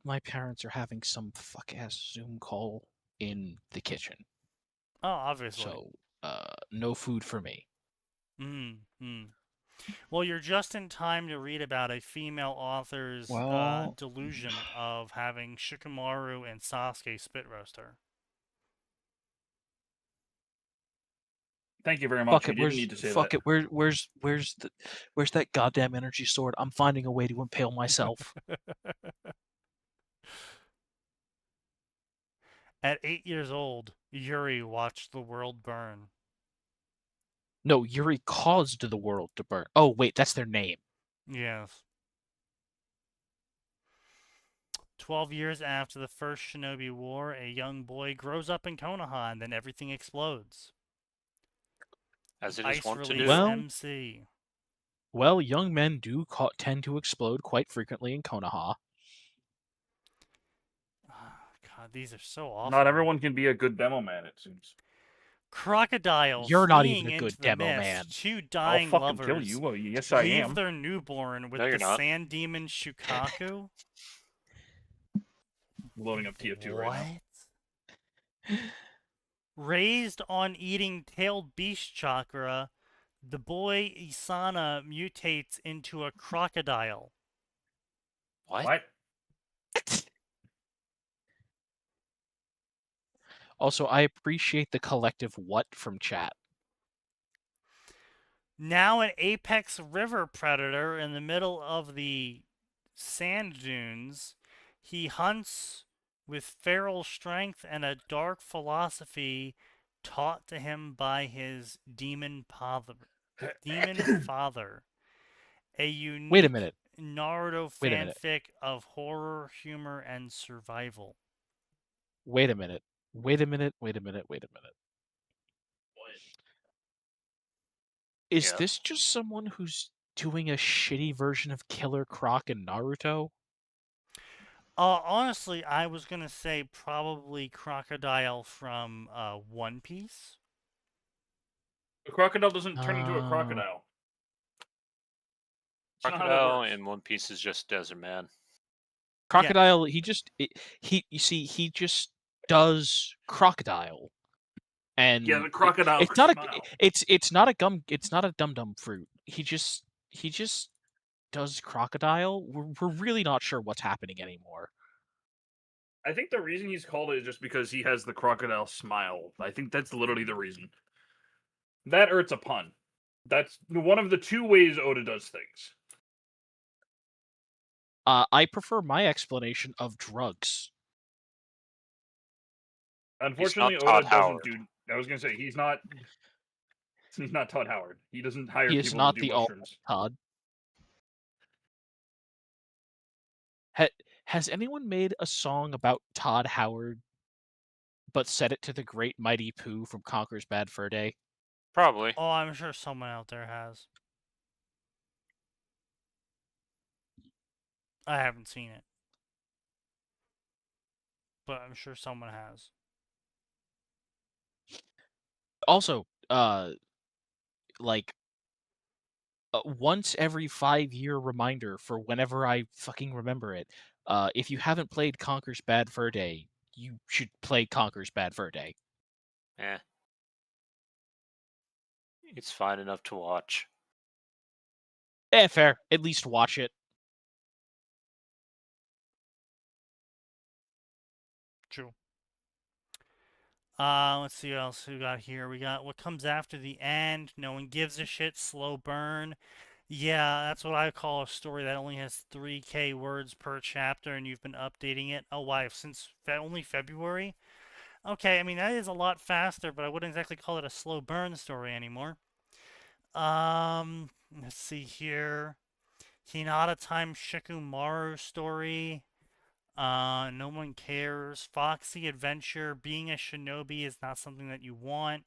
My parents are having some fuck-ass Zoom call in the kitchen. Oh, obviously. So, no food for me. Well, you're just in time to read about a female author's delusion of having Shikamaru and Sasuke spit roast her. Thank you very much. Fuck it, you didn't need to say fuck that. it. Where's that goddamn energy sword? I'm finding a way to impale myself. At 8 years old, Yuri watched the world burn. No, Yuri caused the world to burn. Oh, wait, that's their name. Yes. 12 years after the first Shinobi War, a young boy grows up in Konoha and then everything explodes. As it is Ice wont to release do. MC. Well, young men do tend to explode quite frequently in Konoha. God, these are so awful. Not everyone can be a good demo man, it seems. Crocodiles. You're not even a good demo mist. man. 2 dying I'll fucking lovers kill you. Well, yes, I leave am. their newborn with No, you're the not. sand demon Shukaku. Loading up TF2 right now. Raised on eating tailed beast chakra, the boy Isana mutates into a crocodile. What? Also, I appreciate the collective what from chat. Now an apex river predator in the middle of the sand dunes, he hunts with feral strength and a dark philosophy taught to him by his demon father. A unique Wait a minute. Naruto fanfic of horror, humor, and survival. Wait a minute. Is this just someone who's doing a shitty version of Killer Croc in Naruto? Honestly, I was gonna say probably Crocodile from One Piece. A crocodile doesn't turn into a crocodile. Crocodile in One Piece is just Desert Man. Crocodile, he just does crocodile. And yeah, the crocodile. It's not a dum-dum fruit. He just does crocodile. We're really not sure what's happening anymore. I think the reason he's called it is just because he has the crocodile smile. I think that's literally the reason. That or it's a pun. That's one of the two ways Oda does things. I prefer my explanation of drugs. Unfortunately, Oda doesn't do. I was gonna say he's not Todd Howard. He doesn't hire people to do mushrooms. Todd. Has anyone made a song about Todd Howard, but set it to the Great Mighty Pooh from Conker's Bad Fur Day? Probably. Oh, I'm sure someone out there has. I haven't seen it, but I'm sure someone has. Also, like, once every 5-year reminder for whenever I fucking remember it. If you haven't played Conker's Bad Fur Day, you should play Conker's Bad Fur Day. Eh. It's fine enough to watch. Fair. At least watch it. True. Let's see what else we got here. We got what comes after the end. No one gives a shit. Slow burn. Yeah, that's what I call a story that only has 3K words per chapter, and you've been updating it. Oh, why? Since only February? Okay, I mean, that is a lot faster, but I wouldn't exactly call it a slow burn story anymore. Let's see here. Hinata Time Shikumaru story. No one cares. Foxy Adventure. Being a shinobi is not something that you want.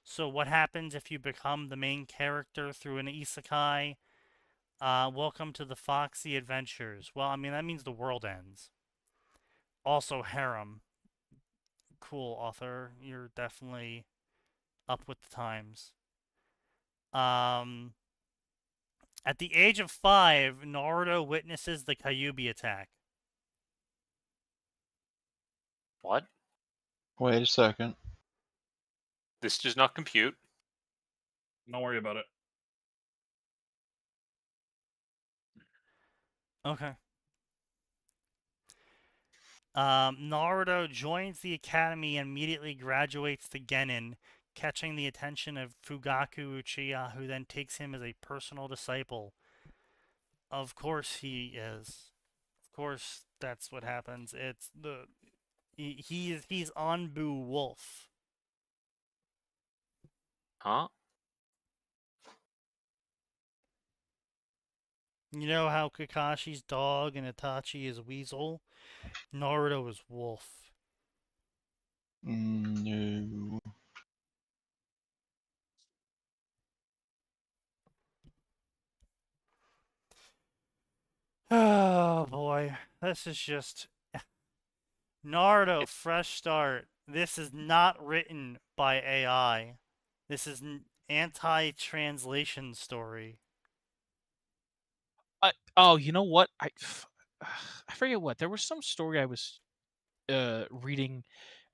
So what happens if you become the main character through an isekai? Welcome to the Foxy Adventures. Well, I mean, that means the world ends. Also, harem. Cool, author. You're definitely up with the times. At the age of 5, Naruto witnesses the Kyuubi attack. What? Wait a second. This does not compute. Don't worry about it. Okay. Naruto joins the academy and immediately graduates to Genin, catching the attention of Fugaku Uchiha, who then takes him as a personal disciple. Of course he is. Of course that's what happens. It's the he's Anbu Wolf. Huh? You know how Kakashi's dog and Itachi is Weasel? Naruto is Wolf. No. Oh boy, this is just Naruto fresh start. This is not written by AI. This is an anti-translation story. Oh, you know what? I forget what. There was some story I was reading,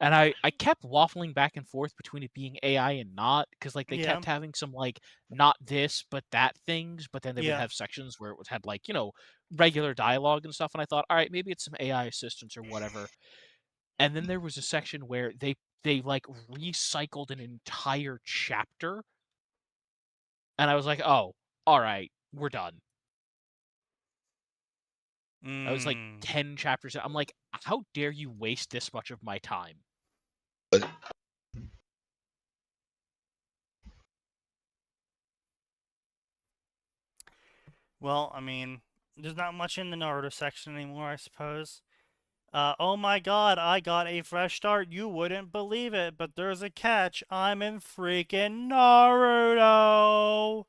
and I kept waffling back and forth between it being AI and not, because like they kept having some like not this but that things, but then they would have sections where it would have like, you know, regular dialogue and stuff, and I thought, all right, maybe it's some AI assistance or whatever. And then there was a section where they like recycled an entire chapter, and I was like, oh, all right, we're done. I was like 10 chapters. I'm like, how dare you waste this much of my time? Well, I mean, there's not much in the Naruto section anymore, I suppose. Oh my god, I got a fresh start. You wouldn't believe it, but there's a catch. I'm in freaking Naruto!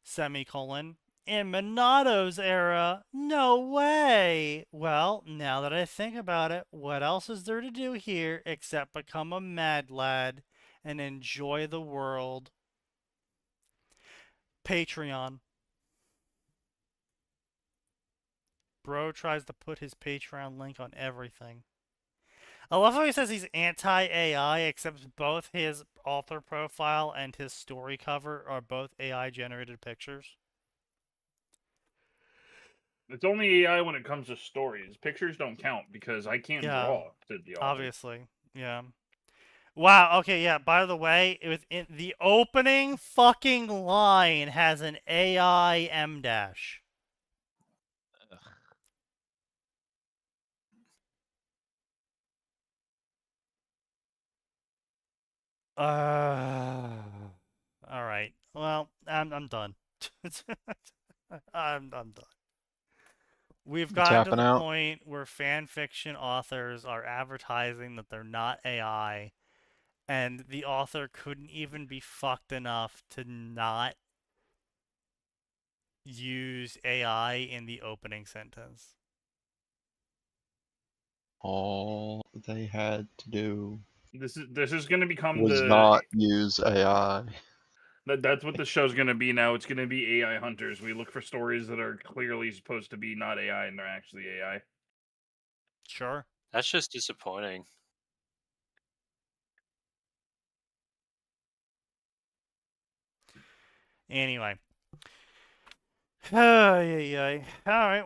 Semicolon. In Monato's era, no way. Well, now that I think about it, what else is there to do here except become a mad lad and enjoy the world? Patreon. Bro tries to put his Patreon link on everything. I love how he says he's anti-AI, except both his author profile and his story cover are both AI-generated pictures. It's only AI when it comes to stories. Pictures don't count because I can't draw to the author. Obviously, yeah. Wow, okay, yeah, by the way, the opening fucking line has an AI M dash. All right. Well, I'm done. I'm done. We've gotten to the point where fan fiction authors are advertising that they're not AI, and the author couldn't even be fucked enough to not use AI in the opening sentence. All they had to do this is going to become was not use AI. That's what the show's going to be now. It's going to be AI hunters. We look for stories that are clearly supposed to be not AI and they're actually AI. Sure. That's just disappointing. Anyway. All right.